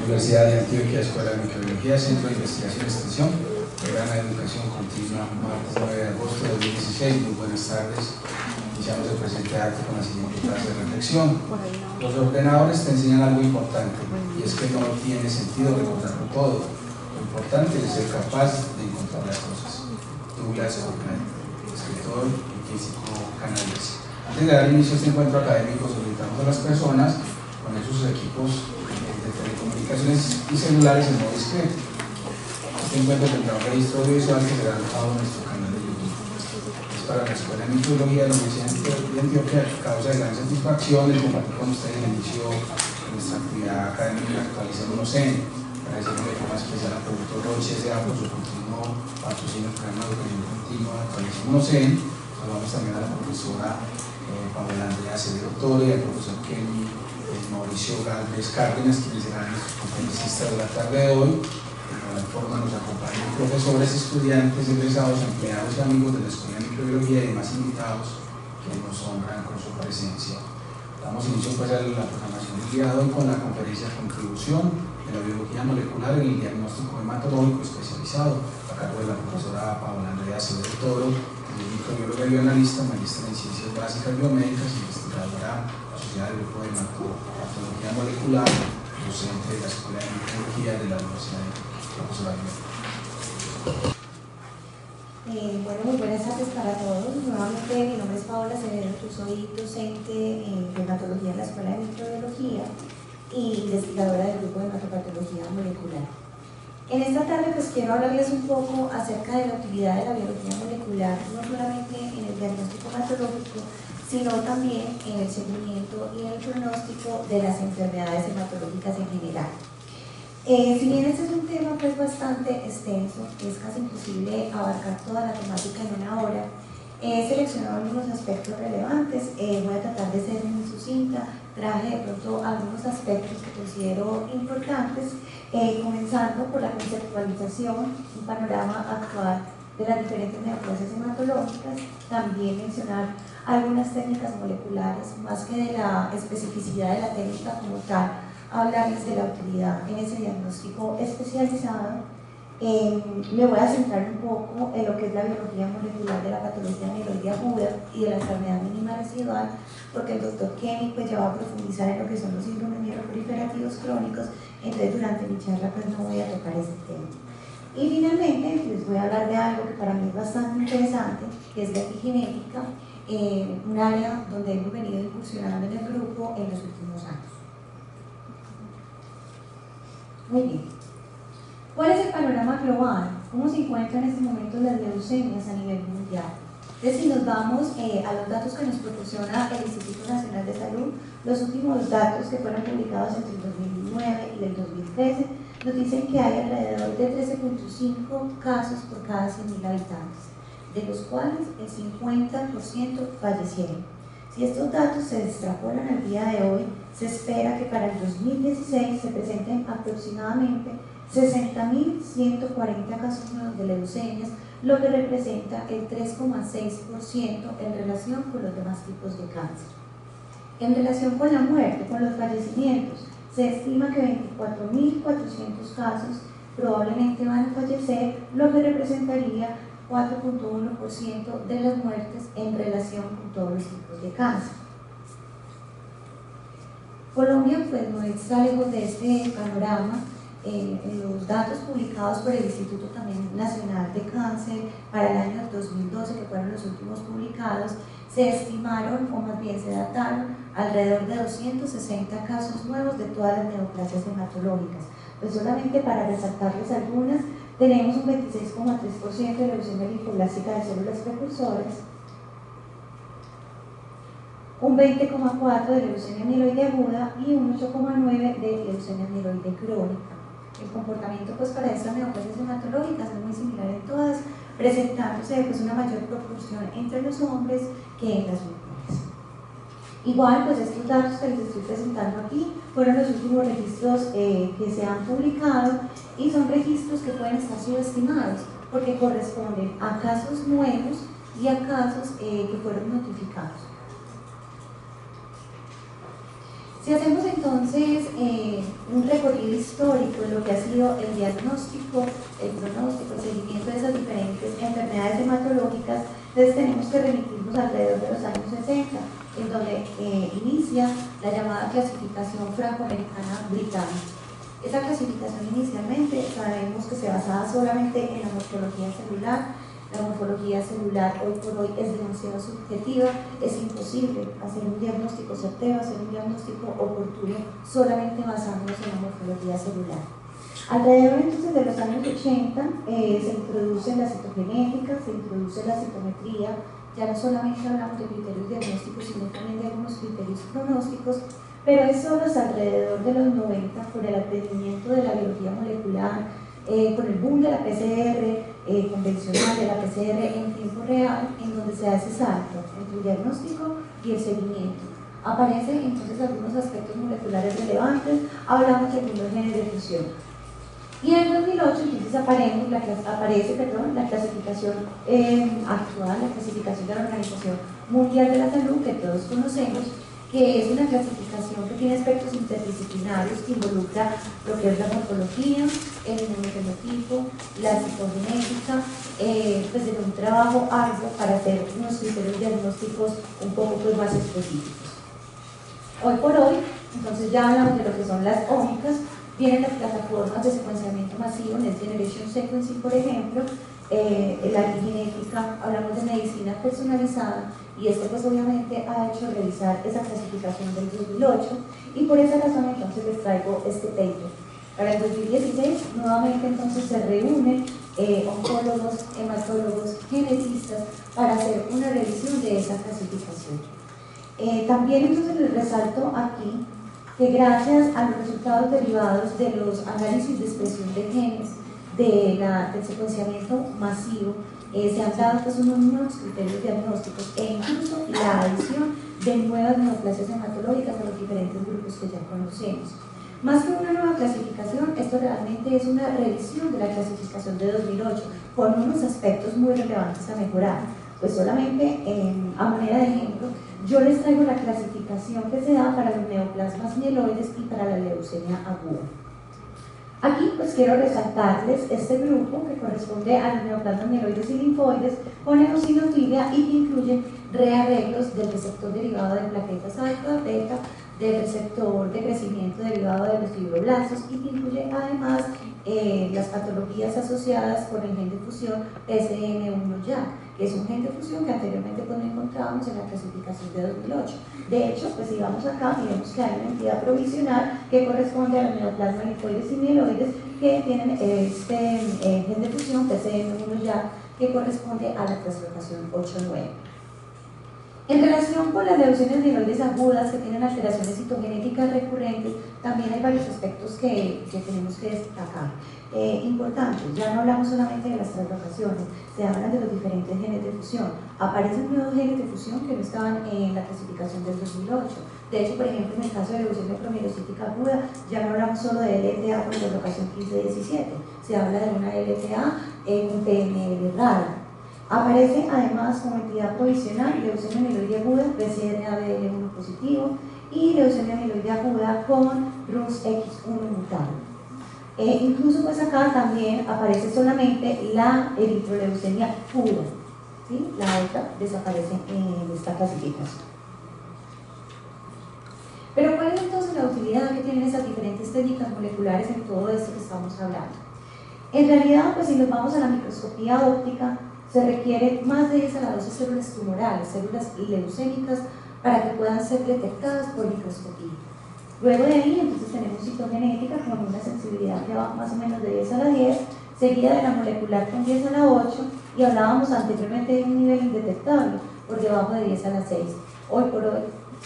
Universidad de Antioquia, Escuela de Microbiología, Centro de Investigación y Extensión, Programa de Educación Continua, martes 9 de agosto de 2016. Muy buenas tardes. Iniciamos el presente acto con la siguiente frase de reflexión. Los ordenadores te enseñan algo importante, y es que no tiene sentido recordarlo todo. Lo importante es ser capaz de encontrar las cosas. Douglas Cockburn, escritor y físico canadiense. Antes de dar inicio a este encuentro académico, solicitamos a las personas poner sus equipos de telecomunicaciones y celulares en modo discreto. Este encuentro tendrá un registro audiovisual que será alojado en nuestro canal de YouTube. Es para la Escuela de Microbiología de la Universidad de Antioquia, que causa de gran satisfacción el compartir con ustedes el inicio de nuestra actividad académica Actualicémonos en. Agradecemos de forma especial al productor Roche S.A. por su continuo patrocinio del programa de educación continua Actualicémonos en. Saludamos también a la profesora Paola Andrea Acevedo Toro y al profesor Kenny Mauricio Galvez Cárdenas, quienes serán los conferencistas de la tarde de hoy. De igual forma nos acompañan profesores, estudiantes, egresados, empleados y amigos de la Escuela de Microbiología y demás invitados que nos honran con su presencia. Damos inicio pues a la programación del día de hoy con la conferencia Contribución de la Biología Molecular en el Diagnóstico Hematológico Especializado, a cargo de la profesora Paola Andrea Acevedo Toro, microbióloga y bioanalista, maestra en Ciencias Básicas Biomédicas, investigadora asociada al grupo de Hematología Molecular, docente de la Escuela de Microbiología de la Universidad de Profesora Bueno, muy buenas tardes para todos. Nuevamente, mi nombre es Paola Acevedo, yo soy docente en hematología en la Escuela de Microbiología y investigadora del grupo de hematopatología molecular. En esta tarde pues quiero hablarles un poco acerca de la utilidad de la biología molecular, no solamente en el diagnóstico hematológico, sino también en el seguimiento y en el pronóstico de las enfermedades hematológicas en general. Si bien este es un tema pues bastante extenso, es casi imposible abarcar toda la temática en una hora, he seleccionado algunos aspectos relevantes, voy a tratar de ser muy sucinta, traje de pronto algunos aspectos que considero importantes, comenzando por la conceptualización, un panorama actual de las diferentes neoplasias hematológicas, también mencionar algunas técnicas moleculares, más que de la especificidad de la técnica como tal, hablarles de la utilidad en ese diagnóstico especializado. Me voy a centrar un poco en lo que es la biología molecular de la patología amiloide aguda y de la enfermedad mínima residual, porque el doctor Kenny pues ya va a profundizar en lo que son los síndromes mieloproliferativos crónicos, entonces durante mi charla pues no voy a tocar ese tema. Y finalmente les voy a hablar de algo que para mí es bastante interesante, que es la epigenética, un área donde hemos venido incursionando en el grupo en los últimos años. Muy bien. ¿Cuál es el panorama global? ¿Cómo se encuentran en este momento las leucemias a nivel mundial? Entonces, si nos vamos a los datos que nos proporciona el Instituto Nacional de Salud, los últimos datos que fueron publicados entre el 2009 y el 2013 nos dicen que hay alrededor de 13.5 casos por cada 100.000 habitantes, de los cuales el 50% fallecieron. Si estos datos se extrapolan al día de hoy, se espera que para el 2016 se presenten aproximadamente 60.140 casos nuevos de leucemias, lo que representa el 3,6% en relación con los demás tipos de cáncer. En relación con la muerte, con los fallecimientos, se estima que 24.400 casos probablemente van a fallecer, lo que representaría 4,1% de las muertes en relación con todos los tipos de cáncer. Colombia pues no está lejos de este panorama. En los datos publicados por el Instituto también Nacional de Cáncer para el año 2012, que fueron los últimos publicados, se estimaron, o más bien se dataron, alrededor de 260 casos nuevos de todas las neoplasias hematológicas. Pues solamente para resaltarles algunas, tenemos un 26,3% de leucemia linfoblástica de células precursoras, un 20,4% de leucemia amiloide aguda y un 8,9% de leucemia amiloide crónica. El comportamiento pues para estas neoplasias hematológicas es muy similar en todas, presentándose pues una mayor proporción entre los hombres que en las mujeres. Igual pues estos datos que les estoy presentando aquí fueron los últimos registros que se han publicado y son registros que pueden estar subestimados porque corresponden a casos nuevos y a casos que fueron notificados. Si hacemos entonces un recorrido histórico de lo que ha sido el diagnóstico, el pronóstico, el seguimiento de esas diferentes enfermedades hematológicas, entonces tenemos que remitirnos alrededor de los años 60, en donde inicia la llamada clasificación franco-americana británica. Esa clasificación inicialmente sabemos que se basaba solamente en la morfología celular. La morfología celular hoy por hoy es demasiado subjetiva, es imposible hacer un diagnóstico certero, hacer un diagnóstico oportuno solamente basándonos en la morfología celular. Alrededor entonces de los años 80 se introduce la citogenética, se introduce la citometría, ya no solamente hablamos de criterios diagnósticos, sino también de algunos criterios pronósticos, pero es solo alrededor de los 90, por el advenimiento de la biología molecular, con el boom de la PCR convencional, de la PCR en tiempo real, en donde se hace salto entre el diagnóstico y el seguimiento. Aparecen entonces algunos aspectos moleculares relevantes, hablamos de algunos genes de fusión. Y en el 2008 entonces aparece la clasificación actual, la clasificación de la Organización Mundial de la Salud, que todos conocemos, que es una clasificación que tiene aspectos interdisciplinarios que involucra lo que es la morfología, el inmunofenotipo, la citogenética, pues de un trabajo arduo para hacer unos criterios diagnósticos un poco pues, más específicos. Hoy por hoy, entonces ya hablamos de lo que son las ómicas, vienen las plataformas de secuenciamiento masivo, Next Generation Sequencing, por ejemplo, la genética, hablamos de medicina personalizada, y esto pues obviamente ha hecho revisar esa clasificación del 2008, y por esa razón entonces les traigo este paper. Para el 2016 nuevamente entonces se reúnen oncólogos, hematólogos, genetistas para hacer una revisión de esa clasificación. También entonces les resalto aquí que gracias a los resultados derivados de los análisis de expresión de genes del secuenciamiento masivo, se han dado pues, unos nuevos criterios diagnósticos e incluso la adición de nuevas neoplasias hematológicas a los diferentes grupos que ya conocemos. Más que una nueva clasificación, esto realmente es una revisión de la clasificación de 2008 con unos aspectos muy relevantes a mejorar. Pues solamente a manera de ejemplo, yo les traigo la clasificación que se da para los neoplasmas mieloides y para la leucemia aguda. Aquí pues quiero resaltarles este grupo que corresponde a los neoplasmas mieloides y linfoides con eosinotibia y que incluye rearreglos del receptor derivado de plaquetas alfa, beta, del receptor de crecimiento derivado de los fibroblastos y que incluye además las patologías asociadas con el gen de fusión PSM1-YAC, que es un gen de fusión que anteriormente pues, no encontrábamos en la clasificación de 2008. De hecho, pues si vamos acá, miremos que hay una entidad provisional que corresponde a los neoplasmas linfoides y mieloides que tienen este gen de fusión PSM1-YAC que corresponde a la clasificación 8-9. En relación con las leucemias mieloides agudas que tienen alteraciones citogenéticas recurrentes, también hay varios aspectos que tenemos que destacar. Importantes, ya no hablamos solamente de las translocaciones, se hablan de los diferentes genes de fusión. Aparecen nuevos genes de fusión que no estaban en la clasificación del 2008. De hecho, por ejemplo, en el caso de leucemia promielocítica aguda, ya no hablamos solo de LTA con translocación 15-17, se habla de una LTA con PNL rara. Aparece además como entidad provisional leucemia mieloide aguda, BCR-ABL1 positivo y leucemia mieloide aguda con RUNX1 mutado. Incluso pues acá también aparece solamente la eritroleucemia pura, ¿sí? La otra desaparece en esta clasificación. Pero ¿cuál es entonces la utilidad que tienen esas diferentes técnicas moleculares en todo esto que estamos hablando? En realidad, pues si nos vamos a la microscopía óptica, se requiere más de 10 a la 12 células tumorales, células leucémicas, para que puedan ser detectadas por microscopía. Luego de ahí, entonces tenemos citogenética con una sensibilidad que va más o menos de 10 a la 10, seguida de la molecular con 10 a la 8, y hablábamos anteriormente de un nivel indetectable, por debajo de 10 a la 6. Hoy por hoy,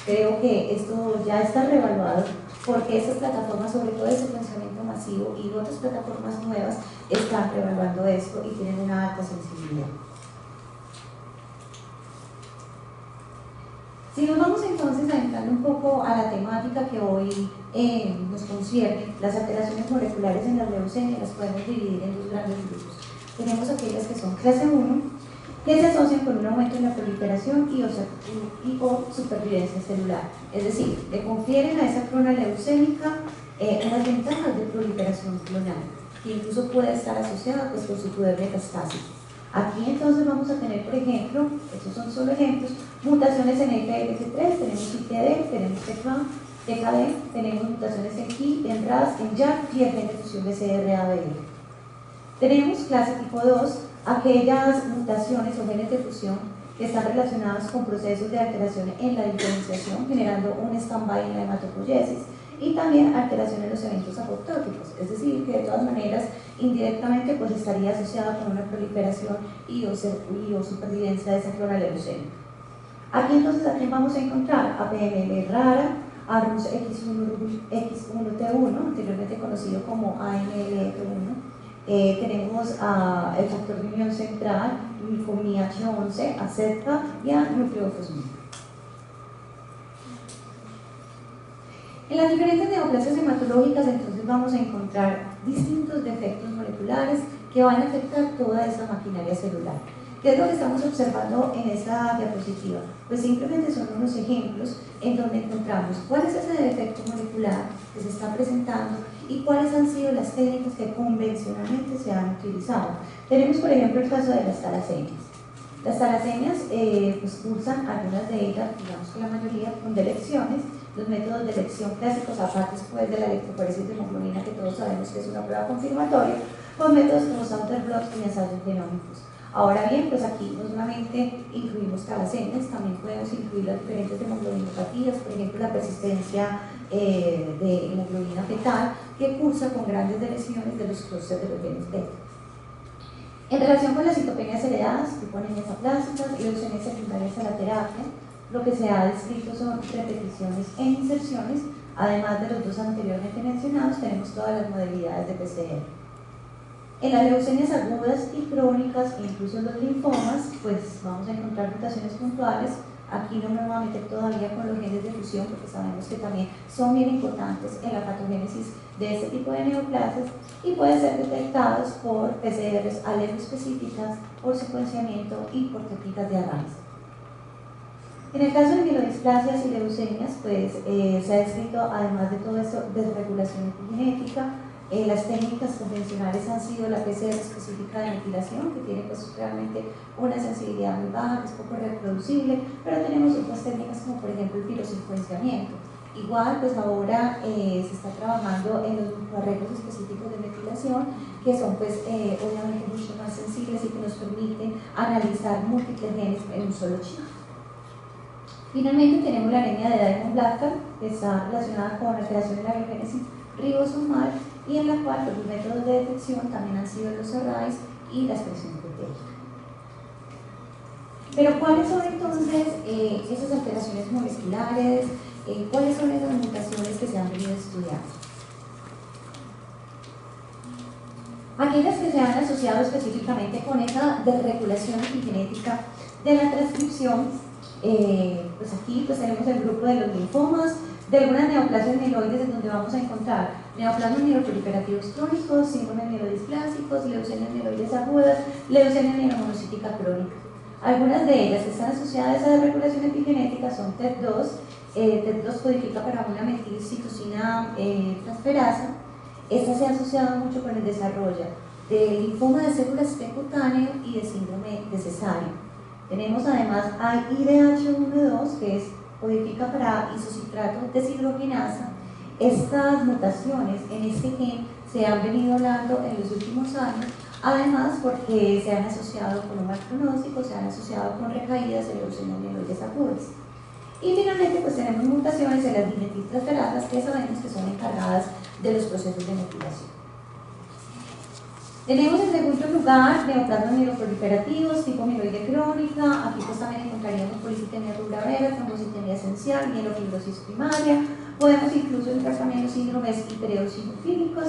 creo que esto ya está reevaluado, porque estas plataformas, sobre todo el secuenciamiento masivo y otras plataformas nuevas, están reevaluando esto y tienen una alta sensibilidad. Si nos vamos entonces a entrar un poco a la temática que hoy nos concierne, las alteraciones moleculares en las leucemias las podemos dividir en dos grandes grupos. Tenemos aquellas que son clase 1 que se asocian con un aumento en la proliferación o supervivencia celular. Es decir, le confieren a esa clona leucémica unas ventajas de proliferación clonal, que incluso puede estar asociada pues, con su poder metastásico. Aquí entonces vamos a tener, por ejemplo, estos son solo ejemplos, mutaciones en FLC3, tenemos ITD, tenemos TKD, tenemos mutaciones en KI, en RAS, en JAK y en gen de fusión de CRABL. Tenemos clase tipo 2, aquellas mutaciones o genes de fusión que están relacionadas con procesos de alteración en la diferenciación, generando un stand-by en la hematopoiesis, y también alteración en los eventos apoptóticos, es decir, que de todas maneras indirectamente pues estaría asociada con una proliferación y o supervivencia de esa clona leucémica. Aquí entonces, ¿a quién vamos a encontrar? A PML rara, a RUS X1T1, anteriormente conocido como AMLT1, tenemos el factor de unión central, glucomía H11, a ZEPA y a nucleofosmina. En las diferentes neoplasias hematológicas entonces vamos a encontrar distintos defectos moleculares que van a afectar toda esa maquinaria celular. ¿Qué es lo que estamos observando en esta diapositiva? Pues simplemente son unos ejemplos en donde encontramos cuál es ese defecto molecular que se está presentando y cuáles han sido las técnicas que convencionalmente se han utilizado. Tenemos por ejemplo el caso de las talasemias. Las talasemias pues cursan algunas de ellas, digamos que la mayoría, con delecciones. Los métodos de elección clásicos, aparte después de la electroforesis de hemoglobina, que todos sabemos que es una prueba confirmatoria, con métodos como Sauter blots y ensayos genómicos. Ahora bien, pues aquí no solamente incluimos talasemias, también podemos incluir las diferentes hemoglobinopatías, por ejemplo la persistencia de hemoglobina fetal, que cursa con grandes deleciones de los clústeres de los genes beta. En relación con las citopenias heredadas, tipo anemias aplásicas y leucemias secundarias a la terapia, lo que se ha descrito son repeticiones e inserciones, además de los dos anteriormente mencionados, tenemos todas las modalidades de PCR. En las leucemias agudas y crónicas, e incluso en los linfomas, pues vamos a encontrar mutaciones puntuales. Aquí no me voy a meter todavía con los genes de fusión, porque sabemos que también son bien importantes en la patogénesis de este tipo de neoplasias y pueden ser detectados por PCRs aleloespecíficas, por secuenciamiento y por técnicas de arraiz. En el caso de mielodisplasias y leucemias, pues se ha descrito, además de todo eso, desregulación epigenética. Las técnicas convencionales han sido la PCR específica de metilación, que tiene pues realmente una sensibilidad muy baja, que es poco reproducible, pero tenemos otras técnicas como por ejemplo el filosecuenciamiento. Igual, pues ahora se está trabajando en los arreglos específicos de metilación, que son pues obviamente mucho más sensibles y que nos permiten analizar múltiples genes en un solo chip. Finalmente tenemos la anemia de Diamond-Blackfan, que está relacionada con la alteración de la biogénesis ribosomal y en la cual los métodos de detección también han sido los arrays y la expresión proteína. Pero ¿cuáles son entonces esas alteraciones moleculares? ¿Cuáles son esas mutaciones que se han venido estudiando? Aquellas que se han asociado específicamente con esa desregulación epigenética de la transcripción, pues aquí pues tenemos el grupo de los linfomas, de algunas neoplasias mieloides en donde vamos a encontrar neoplasmas mieloproliferativos crónicos, síndromes mielodisplásicos, leucemias mieloides agudas, leucemia mielomonocítica crónica. Algunas de ellas que están asociadas a esa desregulación epigenética son TET2. TET2 codifica para una metilcitosina transferasa. Esta se ha asociado mucho con el desarrollo de linfoma de células T cutáneo y de síndrome de cesárea. Tenemos además a IDH1-2, que codifica para isocitrato deshidrogenasa. Estas mutaciones en este gen se han venido dando en los últimos años, además porque se han asociado con un mal pronóstico, se han asociado con recaídas en leucemias mieloides agudas. Y finalmente pues tenemos mutaciones en las dimetiltransferasas, que sabemos que son encargadas de los procesos de metilación. Tenemos en segundo lugar neoplasmas mieloproliferativos tipo mieloide crónica. Aquí pues también encontraríamos policitemia rubra vera, trombocitemia esencial, mielofibrosis primaria. Podemos incluso entrar también los síndromes hipereosinofílicos.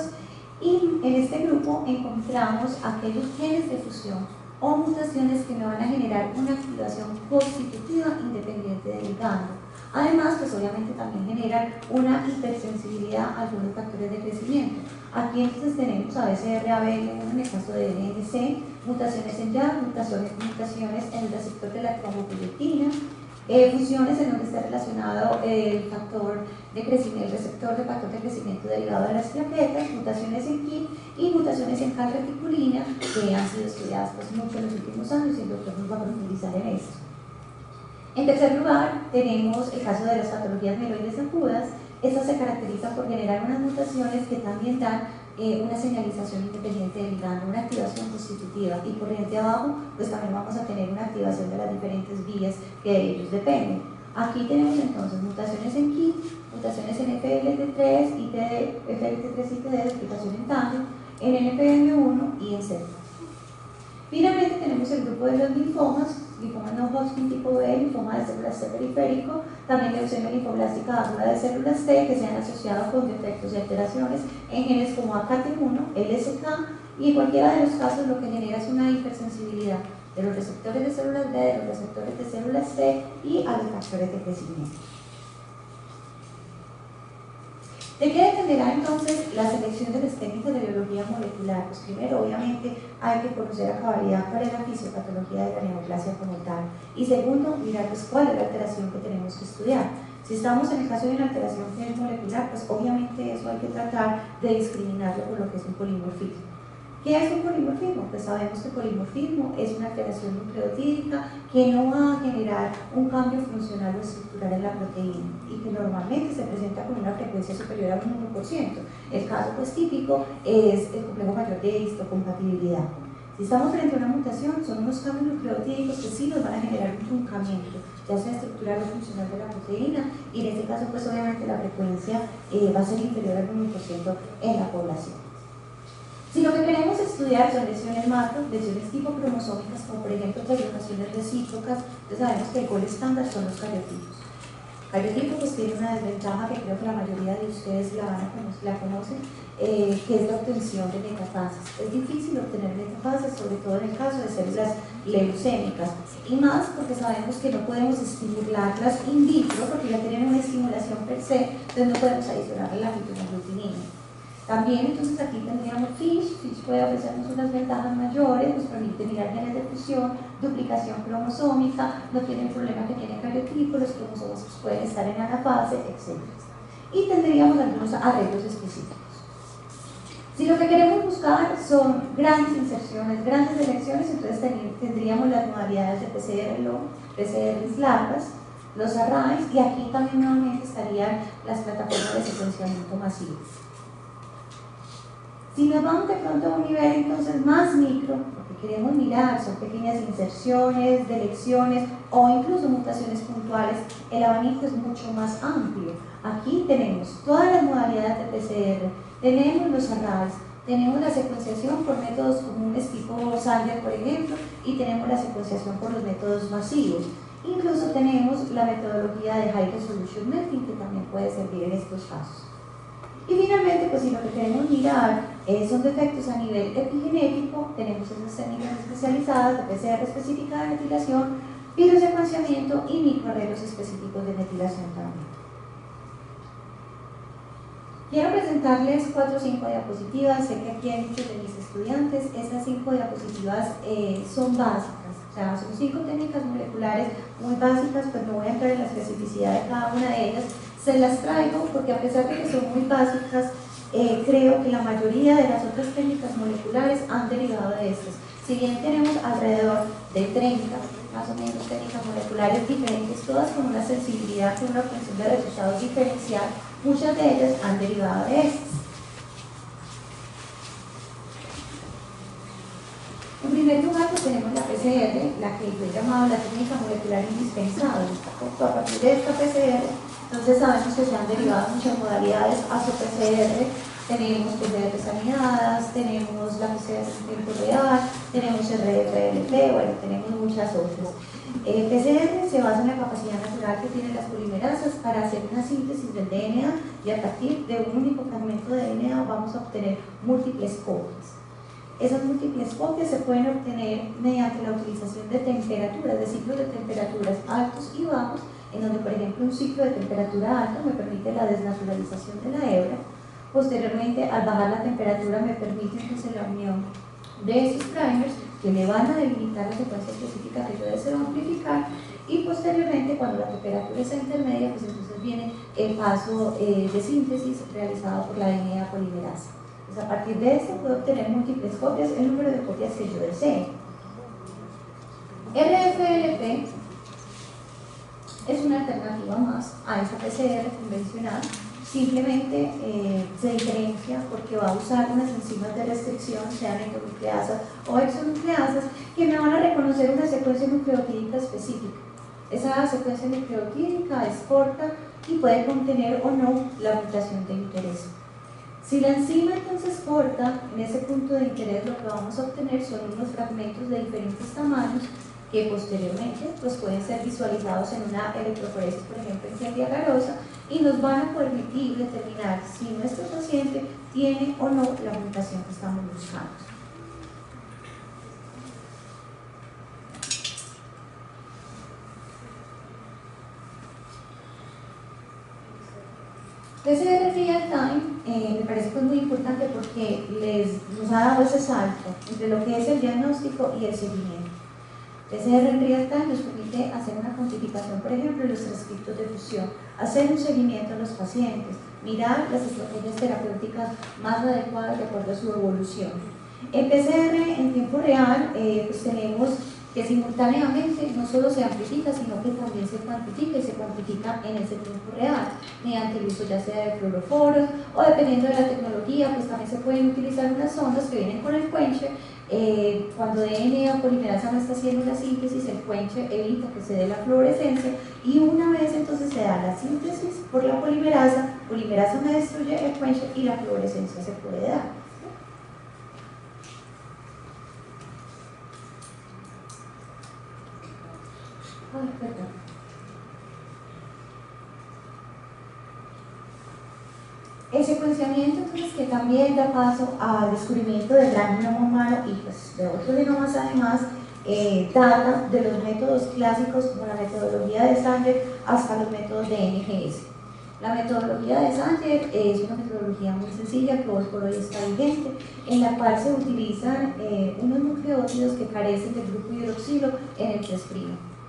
Y en este grupo encontramos aquellos genes de fusión o mutaciones que me van a generar una activación constitutiva independiente del ligando. Además, pues obviamente también generan una hipersensibilidad a algunos factores de crecimiento. Aquí entonces tenemos a BCR-ABL1 en el caso de NNC, mutaciones en YAP, mutaciones en el receptor de la trombopoyetina, fusiones en donde está relacionado el factor de crecimiento, el receptor de factor de crecimiento derivado de las plaquetas, mutaciones en KIT y mutaciones en calreticulina que han sido estudiadas pues, mucho en los últimos años y el doctor nos va a profundizar en esto. En tercer lugar, tenemos el caso de las patologías mieloides agudas. Estas se caracterizan por generar unas mutaciones que también dan una señalización independiente del ligando, una activación constitutiva, y por diante abajo pues también vamos a tener una activación de las diferentes vías que de ellos dependen. Aquí tenemos entonces mutaciones en KIT, mutaciones en FLT3, FLT3 y TD de explicación en tándem, en NPM1 y en CEPA. Finalmente tenemos el grupo de los linfomas, linfoma no Hodgkin tipo B, linfoma de células T periférico, también leucemia linfoblástica aguda de células T que se han asociado con defectos y alteraciones en genes como AKT1, LSK, y en cualquiera de los casos lo que genera es una hipersensibilidad de los receptores de células B, de los receptores de células T y a los factores de crecimiento. ¿De qué dependerá entonces la selección de las técnicas de biología molecular? Pues primero, obviamente, hay que conocer a cabalidad cuál es la fisiopatología de la neoplasia como tal. Y segundo, mirar pues, cuál es la alteración que tenemos que estudiar. Si estamos en el caso de una alteración que es molecular, pues obviamente eso hay que tratar de discriminarlo por lo que es un polimorfismo. ¿Qué es un polimorfismo? Pues sabemos que polimorfismo es una alteración nucleotídica que no va a generar un cambio funcional o estructural en la proteína y que normalmente se presenta con una frecuencia superior al 1%. El caso pues, típico es el complejo mayor de histocompatibilidad. Si estamos frente a una mutación, son unos cambios nucleotídicos que sí nos van a generar un truncamiento, ya sea estructural o funcional de la proteína, y en este caso pues obviamente la frecuencia va a ser inferior al 1% en la población. Si lo que queremos estudiar son lesiones macro, lesiones tipo cromosómicas, como por ejemplo translocaciones recíprocas, entonces sabemos que el gol estándar son los cariotipos. Cariotipo pues tiene una desventaja que creo que la mayoría de ustedes la conocen, que es la obtención de metafases. Es difícil obtener metafases, sobre todo en el caso de células leucémicas, y más porque sabemos que no podemos estimularlas in vitro porque ya tienen una estimulación per se, entonces no podemos adicionarle la fibroaglutinina. También entonces aquí tendríamos FISH puede ofrecernos unas ventajas mayores, nos permite mirar genes de fusión, duplicación cromosómica, no tiene el problema que tiene cariotipo, los cromosomas pueden estar en anafase, etc. Y tendríamos algunos arreglos específicos. Si lo que queremos buscar son grandes inserciones, grandes elecciones, entonces tendríamos las modalidades de PCR largas, los arrays, y aquí también nuevamente estarían las plataformas de secuenciamiento masivo. Si nos vamos de pronto a un nivel entonces más micro, lo que queremos mirar son pequeñas inserciones, delecciones o incluso mutaciones puntuales, el abanico es mucho más amplio. Aquí tenemos todas las modalidades de PCR, tenemos los arrays, tenemos la secuenciación por métodos comunes tipo Sanger, por ejemplo, y tenemos la secuenciación por los métodos masivos. Incluso tenemos la metodología de High Resolution Melting, que también puede servir en estos casos. Y finalmente, pues si lo que queremos mirar son defectos a nivel epigenético, tenemos esas técnicas especializadas de PCR específica de metilación, virus-secuenciamiento y microarreglos específicos de metilación también. Quiero presentarles 4 o 5 diapositivas, sé que aquí hay muchos de mis estudiantes, estas 5 diapositivas son básicas, o sea, son 5 técnicas moleculares muy básicas, pues no voy a entrar en la especificidad de cada una de ellas. Se las traigo porque a pesar de que son muy básicas, creo que la mayoría de las otras técnicas moleculares han derivado de estas. Si bien tenemos alrededor de 30, más o menos, técnicas moleculares diferentes, todas con una sensibilidad, con una obtención de resultados diferencial, muchas de ellas han derivado de estas. En primer lugar, pues tenemos la PCR, la que yo he llamado la técnica molecular indispensable. A partir de esta PCR, entonces sabemos que se han derivado muchas modalidades, ASO-PCR, tenemos PCR sanidades, tenemos la PCR en tiempo real, tenemos RFLP, bueno, tenemos muchas otras. PCR se basa en la capacidad natural que tienen las polimerasas para hacer una síntesis del DNA y a partir de un único fragmento de DNA vamos a obtener múltiples copias. Esas múltiples copias se pueden obtener mediante la utilización de temperaturas, de ciclos de temperaturas altos y bajos, en donde por ejemplo un ciclo de temperatura alta me permite la desnaturalización de la hebra. Posteriormente, al bajar la temperatura me permite entonces la unión de esos primers que le van a debilitar la secuencia específica que yo deseo amplificar, y posteriormente, cuando la temperatura está intermedia, pues entonces viene el paso de síntesis realizado por la DNA polimerasa. Pues a partir de esto puedo obtener múltiples copias, el número de copias que yo desee. RFLP es una alternativa más a esa PCR convencional. Simplemente se diferencia porque va a usar unas enzimas de restricción, sean endonucleasas o exonucleasas, que me van a reconocer una secuencia nucleotídica específica. Esa secuencia nucleotídica es corta y puede contener o no la mutación de interés. Si la enzima entonces corta, en ese punto de interés lo que vamos a obtener son unos fragmentos de diferentes tamaños que posteriormente pues, pueden ser visualizados en una electroforesis, por ejemplo en piel agarosa, y nos van a permitir determinar si nuestro paciente tiene o no la mutación que estamos buscando. PCR Real Time me parece que es muy importante porque nos ha dado ese salto entre lo que es el diagnóstico y el seguimiento. PCR Real Time nos permite hacer una cuantificación, por ejemplo, de los transcriptos de fusión, hacer un seguimiento a los pacientes, mirar las estrategias terapéuticas más adecuadas de acuerdo a su evolución. En PCR en tiempo real pues tenemos que simultáneamente no solo se amplifica, sino que también se cuantifica y se cuantifica en ese tiempo real, mediante el uso ya sea de fluoroforos o dependiendo de la tecnología, pues también se pueden utilizar unas sondas que vienen con el quencher. Cuando DNA polimerasa no está haciendo la síntesis, el quencher evita que se dé la fluorescencia y una vez entonces se da la síntesis por la polimerasa me destruye el quencher y la fluorescencia se puede dar. El secuenciamiento entonces que también da paso al descubrimiento del gran genoma humano y pues de otros genomas además, data de los métodos clásicos como la metodología de Sanger hasta los métodos de NGS. La metodología de Sanger es una metodología muy sencilla que hoy por hoy está vigente, en la cual se utilizan unos nucleótidos que carecen del grupo hidroxilo en el 3'.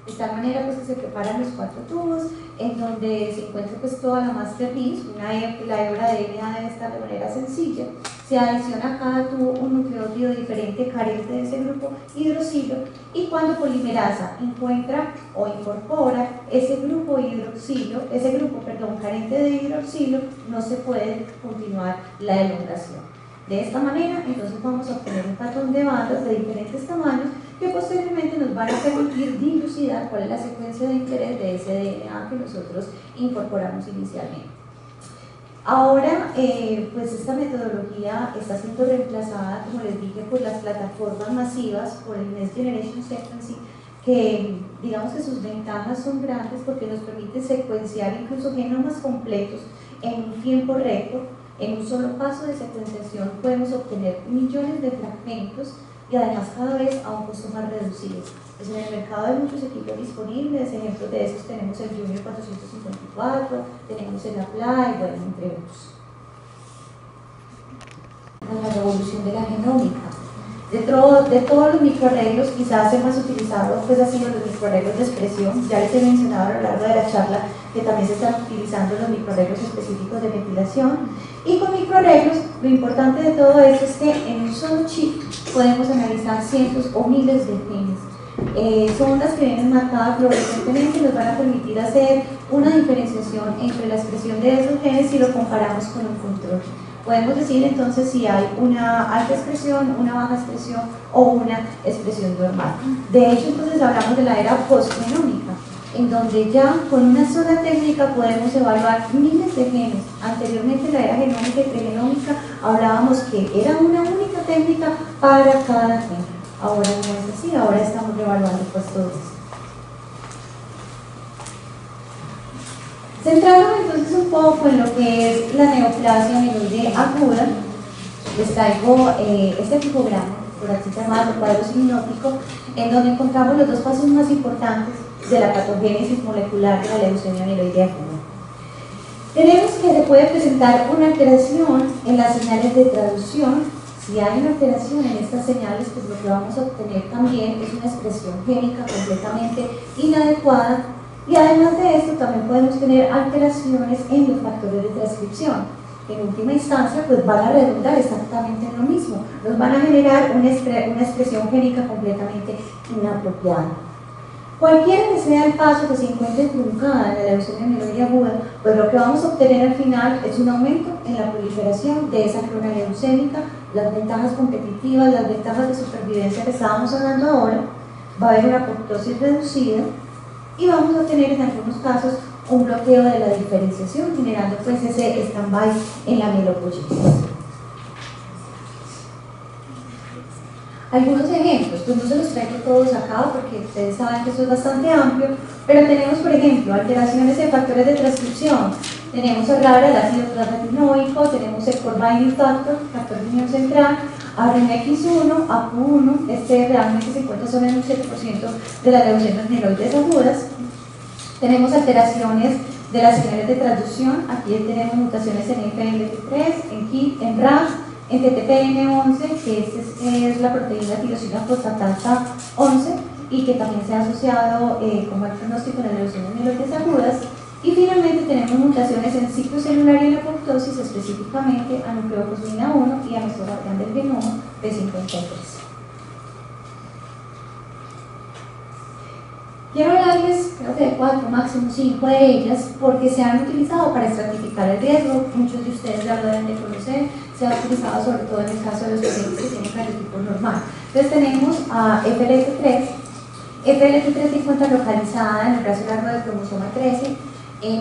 De tal manera pues, que se preparan los 4 tubos en donde se encuentra pues, toda la master base, la hebra de DNA debe estar de manera sencilla, se adiciona a cada tubo un nucleótido diferente carente de ese grupo hidroxilo y cuando polimerasa encuentra o incorpora ese grupo carente de hidroxilo no se puede continuar la elongación. De esta manera, entonces vamos a obtener un patrón de bandas de diferentes tamaños que posteriormente nos van a permitir dilucidar cuál es la secuencia de interés de ese DNA que nosotros incorporamos inicialmente. Ahora, pues esta metodología está siendo reemplazada, como les dije, por las plataformas masivas, por el Next Generation Sequencing, que digamos que sus ventajas son grandes porque nos permite secuenciar incluso genomas completos en un tiempo récord. En un solo paso de secuenciación podemos obtener millones de fragmentos y además cada vez a un costo más reducido. Pues en el mercado hay muchos equipos disponibles, ejemplos de esos tenemos el Junior 454, tenemos el Apply, bueno, entre otros. La revolución de la genómica. De todos los microarreglos, quizás el más utilizado pues, ha sido los microarreglos de expresión. Ya les he mencionado a lo largo de la charla que también se están utilizando los microarreglos específicos de metilación. Y con microarreglos, lo importante de todo esto es que en un solo chip podemos analizar cientos o miles de genes. Sondas que vienen marcadas fluorescentemente nos van a permitir hacer una diferenciación entre la expresión de esos genes si lo comparamos con un control. Podemos decir entonces si hay una alta expresión, una baja expresión o una expresión normal. De hecho, entonces hablamos de la era postgenómica, en donde ya con una sola técnica podemos evaluar miles de genes. Anteriormente, en la era genómica y pregenómica, hablábamos que era una única técnica para cada gen. Ahora no es así, ahora estamos reevaluando pues todo esto. Centrándonos entonces un poco en lo que es la neoplasia amiloide aguda, les traigo este tipograma, por así llamado cuadro sinóptico, en donde encontramos los dos pasos más importantes de la patogénesis molecular de la leucemia amiloide aguda. Tenemos que se puede presentar una alteración en las señales de traducción Si hay una alteración en estas señales, pues lo que vamos a obtener también es una expresión génica completamente inadecuada, y además de esto también podemos tener alteraciones en los factores de transcripción, que en última instancia pues van a redundar exactamente en lo mismo, nos van a generar una expresión génica completamente inapropiada. Cualquiera que sea el paso que se encuentre truncada en la leucemia mieloide aguda, pues lo que vamos a obtener al final es un aumento en la proliferación de esa clona leucémica, las ventajas competitivas, las ventajas de supervivencia que estábamos hablando ahora, va a haber una apoptosis reducida y vamos a tener en algunos casos un bloqueo de la diferenciación, generando pues ese stand-by en la mielopoyesis. Algunos ejemplos, pues no se los traigo todos acá porque ustedes saben que eso es bastante amplio, pero tenemos, por ejemplo, alteraciones en factores de transcripción. Tenemos el RAR, el ácido transretinoico, tenemos el core binding factor de unión central, ARNX1, APU1, este realmente se encuentra solo en un 7% de las leucemias mieloides agudas. Tenemos alteraciones de las señales de transducción, aquí tenemos mutaciones en FLT3, en KIT, en RAS, en TTPN11, que es la proteína tirosina fosfatasa 11 y que también se ha asociado como el pronóstico en las leucemias mieloides agudas. Y finalmente tenemos mutaciones en ciclo celular y en la apoptosis, específicamente a nucleofosfina 1 y a nuestro guardián del genoma P53. Quiero hablarles, creo que de 4, máximo 5 de ellas, porque se han utilizado para estratificar el riesgo. Muchos de ustedes ya lo deben de conocer, se ha utilizado sobre todo en el caso de los pacientes que tienen cariotipo normal. Entonces tenemos a FLT3. FLT3 se encuentra localizada en el brazo largo del cromosoma 13,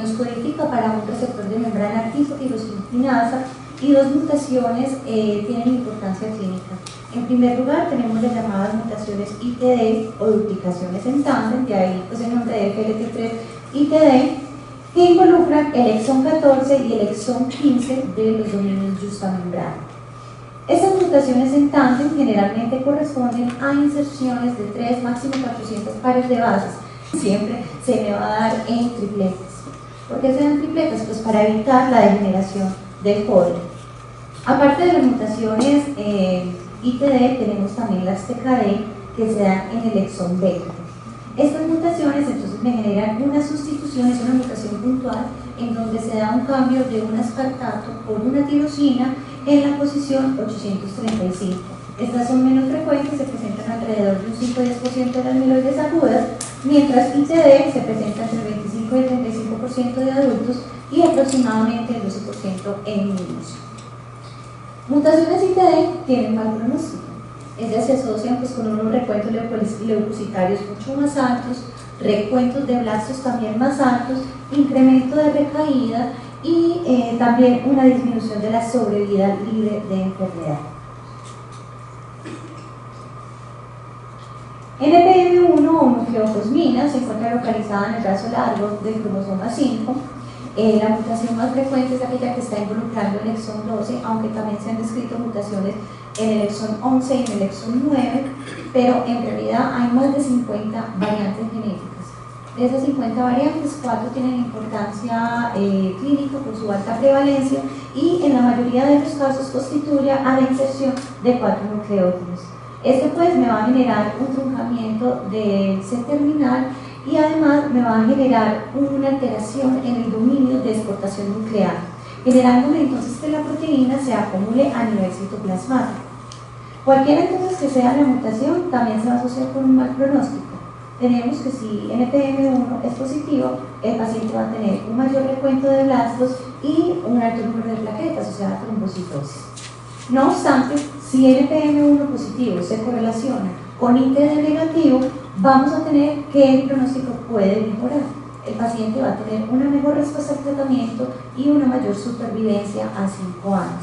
nos codifica para un receptor de membrana tirosinquinasa y dos mutaciones tienen importancia clínica. En primer lugar tenemos las llamadas mutaciones ITD o duplicaciones en tándem, de ahí pues el nombre de FLT3 ITD, que involucran el exón 14 y el exón 15 de los dominios justamembrana. Estas mutaciones en tándem generalmente corresponden a inserciones de 3, máximo 400 pares de bases. Siempre se me va a dar en tripletas. ¿Por qué se dan tripletas? Pues para evitar la degeneración del código. Aparte de las mutaciones ITD, tenemos también las TKD que se dan en el exón beta. Estas mutaciones entonces me generan una sustitución, es una mutación puntual en donde se da un cambio de un aspartato por una tirosina en la posición 835. Estas son menos frecuentes, se presentan alrededor de un 5 y 10% de las mieloides agudas, mientras ITD se presenta entre el 25 y el 35% de adultos y aproximadamente el 12% en niños. Mutaciones ITD tienen mal pronóstico. Ellas se asocian pues, con unos recuentos leucocitarios mucho más altos, recuentos de blastos también más altos, incremento de recaída y también una disminución de la sobrevida libre de enfermedad. NPM1 o nucleofosmina se encuentra localizada en el brazo largo del cromosoma 5. La mutación más frecuente es aquella que está involucrando el exón 12, aunque también se han descrito mutaciones en el exón 11 y en el exón 9, pero en realidad hay más de 50 variantes genéticas. De esas 50 variantes, 4 tienen importancia clínica por su alta prevalencia y en la mayoría de los casos constituye a la inserción de 4 nucleótidos. Este pues me va a generar un truncamiento del C-terminal y además me va a generar una alteración en el dominio de exportación nuclear, generándome entonces que la proteína se acumule a nivel citoplasmático. Cualquiera entonces que sea la mutación también se va a asociar con un mal pronóstico. Tenemos que si NPM1 es positivo, el paciente va a tener un mayor recuento de blastos y un alto número de plaquetas, o sea, trombocitosis. No obstante, si NPM1 positivo se correlaciona con ITD negativo, vamos a tener que el pronóstico puede mejorar. El paciente va a tener una mejor respuesta al tratamiento y una mayor supervivencia a 5 años.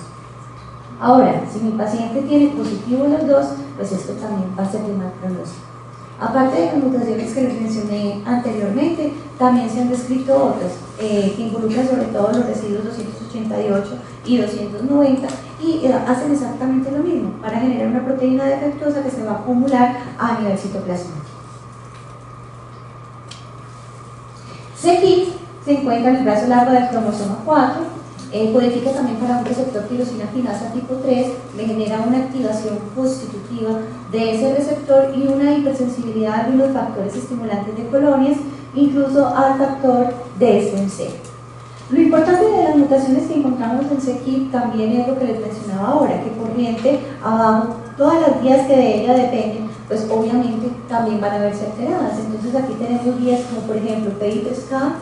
Ahora, si mi paciente tiene positivo los dos, pues esto también va a ser de mal pronóstico. Aparte de las mutaciones que les mencioné anteriormente, también se han descrito otras que involucran sobre todo los residuos 288 y 290 y hacen exactamente lo mismo para generar una proteína defectuosa que se va a acumular a nivel citoplasmático. C-KIT se encuentra en el brazo largo del cromosoma 4. Codifica también para un receptor tirosina quinasa tipo 3, le genera una activación constitutiva de ese receptor y una hipersensibilidad a algunos factores estimulantes de colonias, incluso al factor DSM-C. Lo importante de las mutaciones que encontramos en c-KIT también es lo que les mencionaba ahora, que corriente abajo, todas las vías que de ella dependen, pues obviamente también van a verse alteradas. Entonces aquí tenemos vías como por ejemplo PI3K,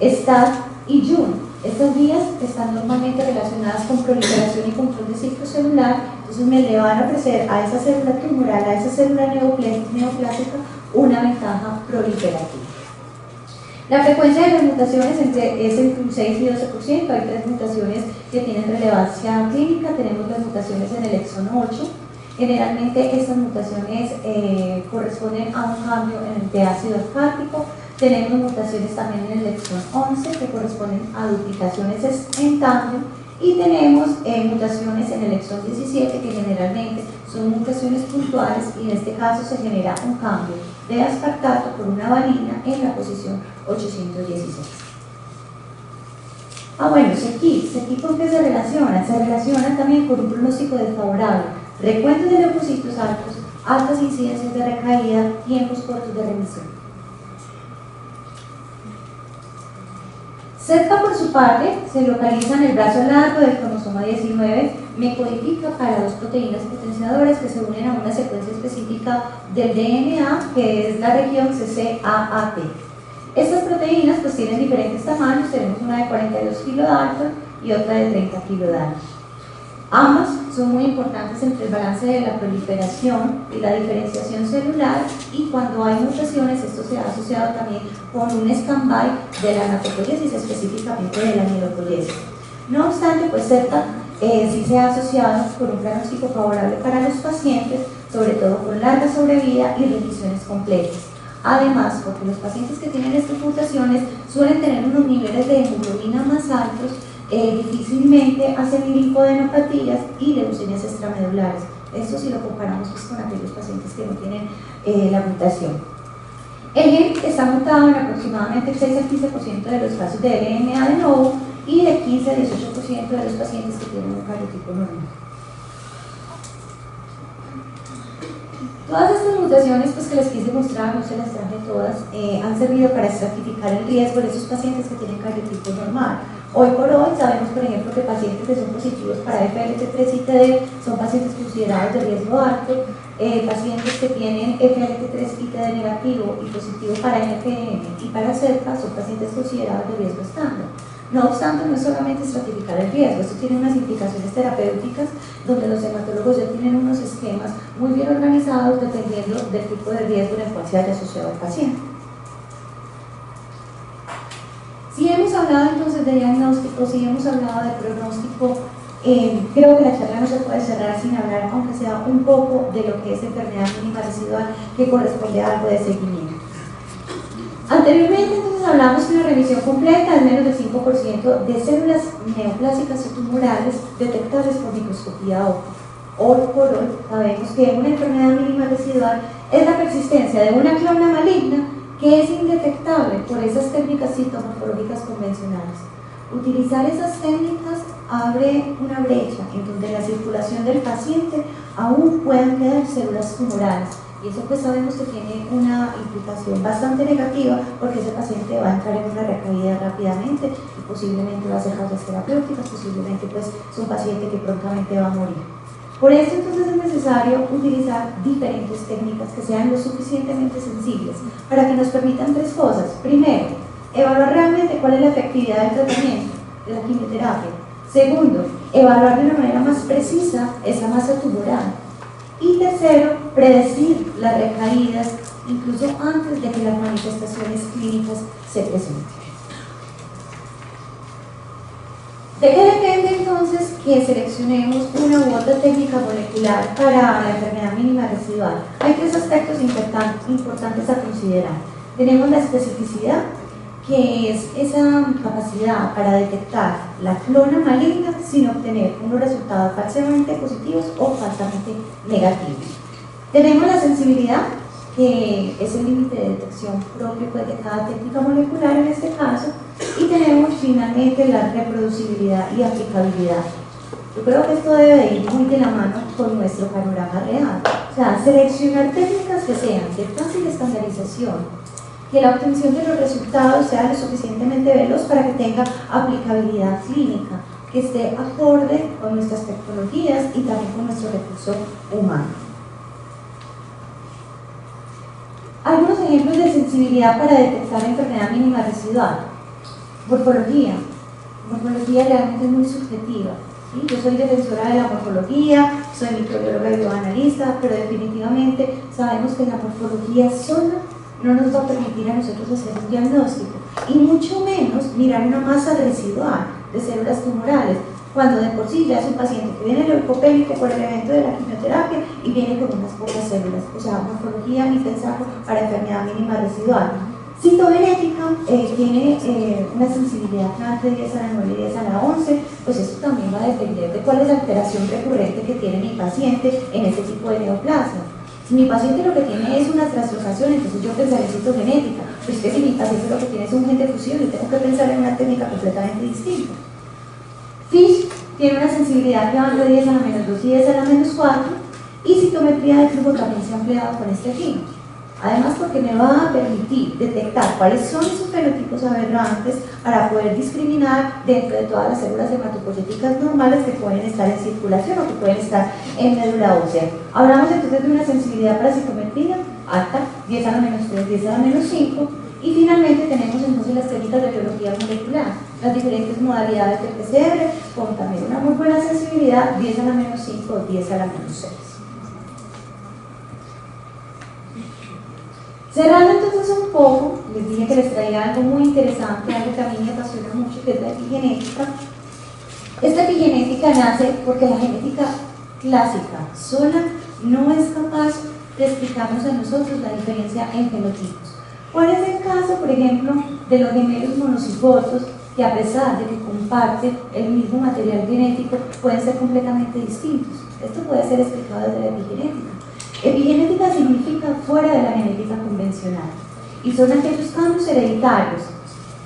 STAT y JUN. Estas vías están normalmente relacionadas con proliferación y control de ciclo celular, entonces me le van a ofrecer a esa célula tumoral, a esa célula neoplásica, una ventaja proliferativa. La frecuencia de las mutaciones es entre un 6 y 12%, hay 3 mutaciones que tienen relevancia clínica, tenemos las mutaciones en el exono 8, generalmente estas mutaciones corresponden a un cambio en el de ácido ascárbico. Tenemos mutaciones también en el exón 11 que corresponden a duplicaciones en cambio, y tenemos mutaciones en el exón 17 que generalmente son mutaciones puntuales, y en este caso se genera un cambio de aspartato por una valina en la posición 816. Bueno, c-KIT ¿con qué se relaciona? Se relaciona también con un pronóstico desfavorable, recuentos de leucocitos altos, altas incidencias de recaída, tiempos cortos de remisión. CETPA, por su parte, se localiza en el brazo largo del cromosoma 19, me codifica para 2 proteínas potenciadoras que se unen a una secuencia específica del DNA, que es la región CCAAT. Estas proteínas pues tienen diferentes tamaños, tenemos una de 42 kilodalton y otra de 30 kilodalton. Ambas son muy importantes entre el balance de la proliferación y la diferenciación celular, y cuando hay mutaciones esto se ha asociado también con un stand-by de la anapopoiesis, específicamente de la mielopoiesis. No obstante, pues CETPA sí se ha asociado con un pronóstico favorable para los pacientes, sobre todo con larga sobrevida y remisiones completas. Además, porque los pacientes que tienen estas mutaciones suelen tener unos niveles de hemoglobina más altos, difícilmente hacen linfadenopatías y leucemias extramedulares. Esto si lo comparamos pues con aquellos pacientes que no tienen la mutación. El gen está mutado en aproximadamente el 6 al 15% de los casos de LMA de nuevo y de 15 al 18% de los pacientes que tienen un cariotipo normal. Todas estas mutaciones pues, que les quise mostrar, no se las traje todas, han servido para estratificar el riesgo de esos pacientes que tienen cariotipo normal. Hoy por hoy sabemos, por ejemplo, que pacientes que son positivos para FLT3 y TD son pacientes considerados de riesgo alto, pacientes que tienen FLT3 y TD negativo y positivo para NPM y para CETPA son pacientes considerados de riesgo estándar. No obstante, no es solamente estratificar el riesgo, esto tiene unas implicaciones terapéuticas donde los hematólogos ya tienen unos esquemas muy bien organizados dependiendo del tipo de riesgo en el cual se haya asociado el paciente. Si hemos hablado entonces de diagnóstico, si hemos hablado de pronóstico, creo que la charla no se puede cerrar sin hablar, aunque sea un poco, de lo que es enfermedad mínima residual, que corresponde a algo de seguimiento. Anteriormente entonces hablamos que una revisión completa es menos del 5% de células neoplásicas o tumorales detectables por microscopía óptica. Hoy por hoy sabemos que una enfermedad mínima residual es la persistencia de una clona maligna que es indetectable por esas técnicas citomorfológicas convencionales. Utilizar esas técnicas abre una brecha en donde la circulación del paciente aún puedan quedar células tumorales, y eso pues sabemos que tiene una implicación bastante negativa porque ese paciente va a entrar en una recaída rápidamente y posiblemente va a hacer fallas terapéuticas, posiblemente pues es un paciente que prontamente va a morir. Por eso entonces es necesario utilizar diferentes técnicas que sean lo suficientemente sensibles para que nos permitan 3 cosas. Primero, evaluar realmente cuál es la efectividad del tratamiento, de la quimioterapia. Segundo, evaluar de una manera más precisa esa masa tumoral. Y tercero, predecir las recaídas incluso antes de que las manifestaciones clínicas se presenten. ¿De qué depende entonces que seleccionemos una u otra técnica molecular para la enfermedad mínima residual? Hay 3 aspectos importantes a considerar. Tenemos la especificidad, que es esa capacidad para detectar la clona maligna sin obtener unos resultados falsamente positivos o falsamente negativos. Tenemos la sensibilidad, que es el límite de detección propio pues, de cada técnica molecular en este caso, y tenemos finalmente la reproducibilidad y aplicabilidad. Yo creo que esto debe ir muy de la mano con nuestro panorama real. O sea, seleccionar técnicas que sean de fácil estandarización, que la obtención de los resultados sea lo suficientemente veloz para que tenga aplicabilidad clínica, que esté acorde con nuestras tecnologías y también con nuestro recurso humano. Algunos ejemplos de sensibilidad para detectar enfermedad mínima residual. Morfología. Morfología realmente es muy subjetiva. ¿Sí? Yo soy defensora de la morfología, soy microbióloga y bioanalista, pero definitivamente sabemos que la morfología sola no nos va a permitir a nosotros hacer un diagnóstico, y mucho menos mirar una masa residual de células tumorales, cuando de por sí ya es un paciente que viene leucopénico por el evento de la quimioterapia y viene con unas pocas células. O sea, morfología ni pensarlo para enfermedad mínima residual. Citogenética tiene una sensibilidad de 10 a la 9 y 10 a la 11, pues eso también va a depender de cuál es la alteración recurrente que tiene mi paciente en este tipo de neoplasia. Si mi paciente lo que tiene es una translocación, entonces yo pensaré en citogenética, pues que si mi paciente lo que tiene es un gen de fusión, yo tengo que pensar en una técnica completamente distinta. FISH tiene una sensibilidad que va de 10 a la menos 2 y 10 a la menos 4, y citometría de flujo también se ha empleado con este fin. Además, porque me va a permitir detectar cuáles son esos fenotipos aberrantes para poder discriminar dentro de todas las células hematopoyéticas normales que pueden estar en circulación o que pueden estar en médula ósea. Hablamos entonces de una sensibilidad para citometría alta, 10 a la menos 3, 10 a la menos 5, y finalmente tenemos entonces las técnicas de biología molecular, las diferentes modalidades del PCR, con también una muy buena sensibilidad, 10 a la menos 5, 10 a la menos 6. Cerrando entonces un poco, les dije que les traía algo muy interesante, algo que a mí me apasiona mucho, que es la epigenética. Esta epigenética nace porque la genética clásica sola no es capaz de explicarnos a nosotros la diferencia en fenotipos. ¿Cuál es el caso, por ejemplo, de los gemelos monocigotos que a pesar de que comparten el mismo material genético pueden ser completamente distintos? Esto puede ser explicado desde la epigenética. Epigenética significa fuera de la genética convencional, y son aquellos cambios hereditarios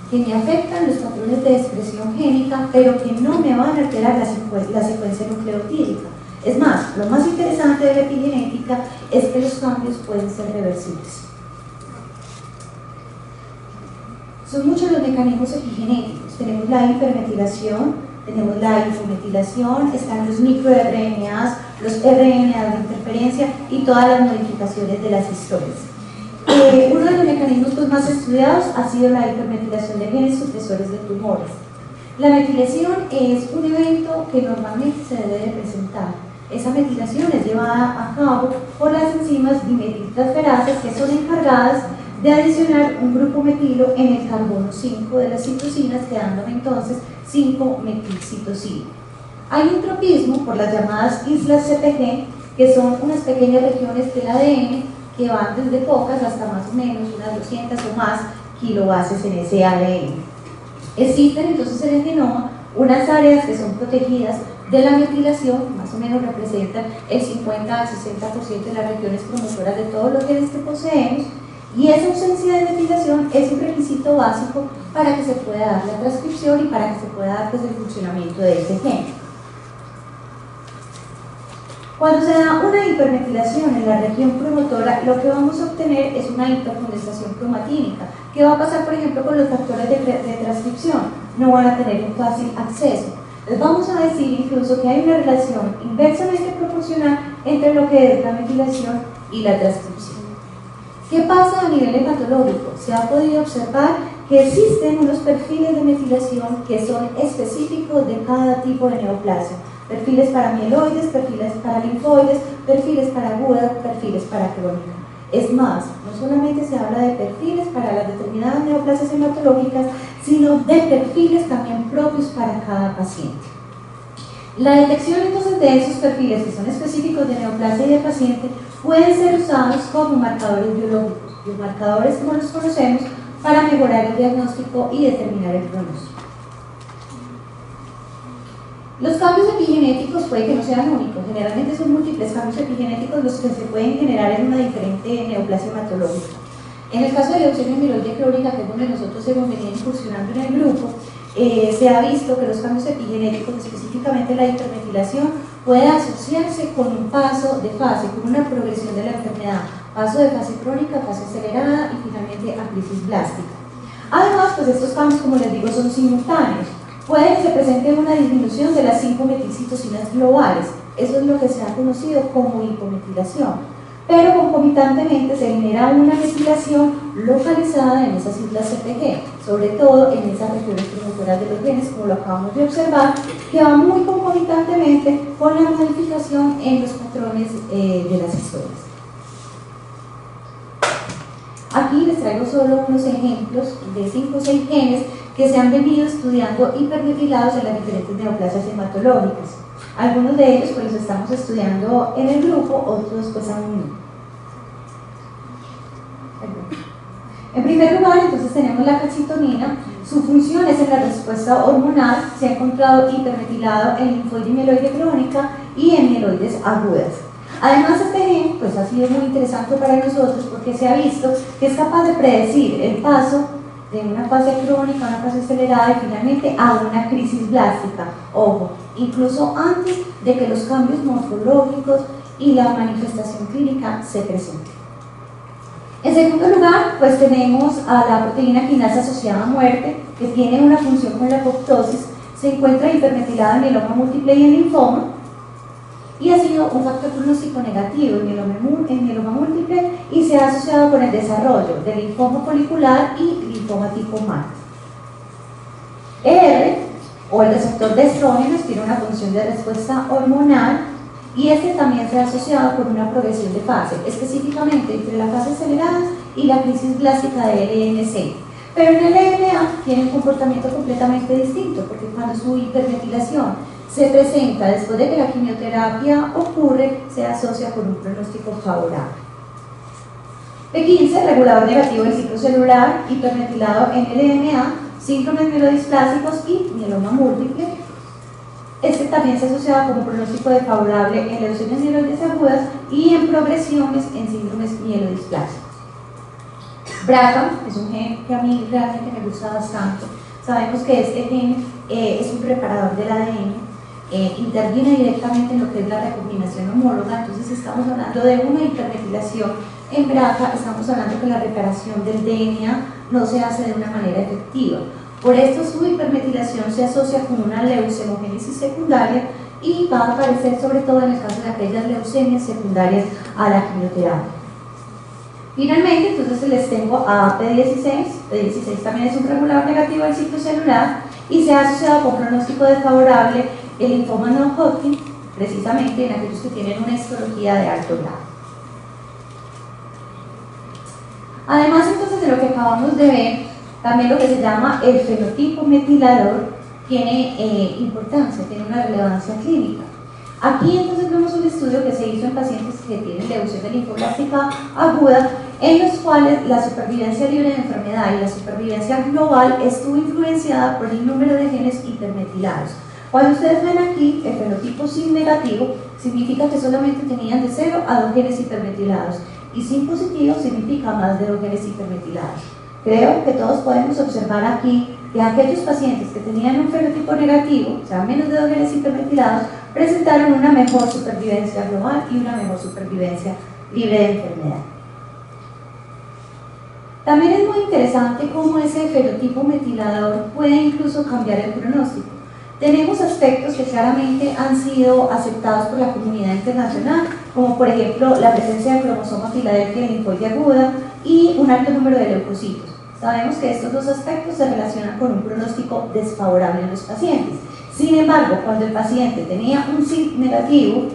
que me afectan los patrones de expresión génica, pero que no me van a alterar la secuencia nucleotídica. Es más, lo más interesante de la epigenética es que los cambios pueden ser reversibles. Son muchos los mecanismos epigenéticos. Tenemos la hipermetilación, tenemos la isometilación, están los microRNAs, los RNAs de interferencia y todas las modificaciones de las historias. Uno de los mecanismos pues, más estudiados ha sido la hipermetilación de genes supresores de tumores. La metilación es un evento que normalmente se debe de presentar. Esa metilación es llevada a cabo por las enzimas dimetiltransferases, que son encargadas de adicionar un grupo metilo en el carbono 5 de las citocinas, quedándome entonces 5-metilcitosina. Hay un tropismo por las llamadas islas CPG, que son unas pequeñas regiones del ADN que van desde pocas hasta más o menos unas 200 o más kilobases en ese ADN. Existen entonces en el genoma unas áreas que son protegidas de la metilación, más o menos representan el 50 al 60% de las regiones promotoras de todos los genes que poseemos, y esa ausencia de metilación es un requisito básico para que se pueda dar la transcripción y para que se pueda dar pues, el funcionamiento de ese gen. Cuando se da una hipermetilación en la región promotora, lo que vamos a obtener es una hipercondensación cromatínica. ¿Qué va a pasar, por ejemplo, con los factores de transcripción? No van a tener un fácil acceso. Les vamos a decir incluso que hay una relación inversamente proporcional entre lo que es la metilación y la transcripción. ¿Qué pasa a nivel hepatológico? Se ha podido observar que existen unos perfiles de metilación que son específicos de cada tipo de neoplasia. Perfiles para mieloides, perfiles para linfoides, perfiles para aguda, perfiles para crónica. Es más, no solamente se habla de perfiles para las determinadas neoplasias hematológicas, sino de perfiles también propios para cada paciente. La detección entonces de esos perfiles que son específicos de neoplasia y de paciente pueden ser usados como marcadores biológicos, los marcadores como los conocemos, para mejorar el diagnóstico y determinar el pronóstico. Los cambios epigenéticos puede que no sean únicos, generalmente son múltiples cambios epigenéticos los que se pueden generar en una diferente neoplasia hematológica. En el caso de leucemia mieloide crónica, que es donde nosotros hemos venido incursionando en el grupo, se ha visto que los cambios epigenéticos, específicamente la hipermetilación, puede asociarse con un paso de fase, con una progresión de la enfermedad, paso de fase crónica, fase acelerada y finalmente a crisis blástica. Además, pues estos cambios, como les digo, son simultáneos. Puede que se presente una disminución de las 5-metilcitocinas globales, eso es lo que se ha conocido como hipometilación, pero concomitantemente se genera una metilación localizada en esas islas CPG, sobre todo en esas regiones promotoras de los genes, como lo acabamos de observar, que va muy concomitantemente con la modificación en los patrones de las historias. Aquí les traigo solo unos ejemplos de 5 o 6 genes que se han venido estudiando hipermetilados en las diferentes neoplasias hematológicas. Algunos de ellos pues los estamos estudiando en el grupo, otros pues aún no. En primer lugar, entonces tenemos la calcitonina. Su función es en la respuesta hormonal. Se ha encontrado hipermetilado en linfoide mieloide crónica y en mieloides agudas. Además, este gen pues, ha sido muy interesante para nosotros porque se ha visto que es capaz de predecir el paso de una fase crónica a una fase acelerada y finalmente a una crisis blástica. Ojo, incluso antes de que los cambios morfológicos y la manifestación clínica se presenten. En segundo lugar, pues tenemos a la proteína quinasa asociada a muerte, que tiene una función con la apoptosis, se encuentra hipermetilada en mieloma múltiple y en linfoma, y ha sido un factor pronóstico negativo en mieloma múltiple y se ha asociado con el desarrollo de linfoma folicular y linfoma tipo MAT. ER, o el receptor de estrógenos, tiene una función de respuesta hormonal y este también se ha asociado con una progresión de fase, específicamente entre la fase acelerada y la crisis blástica de LNC. Pero en el LNA tiene un comportamiento completamente distinto, porque cuando su hipermetilación se presenta después de que la quimioterapia ocurre, se asocia con un pronóstico favorable. P15, regulador negativo del ciclo celular, hipermetilado en LNA, síndromes mielodisplásicos y mieloma múltiple. Este también se asocia como pronóstico desfavorable en leucemias mieloides agudas y en progresiones en síndromes mielodisplásicos. BRCA es un gen que a mí realmente me gusta bastante. Sabemos que este gen es un preparador del ADN, interviene directamente en lo que es la recombinación homóloga, entonces estamos hablando de una hipermetilación en BRCA, estamos hablando que la reparación del DNA no se hace de una manera efectiva. Por esto su hipermetilación se asocia con una leucemogénesis secundaria y va a aparecer sobre todo en el caso de aquellas leucemias secundarias a la quimioterapia. Finalmente, entonces les tengo a P16. P16 también es un regulador negativo del ciclo celular y se ha asociado con pronóstico desfavorable el linfoma no-Hodgkin, precisamente en aquellos que tienen una histología de alto grado. Además, entonces, de lo que acabamos de ver, también lo que se llama el fenotipo metilador tiene importancia, tiene una relevancia clínica. Aquí entonces vemos un estudio que se hizo en pacientes que tienen leucemia linfoblástica aguda, en los cuales la supervivencia libre de enfermedad y la supervivencia global estuvo influenciada por el número de genes hipermetilados. Cuando ustedes ven aquí el fenotipo sin negativo, significa que solamente tenían de 0 a 2 genes hipermetilados, y sin positivo significa más de 2 genes hipermetilados. Creo que todos podemos observar aquí que aquellos pacientes que tenían un fenotipo negativo, o sea, menos de 2 genes hipermetilados, presentaron una mejor supervivencia global y una mejor supervivencia libre de enfermedad. También es muy interesante cómo ese fenotipo metilador puede incluso cambiar el pronóstico. Tenemos aspectos que claramente han sido aceptados por la comunidad internacional, como por ejemplo la presencia de cromosoma Filadelfia en linfoide aguda y un alto número de leucocitos. Sabemos que estos dos aspectos se relacionan con un pronóstico desfavorable en los pacientes. Sin embargo, cuando el paciente tenía un SID negativo,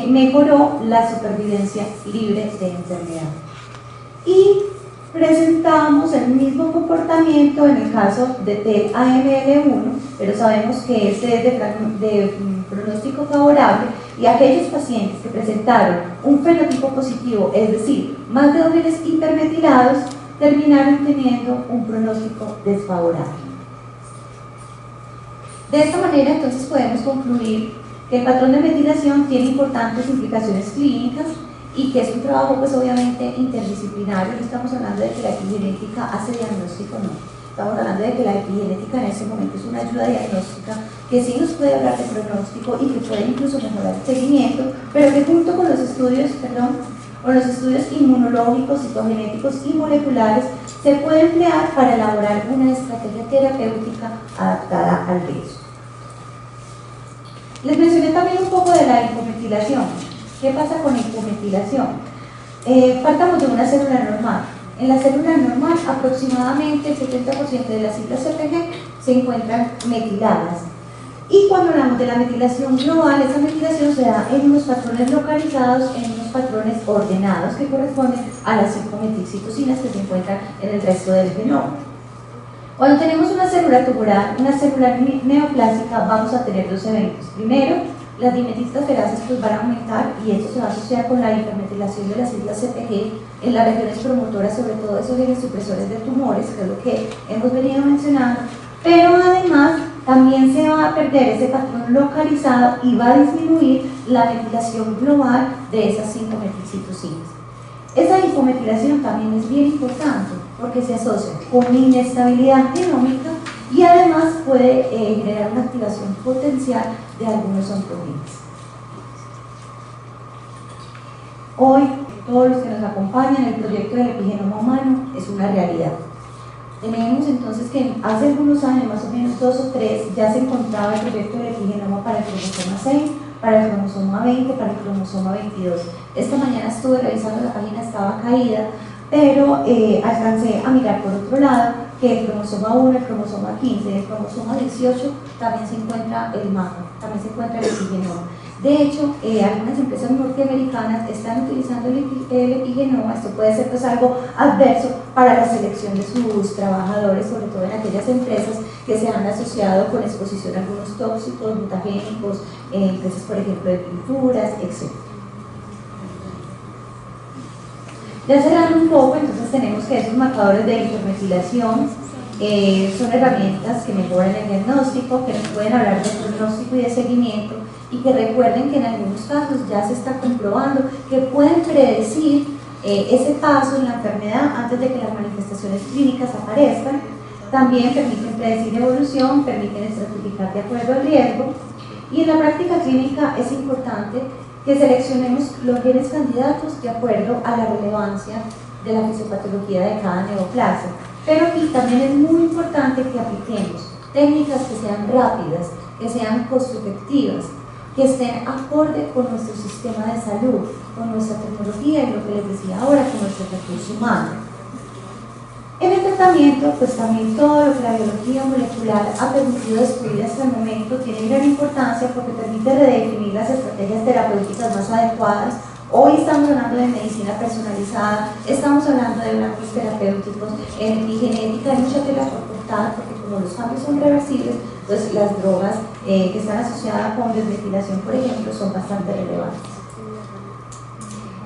mejoró la supervivencia libre de enfermedad. Y presentamos el mismo comportamiento en el caso de TEL-AML1, pero sabemos que este es de pronóstico favorable, y aquellos pacientes que presentaron un fenotipo positivo, es decir, más de 2 genes hipermetilados, terminaron teniendo un pronóstico desfavorable. De esta manera, entonces, podemos concluir que el patrón de metilación tiene importantes implicaciones clínicas y que es un trabajo, pues, obviamente interdisciplinario. No estamos hablando de que la epigenética hace diagnóstico, no. Estamos hablando de que la epigenética en este momento es una ayuda diagnóstica que sí nos puede hablar de pronóstico y que puede incluso mejorar el seguimiento, pero que junto con los estudios, inmunológicos, citogenéticos y moleculares se puede emplear para elaborar una estrategia terapéutica adaptada al riesgo. Les mencioné también un poco de la hipometilación. ¿Qué pasa con hipometilación? Partamos de una célula normal. En la célula normal, aproximadamente el 70% de las células CPG se encuentran metiladas. Y cuando hablamos de la metilación global, esa metilación se da en unos patrones localizados, en unos patrones ordenados que corresponden a las 5 metilcitocinas que se encuentran en el resto del genoma. Cuando tenemos una célula tumoral, una célula neoplásica, vamos a tener dos eventos. Primero, las dimetilferases pues van a aumentar y esto se va a asociar con la hipermetilación de las células CPG en las regiones promotoras, sobre todo esos genes supresores de tumores, que es lo que hemos venido mencionando, pero además también se va a perder ese patrón localizado y va a disminuir la metilación global de esas 5 metilcitocinas. Esa hipometilación también es bien importante porque se asocia con inestabilidad genómica y además puede generar una activación potencial de algunos oncogenes. Hoy, todos los que nos acompañan, el proyecto del epigenoma humano es una realidad. Tenemos entonces que hace algunos años, más o menos 2 o 3, ya se encontraba el proyecto del epigenoma para el cromosoma 6, para el cromosoma 20, para el cromosoma 22. Esta mañana estuve revisando la página, estaba caída, pero alcancé a mirar por otro lado que el cromosoma 1, el cromosoma 15, el cromosoma 18 también se encuentra el mapa, también se encuentra el epigenoma. De hecho, algunas empresas norteamericanas están utilizando el epigenoma. Esto puede ser pues algo adverso para la selección de sus trabajadores, sobre todo en aquellas empresas que se han asociado con exposición a algunos tóxicos, mutagénicos, empresas por ejemplo de pinturas, etc. Ya cerrando un poco, entonces tenemos que esos marcadores de hipermetilación son herramientas que mejoran el diagnóstico, que nos pueden hablar de pronóstico y de seguimiento, y que recuerden que en algunos casos ya se está comprobando que pueden predecir ese paso en la enfermedad antes de que las manifestaciones clínicas aparezcan. También permiten predecir evolución, permiten estratificar de acuerdo al riesgo, y en la práctica clínica es importante que seleccionemos los genes candidatos de acuerdo a la relevancia de la fisiopatología de cada neoplasia. Pero aquí también es muy importante que apliquemos técnicas que sean rápidas, que sean costo-efectivas, que estén acorde con nuestro sistema de salud, con nuestra tecnología y lo que les decía ahora, con nuestro recurso humano. En el tratamiento, pues también todo lo que la biología molecular ha permitido descubrir hasta el momento tiene gran importancia porque permite redefinir las estrategias terapéuticas más adecuadas. Hoy estamos hablando de medicina personalizada, estamos hablando de blancos terapéuticos, en epigenética hay mucha tela por cortar porque como los cambios son reversibles, pues las drogas que están asociadas con desmetilación, por ejemplo, son bastante relevantes.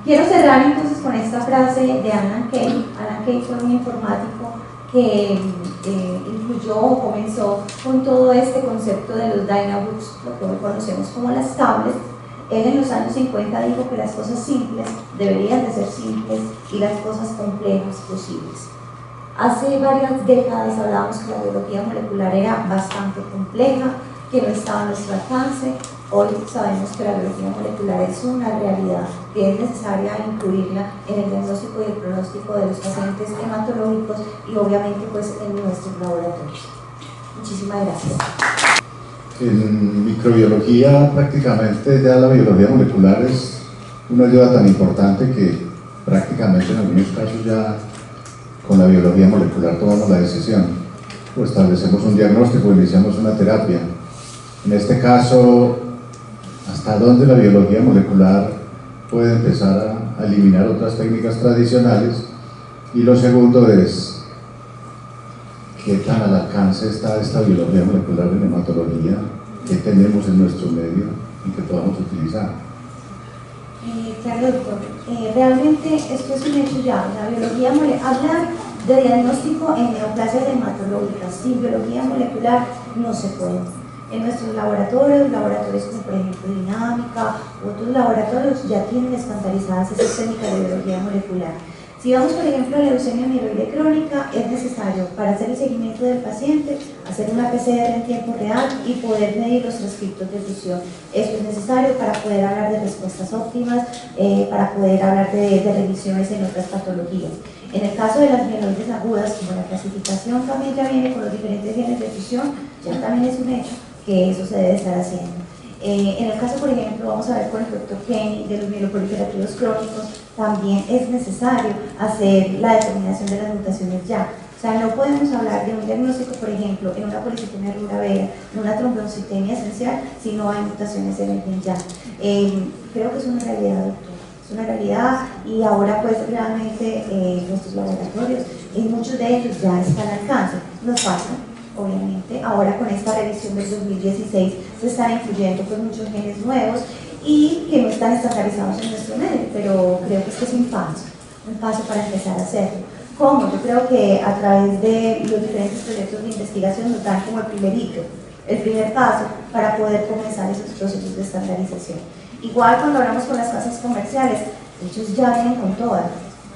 Quiero cerrar entonces con esta frase de Alan Kay. Alan Kay fue un informático que incluyó o comenzó con todo este concepto de los Dynabooks, lo que hoy conocemos como las tablets. Él en los años 50 dijo que las cosas simples deberían de ser simples y las cosas complejas posibles. Hace varias décadas hablábamos que la biología molecular era bastante compleja, que no estaba a nuestro alcance. Hoy sabemos que la biología molecular es una realidad, que es necesaria incluirla en el diagnóstico y el pronóstico de los pacientes hematológicos y obviamente pues en nuestros laboratorios. Muchísimas gracias. En microbiología prácticamente ya la biología molecular es una ayuda tan importante que prácticamente en algunos casos ya con la biología molecular tomamos la decisión o establecemos un diagnóstico o iniciamos una terapia. En este caso, ¿hasta dónde la biología molecular puede empezar a eliminar otras técnicas tradicionales? Y lo segundo es, ¿qué tan al alcance está esta biología molecular en hematología? ¿Qué tenemos en nuestro medio y que podamos utilizar? Claro, doctor. Realmente esto es un hecho ya. La biología molecular, hablar de diagnóstico en neoplasias hematológicas sin biología molecular no se puede. En nuestros laboratorios como por ejemplo Dinámica, otros laboratorios ya tienen estandarizadas esas técnicas de biología molecular. Si vamos por ejemplo a la leucemia mieloide crónica, es necesario para hacer el seguimiento del paciente, hacer una PCR en tiempo real y poder medir los transcriptos de fusión. Esto es necesario para poder hablar de respuestas óptimas, para poder hablar de revisiones en otras patologías. En el caso de las mieloides agudas, como la clasificación también ya viene con los diferentes genes de fusión, ya también es un hecho que eso se debe estar haciendo. En el caso, por ejemplo, vamos a ver con el doctor Kenny de los mieloproliferativos crónicos, también es necesario hacer la determinación de las mutaciones ya. O sea, no podemos hablar de un diagnóstico, por ejemplo, en una policitemia rura vera, en una trombocitemia esencial, si no hay mutaciones en el gen ya. Creo que es una realidad, doctor. Es una realidad y ahora pues realmente nuestros laboratorios, muchos de ellos ya están al alcance. Nos pasa, obviamente, ahora con esta revisión del 2016 se están incluyendo pues muchos genes nuevos y que no están estandarizados en nuestro medio, pero creo que es un paso para empezar a hacerlo. ¿Cómo? Yo creo que a través de los diferentes proyectos de investigación nos dan como el primer paso para poder comenzar esos procesos de estandarización. Igual cuando hablamos con las casas comerciales, ellos ya vienen con todas,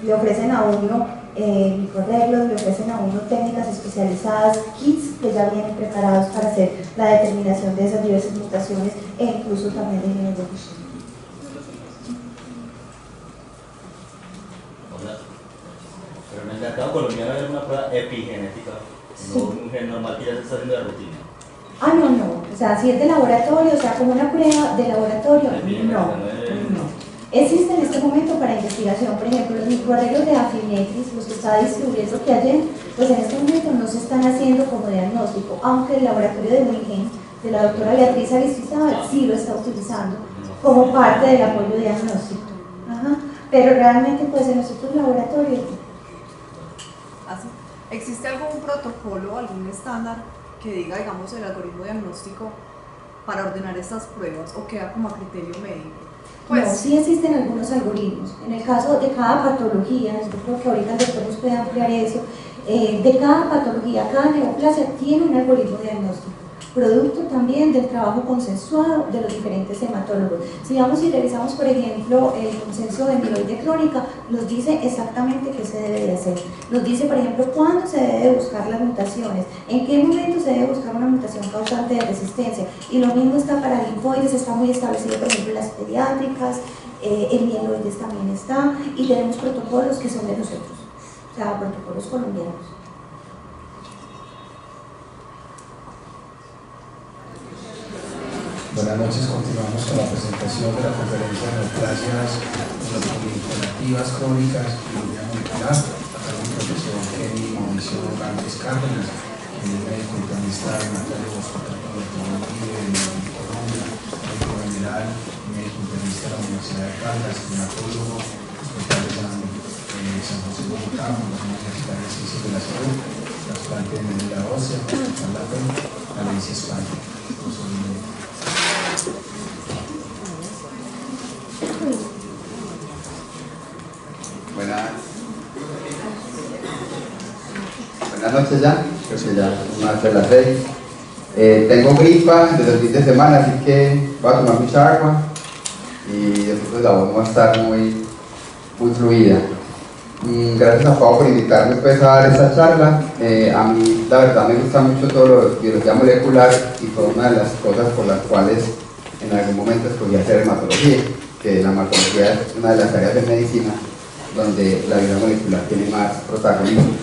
le ofrecen a uno microarreglos, le ofrecen a uno técnicas especializadas, kits que ya vienen preparados para hacer la determinación de esas diversas mutaciones e incluso también de genes de fusión. Pero en el mercado colombiano hay alguna prueba epigenética, no un gen normal que ya se está haciendo de rutina. No, o sea, si es de laboratorio, o sea, como una prueba de laboratorio, no. Existe en este momento para investigación, por ejemplo, los microarreglos de Affinetris, los que está distribuyendo Qiagen, pues en este momento no se están haciendo como diagnóstico, aunque el laboratorio de Wilgen, de la doctora Beatriz Aristizábal, sí lo está utilizando como parte del apoyo diagnóstico. Pero realmente pues en nuestros laboratorios. ¿Existe algún protocolo, algún estándar que diga, digamos, el algoritmo diagnóstico para ordenar estas pruebas o queda como a criterio médico? Pues, no, sí existen algunos algoritmos. En el caso de cada patología, yo creo que ahorita el doctor nos puede ampliar eso, de cada patología, cada neoplasia tiene un algoritmo diagnóstico, producto también del trabajo consensuado de los diferentes hematólogos. Si vamos y revisamos, por ejemplo, el consenso de mieloide crónica, nos dice exactamente qué se debe de hacer. Nos dice, por ejemplo, cuándo se debe de buscar las mutaciones, en qué momento se debe buscar una mutación causante de resistencia. Y lo mismo está para linfoides, está muy establecido, por ejemplo, en las pediátricas, en mieloides también está, y tenemos protocolos que son de nosotros, o sea, protocolos colombianos. Buenas noches, continuamos con la presentación de la conferencia de neoplasias proliferativas crónicas y biología molecular a cargo del profesor Kenny Mauricio Ramírez Cárdenas, quien es médico internista dermatólogo hospital de Colombia, médico general, médico internista de la Universidad de Caldas, dermatólogo, hospital de San José de Bogotá, Fundación Universitaria de Ciencias de la Salud, trasplante de médula ósea, Hospital La Fe, Valencia, España. Buenas noches ya, creo que ya van a ser las 6. Tengo gripa desde el fin de semana, así que voy a tomar mucha agua y después la voz no va a estar muy fluida. Gracias a Pau por invitarme pues, a dar esta charla. A mí la verdad me gusta mucho todo lo de biología molecular y fue una de las cosas por las cuales en algún momento escogí hacer hematología, que la hematología es una de las áreas de medicina donde la biología molecular tiene más protagonismo.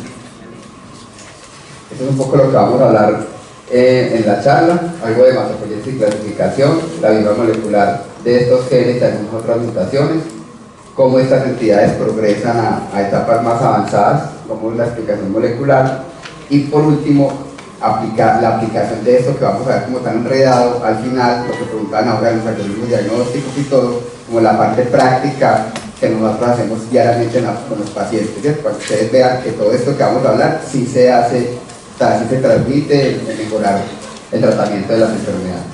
Esto es un poco lo que vamos a hablar en la charla, algo de hematopoiesis y clasificación, la biología molecular de estos genes y algunas otras mutaciones, cómo estas entidades progresan a etapas más avanzadas, cómo es la explicación molecular y por último la aplicación de esto que vamos a ver como tan enredado al final, lo que preguntaban ahora los algoritmos diagnósticos y todo, como la parte práctica que nosotros hacemos diariamente con los pacientes, ¿cierto? Para que ustedes vean que todo esto que vamos a hablar sí se hace, sí se transmite en mejorar el tratamiento de las enfermedades.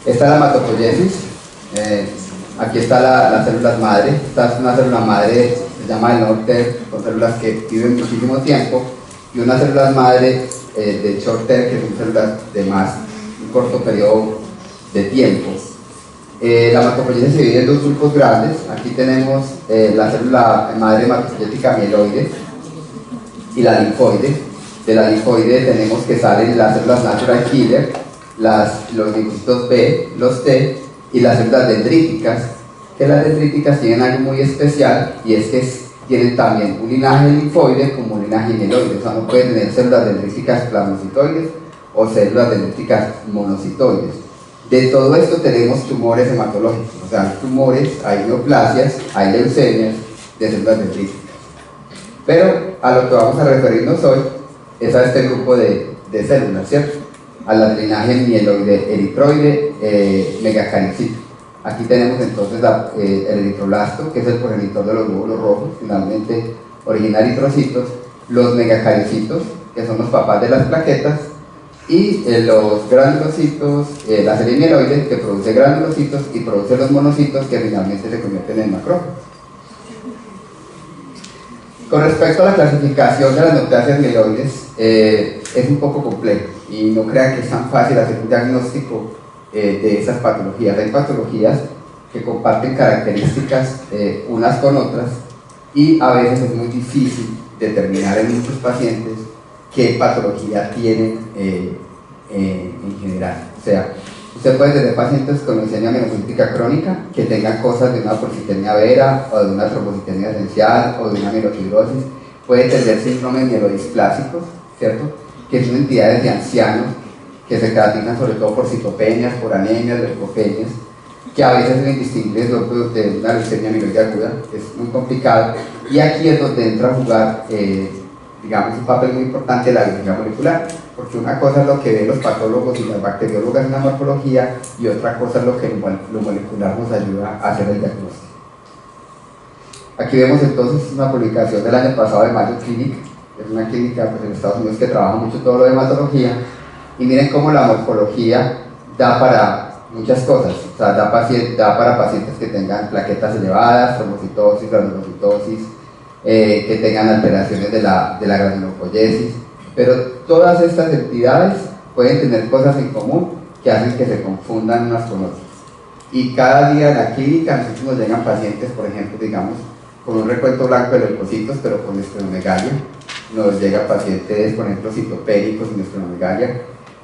Esta es la hematopoiesis. Aquí está las células madre. Esta es una célula madre, se llama el long-term, son células que viven muchísimo tiempo, y unas células madre de short-term, que son células de más corto periodo de tiempo. La hematopoiesis se divide en dos grupos grandes. Aquí tenemos la célula madre hematopoyética mieloide y la linfoide. De la linfoide tenemos que salen las células natural killer, los linfocitos B, los T y las células dendríticas, que las dendríticas tienen algo muy especial y es que tienen también un linaje linfoide como un linaje mieloide. O sea, no pueden tener células dendríticas plasmocitoides o células dendríticas monocitoides. De todo esto tenemos tumores hematológicos, o sea, hay tumores, hay neoplasias, hay leucemias de células dendríticas. Pero a lo que vamos a referirnos hoy es a este grupo de células, ¿cierto? Al linaje mieloide eritroide megacariocito. Aquí tenemos entonces el eritroblasto, que es el progenitor de los glóbulos rojos, finalmente origina eritrocitos, los megacariocitos, que son los papás de las plaquetas, y los granulocitos, la serie mieloide, que produce granulocitos y produce los monocitos, que finalmente se convierten en macrófagos. Con respecto a la clasificación de las neoplasias mieloides, es un poco complejo y no crean que es tan fácil hacer un diagnóstico de esas patologías. Hay patologías que comparten características unas con otras y a veces es muy difícil determinar en muchos pacientes qué patología tienen en general. O sea, usted puede tener pacientes con leucemia mielocítica crónica que tengan cosas de una porcitemia vera o de una trombocitemia esencial o de una mielofibrosis. Puede tener síndromes mielodisplasicos, ¿cierto? Que son entidades de ancianos que se caracterizan sobre todo por citopenias, por anemias, leucopenias, que a veces son indistinguibles de una leucemia mieloide aguda, que es muy complicado, y aquí es donde entra a jugar, digamos, un papel muy importante la biología molecular, porque una cosa es lo que ven los patólogos y las bacteriólogas en la morfología, y otra cosa es lo que lo molecular nos ayuda a hacer el diagnóstico. Aquí vemos entonces una publicación del año pasado de Mayo Clinic, es una clínica pues, en Estados Unidos que trabaja mucho todo lo de hematología, y miren cómo la morfología da para muchas cosas, o sea, da para pacientes que tengan plaquetas elevadas, trombocitosis, granulocitosis, que tengan alteraciones de la granulopoiesis, pero todas estas entidades pueden tener cosas en común que hacen que se confundan unas con otras. Y cada día en la clínica nosotros nos llegan pacientes, por ejemplo, digamos, con un recuento blanco de leucocitos, pero con esplenomegalia. Nos llegan pacientes, por ejemplo, citopénicos sin esplenomegalia.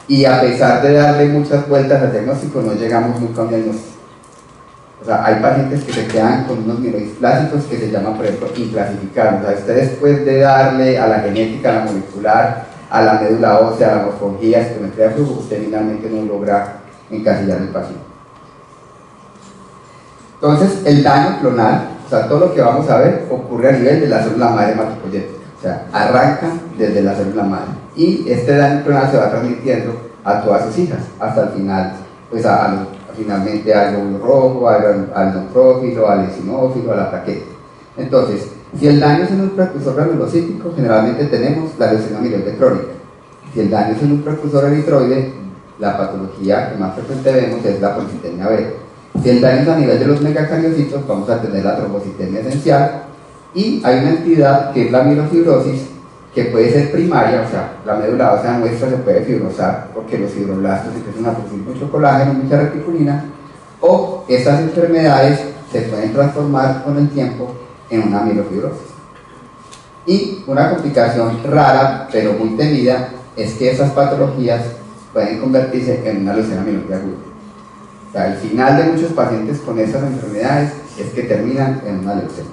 Y a pesar de darle muchas vueltas al diagnóstico, no llegamos nunca a un diagnóstico. O sea, hay pacientes que se quedan con unos mieloisplásicos que se llaman, por ejemplo, inclasificables. O sea, usted después de darle a la genética, a la molecular, a la médula ósea, a la morfología, espirometría de flujo, usted finalmente no logra encasillar el paciente. Entonces, el daño clonal, o sea, todo lo que vamos a ver, ocurre a nivel de la célula madre hematopoyética. O sea, arranca desde la célula madre. Y este daño clonal se va transmitiendo a todas sus hijas, hasta el final, pues finalmente al glóbulo rojo, al neutrófilo, al eosinófilo, a la plaqueta. Entonces, si el daño es en un precursor granulocítico, generalmente tenemos la leucemia mieloide crónica. Si el daño es en un precursor eritroide, la patología que más frecuente vemos es la porcitemia vera. Si el daño es a nivel de los megacariocitos, vamos a tener la trombocitemia esencial, y hay una entidad que es la mielofibrosis, que puede ser primaria, o sea, la médula ósea nuestra se puede fibrosar porque los fibroblastos empiezan a producir mucho colágeno, mucha reticulina, o estas enfermedades se pueden transformar con el tiempo en una mielofibrosis. Y una complicación rara, pero muy temida, es que esas patologías pueden convertirse en una leucemia mieloide aguda. O sea, el final de muchos pacientes con esas enfermedades es que terminan en una leucemia.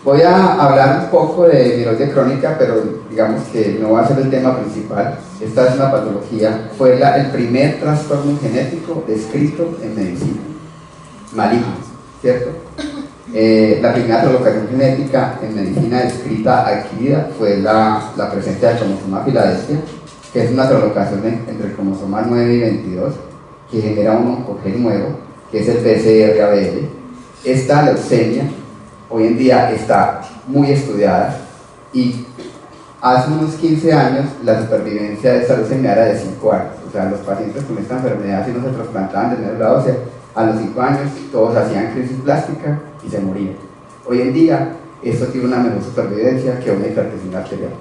Voy a hablar un poco de mieloide crónica, pero digamos que no va a ser el tema principal. Esta es una patología, fue el primer trastorno genético descrito en medicina, maligno, ¿cierto? La primera translocación genética en medicina descrita, adquirida, fue la presencia del cromosoma Filadelfia, que es una translocación entre el cromosoma 9 y 22, que genera un oncogen nuevo, que es el BCR-ABL. Esta leucemia hoy en día está muy estudiada y hace unos 15 años la supervivencia de esta leucemia era de 5 años. O sea, los pacientes con esta enfermedad, si no se trasplantaban de médula ósea, a los 5 años todos hacían crisis plástica y se morían. Hoy en día esto tiene una menor supervivencia que una hipertensión arterial.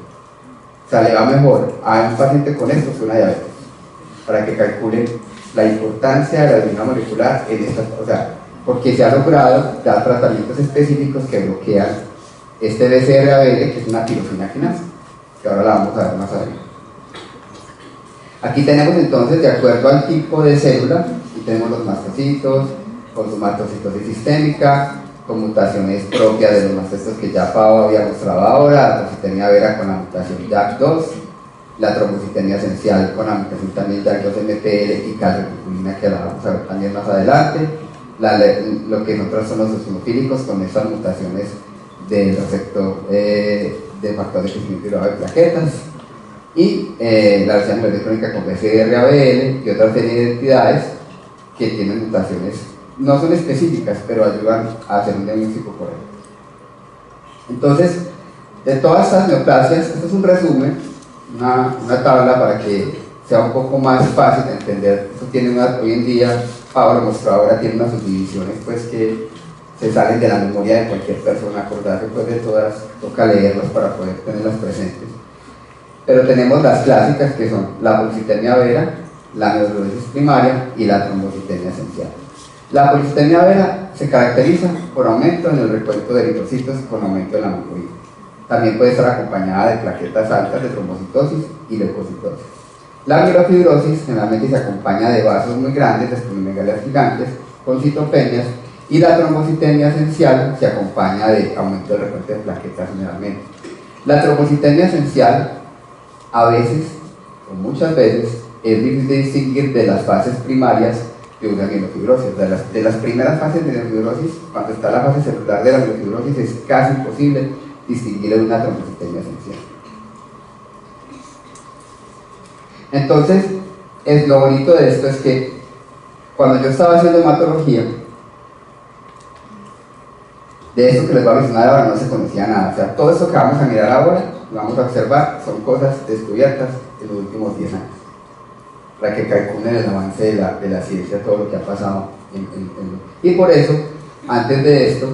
O sea, le va mejor a un paciente con esto que una diabetes. para que calculen la importancia de la bioquímica molecular en estas, o sea, porque se ha logrado dar tratamientos específicos que bloquean este BCR-ABL, que es una tirosina quinasa, que ahora la vamos a ver más adelante. Aquí tenemos entonces, de acuerdo al tipo de célula, aquí tenemos los mastocitos, con su mastocitosis sistémica, con mutaciones propias de los mastocitos que ya Pau había mostrado ahora, la trombocitenia vera con la mutación JAK2, la trombocitenia esencial con la mutación también JAK2-MPL y calreticulina, que la vamos a ver también más adelante, lo que nosotros son los eosinofílicos con esas mutaciones del receptor de factor de crecimiento y de plaquetas, y la lesión crónica con BCR-ABL y otra serie de entidades que tienen mutaciones, no son específicas, pero ayudan a hacer un diagnóstico correcto. Entonces, de todas estas neoplasias, esto es un resumen, una tabla para que sea un poco más fácil de entender. Esto tiene hoy en día, Pablo mostró ahora, tiene unas subdivisiones pues que se salen de la memoria de cualquier persona, acordarse pues de todas, toca leerlas para poder tenerlas presentes. Pero tenemos las clásicas, que son la policitenia vera, la neurocitosis primaria y la trombocitenia esencial. La policitenia vera se caracteriza por aumento en el recuento de eritrocitos con aumento de la hemoglobina. También puede estar acompañada de plaquetas altas de trombocitosis y leucocitosis. La mielofibrosis generalmente se acompaña de vasos muy grandes, de esplenomegalías gigantes, con citopenias, y la trombocitenia esencial se acompaña de aumento del recuento de plaquetas generalmente. La trombocitenia esencial a veces, o muchas veces, es difícil de distinguir de las fases primarias de una mielofibrosis. De las primeras fases de mielofibrosis, cuando está la fase celular de la mielofibrosis, es casi imposible distinguir de una trombocitenia esencial. Entonces, lo bonito de esto es que cuando yo estaba haciendo hematología, de esto que les voy a mencionar ahora no se conocía nada. O sea, todo esto que vamos a mirar ahora, lo vamos a observar, son cosas descubiertas en los últimos 10 años, para que calculen el avance de la ciencia, todo lo que ha pasado. Y por eso, antes de esto,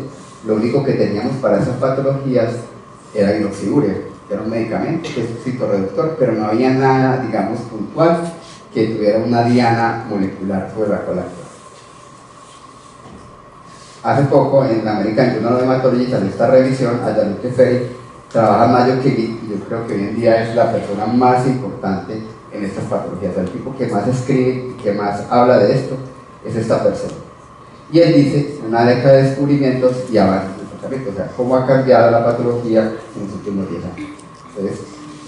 lo único que teníamos para esas patologías era inoxiduria, que era un medicamento que es un citorreductor, pero no había nada, digamos, puntual que tuviera una diana molecular sobre la cual actuar. Hace poco en la American Journal of Hematology salió esta revisión, a Jean-Luc Ferry trabaja Mayo Kegui, y yo creo que hoy en día es la persona más importante en estas patologías. El tipo que más escribe y que más habla de esto es esta persona. Y él dice una década de descubrimientos y avances del tratamiento, o sea, cómo ha cambiado la patología en los últimos 10 años. Entonces,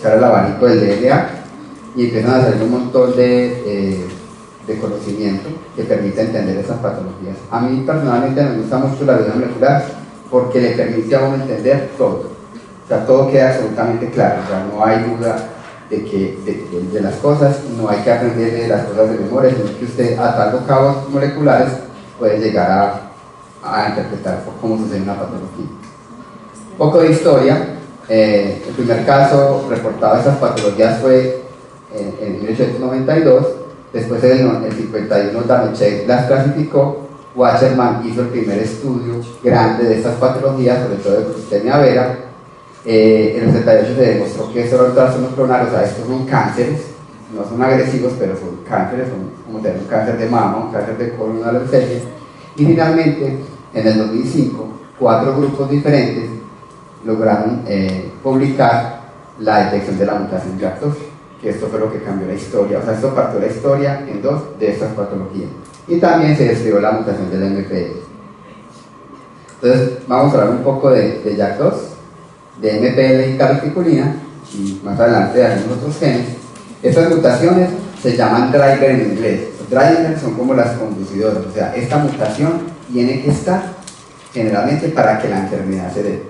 sale el abanico del DNA y empiezan a salir un montón de conocimiento que permite entender esas patologías. A mí personalmente me gusta mucho la biología molecular porque le permite a uno entender todo. O sea, todo queda absolutamente claro, o sea, no hay duda de las cosas, no hay que aprender de las cosas de memoria, sino que usted atando cabos moleculares puede llegar a interpretar cómo sucede una patología. Un poco de historia. El primer caso reportado de esas patologías fue en 1892. Después en el 51 Danochek las clasificó. Wasserman hizo el primer estudio grande de estas patologías, sobre todo de policitenia vera. En el 78 se demostró que eso era un trastorno clonal, o sea, estos son cánceres, no son agresivos, pero son cánceres, son como tener un cáncer de mama, un cáncer de colon, una leucemia. Y finalmente, en el 2005, 4 grupos diferentes lograron publicar la detección de la mutación JAK2, que esto fue lo que cambió la historia, o sea, esto partió la historia en 2 de estas patologías. Y también se describió la mutación del MPL. Entonces, vamos a hablar un poco de JAK2, de MPL y calreticulina, y más adelante de algunos otros genes. Estas mutaciones se llaman driver en inglés. Los drivers son como las conducidoras, o sea, esta mutación tiene que estar generalmente para que la enfermedad se dé.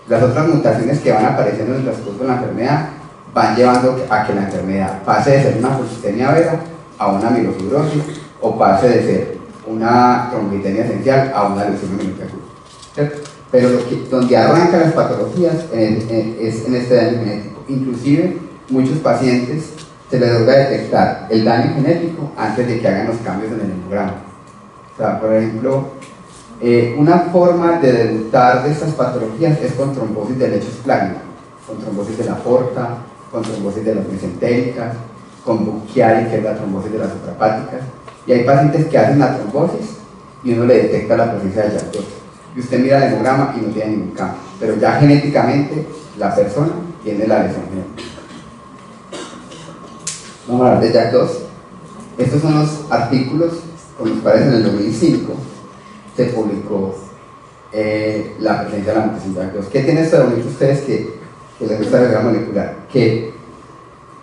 Las otras mutaciones que van apareciendo en el transcurso de la enfermedad van llevando a que la enfermedad pase de ser una policitenia vera a una mielofibrosis, o pase de ser una trombocitenia esencial a una leucemia mieloide. Pero donde arrancan las patologías es en este daño genético. Inclusive muchos pacientes se les logra detectar el daño genético antes de que hagan los cambios en el hemograma. O sea, por ejemplo, una forma de debutar de estas patologías es con trombosis de lecho esplánica, con trombosis de la porta, con trombosis de las mesentéricas, con Buchiari, que es la trombosis de las suprahepáticas, y hay pacientes que hacen la trombosis y uno le detecta la presencia de JAK2. Y usted mira el hemograma y no tiene ningún cambio, pero ya genéticamente la persona tiene la lesión genética. Vamos a hablar de JAK2. Estos son los artículos con los cuales en el 2005 se publicó la presencia de la mutación JAK2. ¿Qué tiene esto de bonito ustedes que les gusta la biología molecular? Que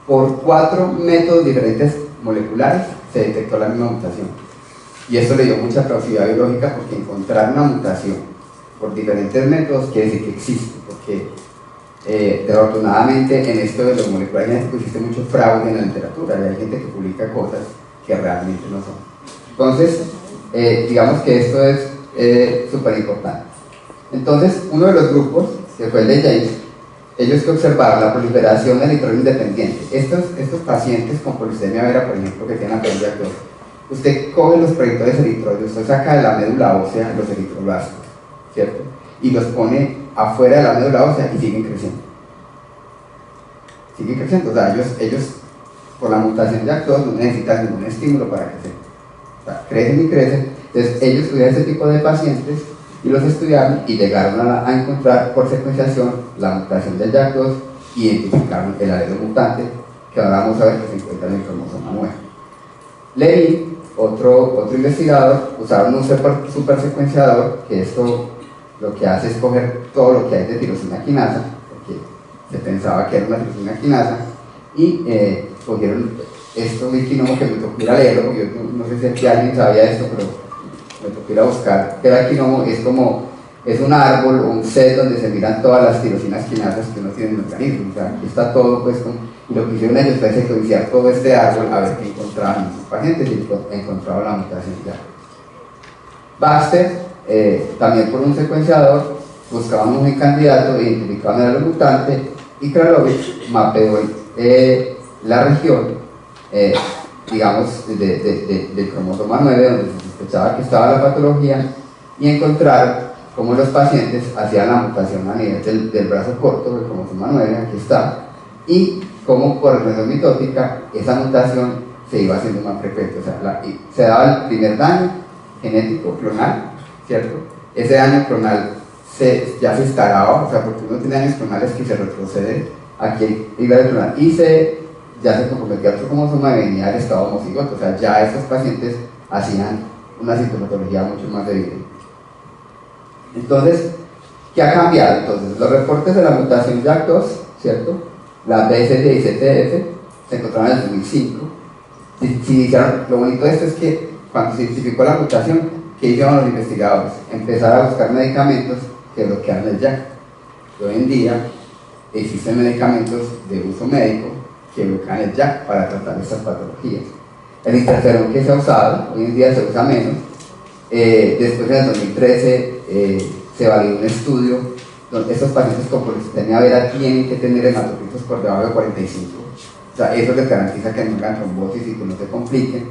por 4 métodos diferentes moleculares se detectó la misma mutación. Y eso le dio mucha plausibilidad biológica, porque encontrar una mutación por diferentes métodos quiere decir que existe, porque desafortunadamente en esto de los moleculares genéticos existe mucho fraude en la literatura y hay gente que publica cosas que realmente no son. Entonces, digamos que esto es súper importante. Entonces, uno de los grupos, que fue el de James, ellos que observaron la proliferación del eritrol independiente. Estos pacientes con policytemia vera, por ejemplo, que tienen la JAK2, usted coge los proyectores eritroides, usted saca de la médula ósea los eritroblastos, ¿cierto? Y los pone afuera de la médula ósea y siguen creciendo. Siguen creciendo, o sea, ellos por la mutación de JAK2 no necesitan ningún estímulo para crecer. O sea, crecen y crecen. Entonces, ellos estudiaron este tipo de pacientes y los estudiaron y llegaron a encontrar por secuenciación la mutación del JAK2 y identificaron el alelo mutante, que ahora vamos a ver que se encuentra en el cromosoma 9. Levy, otro investigador, usaron un supersecuenciador, que esto lo que hace es coger todo lo que hay de tirosina quinasa, porque se pensaba que era una tirosina quinasa, y cogieron esto de quinomo, que me tocó ir a leerlo, porque yo no sé si alguien sabía esto, pero me tocó ir a buscar que era quinomo. Es un árbol o un set donde se miran todas las tirosinas quinasas que uno tiene en el organismo. O sea, aquí está todo, pues, y lo que hicieron ellos fue secuenciar todo este árbol a ver qué encontraban en sus pacientes, y encontraron la mutación ya. Baxter, también por un secuenciador, buscaban un candidato e identificaban el alelo mutante, y Kralovich mapeó la región, digamos, del cromosoma 9, donde se sospechaba que estaba la patología, y encontraron cómo los pacientes hacían la mutación a nivel del brazo corto, del cromosoma 9, aquí está, y cómo por regresión mitótica esa mutación se iba haciendo más frecuente. O sea, se daba el primer daño genético clonal, ¿cierto? Ese daño clonal ya se instalaba, o sea, porque uno tiene daños clonales que se retroceden, aquí iba el clonal, y ya se comprometía otro cromosoma y venía al estado homocigoto. O sea, ya estos pacientes hacían una sintomatología mucho más evidente. Entonces, ¿qué ha cambiado? Entonces, los reportes de la mutación JAK2, ¿cierto? La BSD y CTF se encontraron en el 2005. Lo bonito de esto es que cuando se identificó la mutación, ¿qué hicieron los investigadores? Empezar a buscar medicamentos que bloquearan el JAK. Hoy en día existen medicamentos de uso médico que bloquean el JAK para tratar estas patologías. El interferón que se ha usado, hoy en día se usa menos. Después en el 2013 se validó un estudio donde estos pacientes con policytemia vera tienen que tener hematocritos por debajo de 45. O sea, eso les garantiza que no hagan trombosis y que no se compliquen.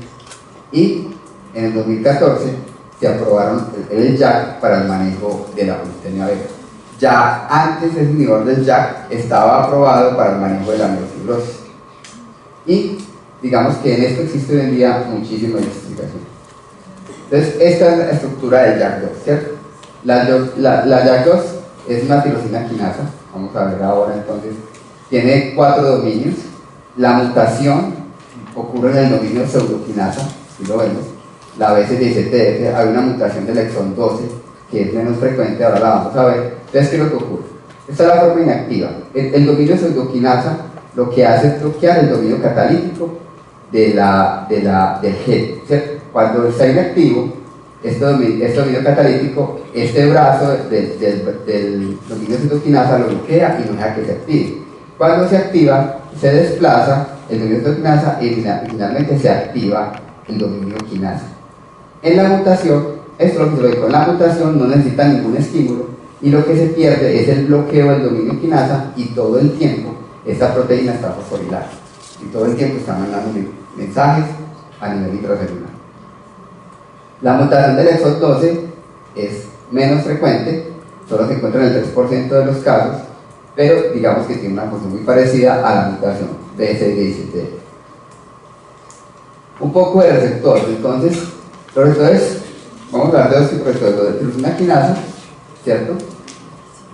Y en el 2014 se aprobaron el JAK para el manejo de la policytemia vera. Ya antes el inhibidor del JAK estaba aprobado para el manejo de la miofibrosis. Y digamos que en esto existe hoy en día muchísima investigación. Entonces, esta es la estructura del JAK2, ¿cierto? La JAK2 es una tirosina quinasa, vamos a ver ahora. Entonces, tiene 4 dominios. La mutación ocurre en el dominio pseudoquinasa, si lo vemos. La BSD-CTF, hay una mutación del exón 12, que es menos frecuente, ahora la vamos a ver. Entonces, ¿qué es lo que ocurre? Esta es la forma inactiva. El dominio pseudoquinasa lo que hace es bloquear el dominio catalítico del gen, ¿cierto? Cuando está inactivo, este dominio catalítico, este brazo del dominio citoquinasa lo bloquea y no deja que se active. Cuando se activa, se desplaza el dominio citoquinasa y finalmente se activa el dominio quinasa. En la mutación, esto es lo que se ve, con la mutación no necesita ningún estímulo y lo que se pierde es el bloqueo del dominio quinasa, y todo el tiempo esta proteína está fosforilada y todo el tiempo está mandando mensajes a nivel intracelular. La mutación del exón 12 es menos frecuente, solo se encuentra en el 3% de los casos, pero digamos que tiene una función muy parecida a la mutación BSD-CTF. Un poco de receptor. Entonces, los receptores, vamos a hablar de dos tipos de receptores, los de tirosina quinasa, ¿cierto?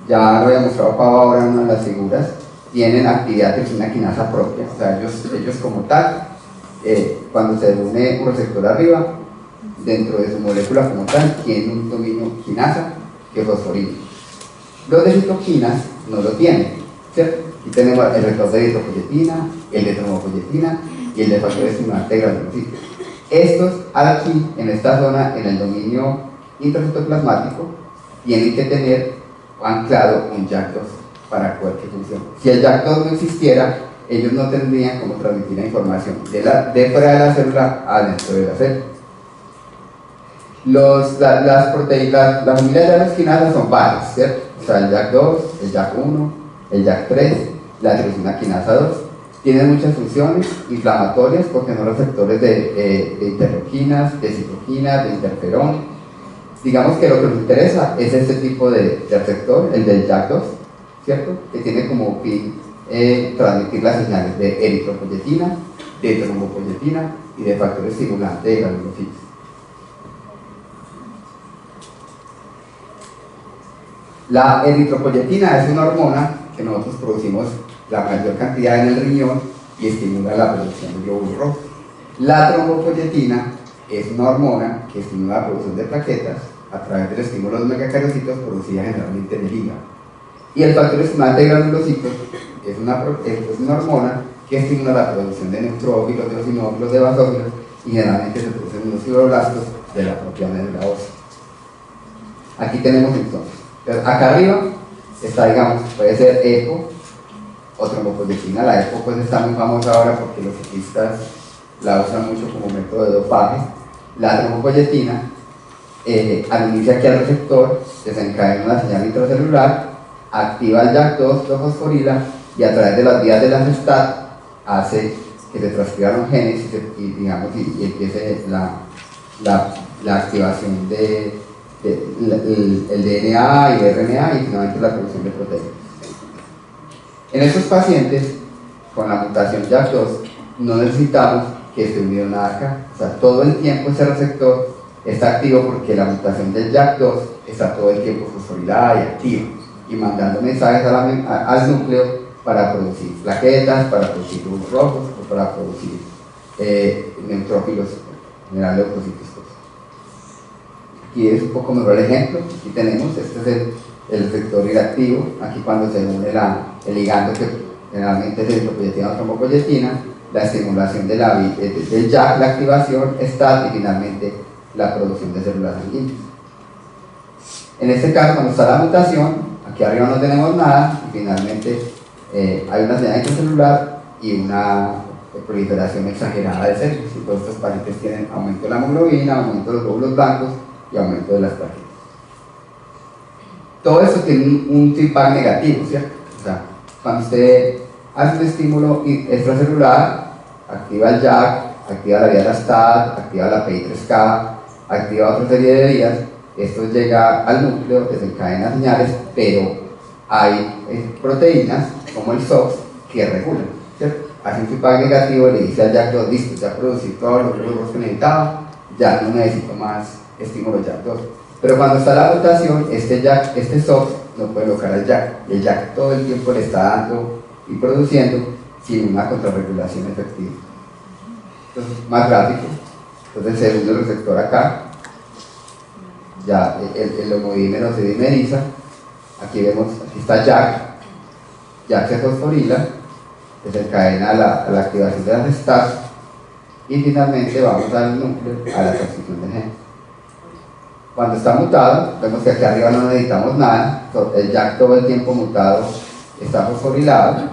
Ya lo había mostrado Pau ahora en una de las figuras, tienen actividad tirosina quinasa propia, o sea, ellos como tal, cuando se une un receptor arriba, dentro de su molécula como tal, tienen un dominio quinasa que fosforila. Los de citoquinas no lo tienen, ¿cierto? Y tenemos el receptor de eritropoyetina, el de trombopoyetina y el de factor estimulante de granulocitos. Estos aquí, en esta zona, en el dominio intracitoplasmático, tienen que tener anclado un JAK2 para cualquier función. Si el JAK2 no existiera, ellos no tendrían cómo transmitir la información de fuera de la célula adentro de la célula. Las proteínas, la familia de las quinasas son varias, ¿cierto? O sea, el JAK2, el JAK1, el JAK3, la tirosina quinasa 2. Tienen muchas funciones inflamatorias porque son receptores de interleuquinas, de citoquinas, de interferón. Digamos que lo que nos interesa es este tipo de receptor, el del JAK2, ¿cierto? Que tiene como fin transmitir las señales de eritropoyetina, de trombopoyetina y de factor estimulante de granulocitos. La eritropoyetina es una hormona que nosotros producimos la mayor cantidad en el riñón y estimula la producción de glóbulos rojos. La trombopoyetina es una hormona que estimula la producción de plaquetas a través del estímulo de los megacariocitos producida generalmente en el hígado. Y el factor estimulante de granulocitos es una hormona que estimula la producción de neutrófilos, de eosinófilos, de basófilos y generalmente se producen unos fibroblastos de la propia médula ósea. Aquí tenemos entonces, acá arriba está, digamos, puede ser EPO o trombopoyetina. La EPO pues está muy famosa ahora porque los ciclistas la usan mucho como método de dopaje. La trombopoyetina al unirse aquí al receptor desencadena una señal intracelular, activa el JAK2, lo fosforila y a través de las vías de la STAT hace que se transcriban los genes y empiece la activación del DNA y el RNA y finalmente la producción de proteínas. En estos pacientes con la mutación JAK2 no necesitamos que esté unido nada acá, o sea, todo el tiempo ese receptor está activo porque la mutación del JAK2 está todo el tiempo fosforilada y activa y mandando mensajes al núcleo para producir plaquetas, para producir glóbulos rojos o para producir neutrófilos, general leucocitos. Aquí es un poco mejor el ejemplo. Aquí tenemos, este es el receptor inactivo. Aquí cuando se une el ligando que generalmente es eritropoyetina o trombopoyetina, la estimulación del JAK, la activación, STAT y finalmente la producción de células sanguíneas. En este caso, cuando está la mutación, aquí arriba no tenemos nada y finalmente hay una señal intracelular y una proliferación exagerada de células. Y todos estos pacientes tienen aumento de la hemoglobina, aumento de los glóbulos blancos y aumento de las plaquetas. Todo esto tiene un feedback negativo, ¿cierto? O sea, cuando usted hace un estímulo extracelular, activa el JAK, activa la vía de la STAT, activa la PI3K, activa otra serie de vías, esto llega al núcleo, desencadena señales, pero hay proteínas como el SOX que regulan, ¿cierto? Hace un feedback negativo y le dice al JAK2, listo, ya producí todos los glóbulos que necesitaba, ya no necesito más estímulo JAK2. Pero cuando está la mutación, este SOX no puede bloquear al JAK, y el JAK todo el tiempo le está dando y produciendo sin una contrarregulación efectiva. Entonces, más gráfico. Entonces se une el receptor acá, ya el homodímero se dimeriza, aquí vemos, aquí está JAK se fosforila, desencadena la activación de las STAT y finalmente vamos al núcleo, a la transcripción del gen. Cuando está mutado, vemos que aquí arriba no necesitamos nada, el JAK todo el tiempo mutado está fosforilado,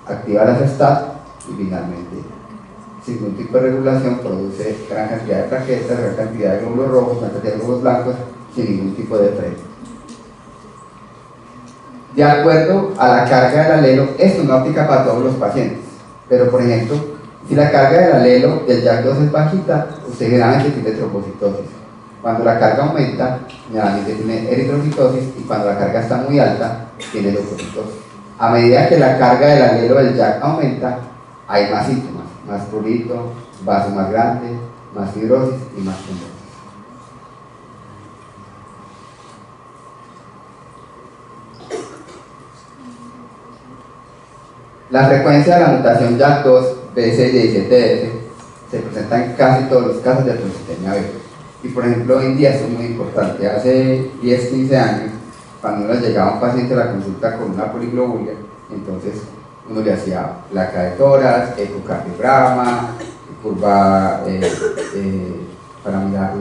activa las STAT y finalmente, sin ningún tipo de regulación, produce gran cantidad de plaquetas, gran cantidad de glóbulos rojos, gran cantidad de glóbulos blancos, sin ningún tipo de freno. De acuerdo a la carga del alelo, esto no aplica para todos los pacientes, pero por ejemplo, si la carga del alelo del JAK2 es bajita, usted generalmente tiene trombocitosis. Cuando la carga aumenta, generalmente tiene eritrocitosis y cuando la carga está muy alta, tiene leucocitosis. A medida que la carga del alelo del JAK aumenta, hay más síntomas, más prurito, vaso más grande, más fibrosis y más tumor. La frecuencia de la mutación JAK2 BCL17F se presenta en casi todos los casos de polistemia B. Y por ejemplo, hoy en día esto es muy importante. Hace 10-15 años, cuando uno llegaba a un paciente a la consulta con una poliglobulia, entonces uno le hacía placa de tórax, ecocardiograma, curva para mirar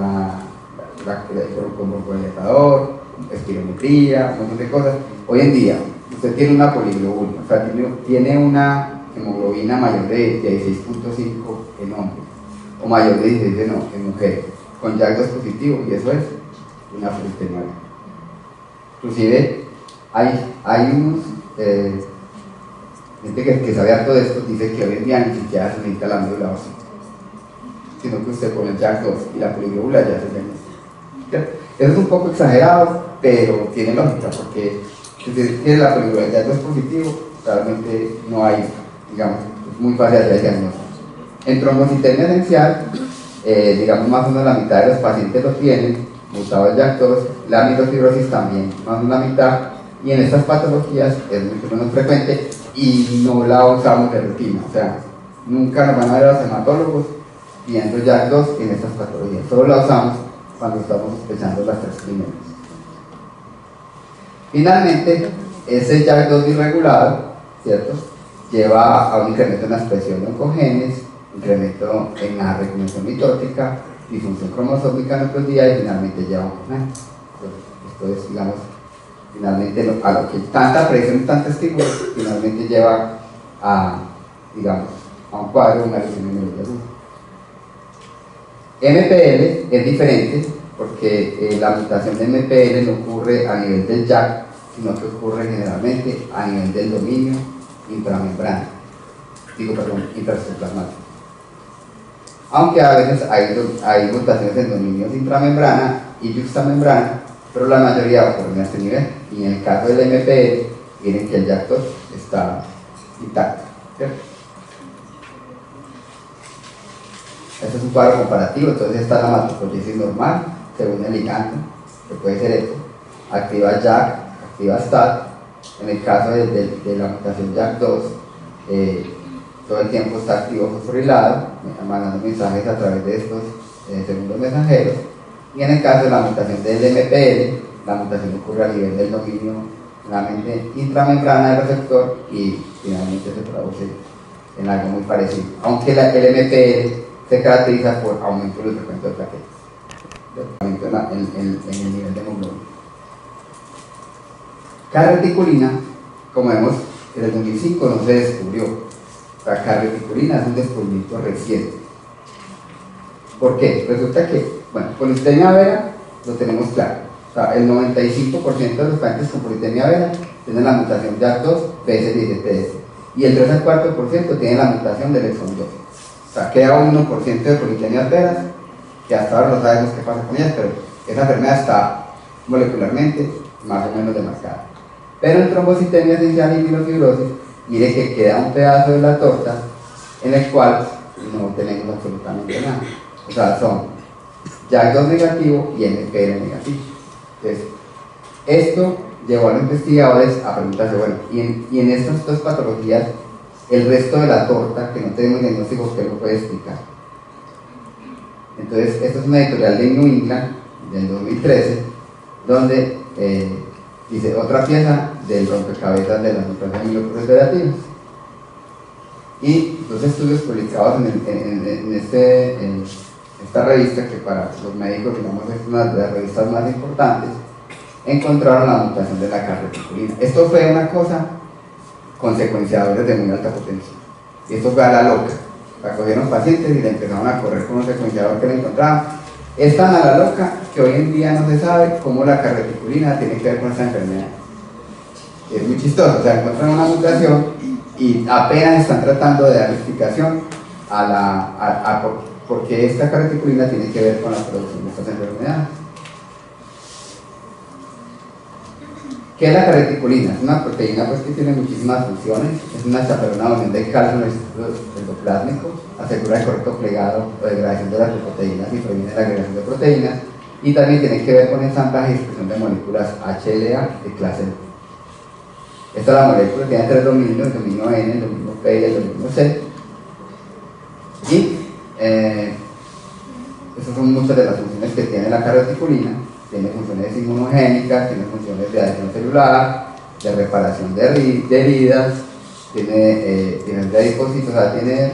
con broncodilatador, espirometría, un montón de cosas. Hoy en día, usted tiene una poliglobulia, o sea, tiene una hemoglobina mayor de 16.5 en hombres, o mayor de 16 en mujeres, con JAK2 positivo, y eso es una polistemia. Inclusive, hay unos gente que sabe harto de esto, dice que hoy en día ni siquiera se necesita la médula ósea, sino que usted pone el JAK2 y la poliglobulia ya se diagnostica. Eso es un poco exagerado, pero tiene lógica, porque si usted tiene la poliglobulia JAK2 positivo, realmente no hay, digamos, es muy fácil hacer el diagnóstico. En trombocitemia esencial, digamos más o menos la mitad de los pacientes lo tienen, mutado el JAK2, la amilofibrosis también, más o menos la mitad, y en estas patologías es mucho menos frecuente y no la usamos de rutina, o sea, nunca nos van a ver a los hematólogos viendo JAK2 en estas patologías, solo la usamos cuando estamos sospechando las tres primeras. Finalmente, ese JAK2 irregulado, ¿cierto?, lleva a un incremento en la expresión de oncogenes, incremento en la recognición mitótica, disfunción cromosómica nucleosida y finalmente lleva a oncogenes. Esto es, digamos, finalmente a lo que tanta presión, tanto estímulo, finalmente lleva a, digamos, a un cuadro de una lesión neuronal. MPL es diferente porque la mutación de MPL no ocurre a nivel del JAK, sino que ocurre generalmente a nivel del dominio intramembrana, intracitoplasmático. Aunque a veces hay mutaciones en dominios intramembrana y yuxtamembrana, pero la mayoría ocurren a este nivel. Y en el caso del MPL, miren que el JAK2 está intacto, ¿cierto? Este es un cuadro comparativo, entonces está la hematopoiesis normal, según el ligando, que puede ser esto, activa JAK, activa STAT. En el caso de la mutación JAK2, todo el tiempo está activo fosforilado, mandando mensajes a través de estos segundos mensajeros. Y en el caso de la mutación del MPL, la mutación ocurre a nivel del dominio finalmente intramembrana del receptor y finalmente se traduce en algo muy parecido, aunque el MPL se caracteriza por aumento del frecuente de plaquetas, aumento en el nivel de hemoglobina. Carreticulina, como vemos, en el 2005 no se descubrió. La carreticulina es un descubrimiento reciente. ¿Por qué? Resulta que, bueno, polistemia vera lo tenemos claro. O sea, el 95% de los pacientes con polistemia vera tienen la mutación JAK2 BCL17F y el 3 al 4% tienen la mutación del exon 2. O sea, queda un 1% de politemias veras, que hasta ahora no sabemos qué pasa con ellas, pero esa enfermedad está molecularmente más o menos demarcada. Pero en trombocitemia esencial y mielofibrosis, mire que queda un pedazo de la torta en el cual no tenemos absolutamente nada. O sea, son JAK2 negativo y MPL negativo. Entonces, esto llevó a los investigadores a preguntarse, bueno, y en estas dos patologías, el resto de la torta, que no tenemos diagnóstico, ¿qué lo puede explicar? Entonces, esto es una editorial de New England del 2013, donde dice otra pieza del rompecabezas de las mutaciones mieloproliferativas. Y dos estudios publicados en esta revista, que para los médicos, digamos, es una de las revistas más importantes, encontraron la mutación de la carreticulina. Esto fue una cosa con secuenciadores de muy alta potencia. Y esto fue a la loca. La cogieron pacientes y le empezaron a correr con un secuenciador que le encontraban. Es tan a la loca que hoy en día no se sabe cómo la carreticulina tiene que ver con esta enfermedad. Es muy chistoso, o sea, encuentran una mutación y apenas están tratando de dar explicación a por qué esta carreticulina tiene que ver con la producción de estas enfermedades. ¿Qué es la carreticulina? Es una proteína pues, que tiene muchísimas funciones, es una chaperona unión del calcio en el ciclo endoplásmico, asegura el correcto plegado o degradación de las proteínas y previene la agregación de proteínas, y también tiene que ver con ensamblaje y expresión de moléculas HLA de clase B. Esta es la molécula, tiene tres dominios, el dominio N, el dominio P y el dominio C. Y esas son muchas de las funciones que tiene la carreticulina. Tiene funciones inmunogénicas, tiene funciones de adhesión celular, de reparación de heridas, tiene de adipocitos, o sea, tiene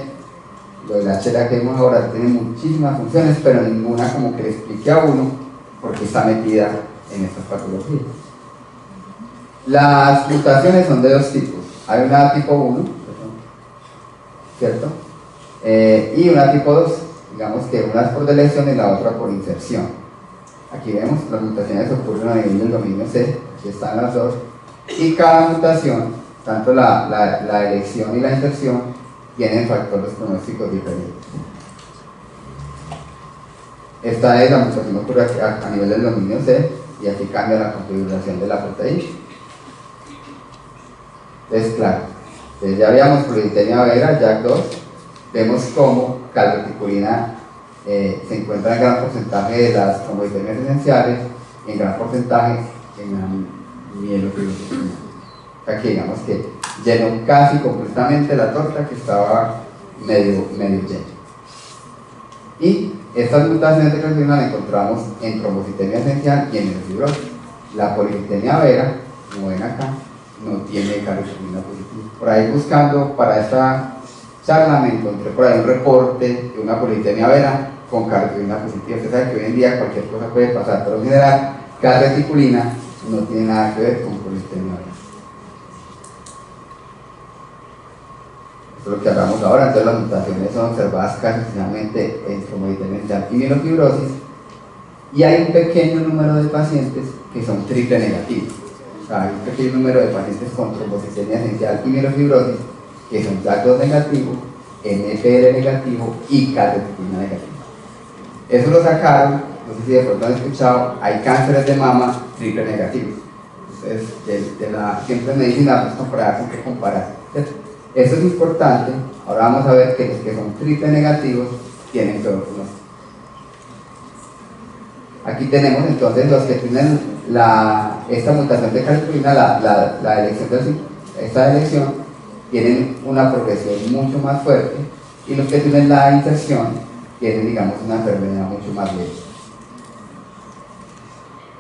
lo de la HLA que vemos ahora, tiene muchísimas funciones, pero ninguna como que le explique a uno por qué está metida en estas patologías. Las mutaciones son de dos tipos. Hay una tipo 1, ¿cierto? Y una tipo 2, digamos que una es por deleción y la otra por inserción. Aquí vemos las mutaciones ocurren a nivel del dominio C, aquí están las dos, y cada mutación, tanto la elección y la inserción, tienen factores pronósticos diferentes. Esta es la mutación que ocurre a nivel del dominio C, y aquí cambia la configuración de la proteína. Entonces, claro, ya habíamos polidiptenia vera, JAK2, vemos cómo calreticulina se encuentra en gran porcentaje de las trombocitemias esenciales y en gran porcentaje en la mielofibrositoía. Aquí digamos que llenó casi completamente la torta que estaba medio llena. Y estas mutaciones de calreticulina las encontramos en trombocitemia esencial y en mielofibrosis. La polidiptenia vera, como ven acá, no tiene calreticulina positiva. Por ahí buscando para esta charla me encontré por ahí un reporte de una polidiptenia vera con carreticulina positiva. Usted sabe que hoy en día cualquier cosa puede pasar, pero en general carreticulina no tiene nada que ver con polidiptenia vera. Esto es lo que hablamos ahora. Entonces las mutaciones son observadas casi exclusivamente en trombocitemia esencial y mielofibrosis, y hay un pequeño número de pacientes que son triple negativos. O sea, hay un pequeño número de pacientes con trombocitemia esencial y mielofibrosis que son JAK2 negativo, MPL negativo y calreticulina negativo. Eso lo sacaron, no sé si de pronto han escuchado, hay cánceres de mama triple negativos. Entonces, siempre en medicina pues comparar con qué comparar. Eso es importante. Ahora vamos a ver que los que son triple negativos tienen peor pronóstico. Aquí tenemos entonces los que tienen esta mutación de calreticulina, la elección esta elección, tienen una progresión mucho más fuerte, y los que tienen la inserción tienen, digamos, una enfermedad mucho más leve.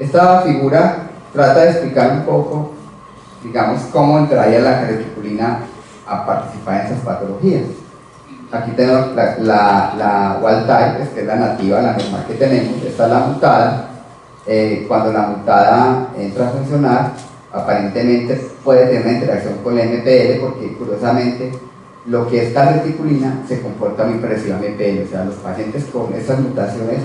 Esta figura trata de explicar un poco, digamos, cómo entraría la carreticulina a participar en esas patologías. Aquí tenemos la wild type, que es la nativa, la normal que tenemos. Esta es la mutada. Cuando la mutada entra a funcionar, aparentemente puede tener una interacción con la MPL, porque curiosamente lo que es carreticulina se comporta muy parecido a MPL. O sea, los pacientes con estas mutaciones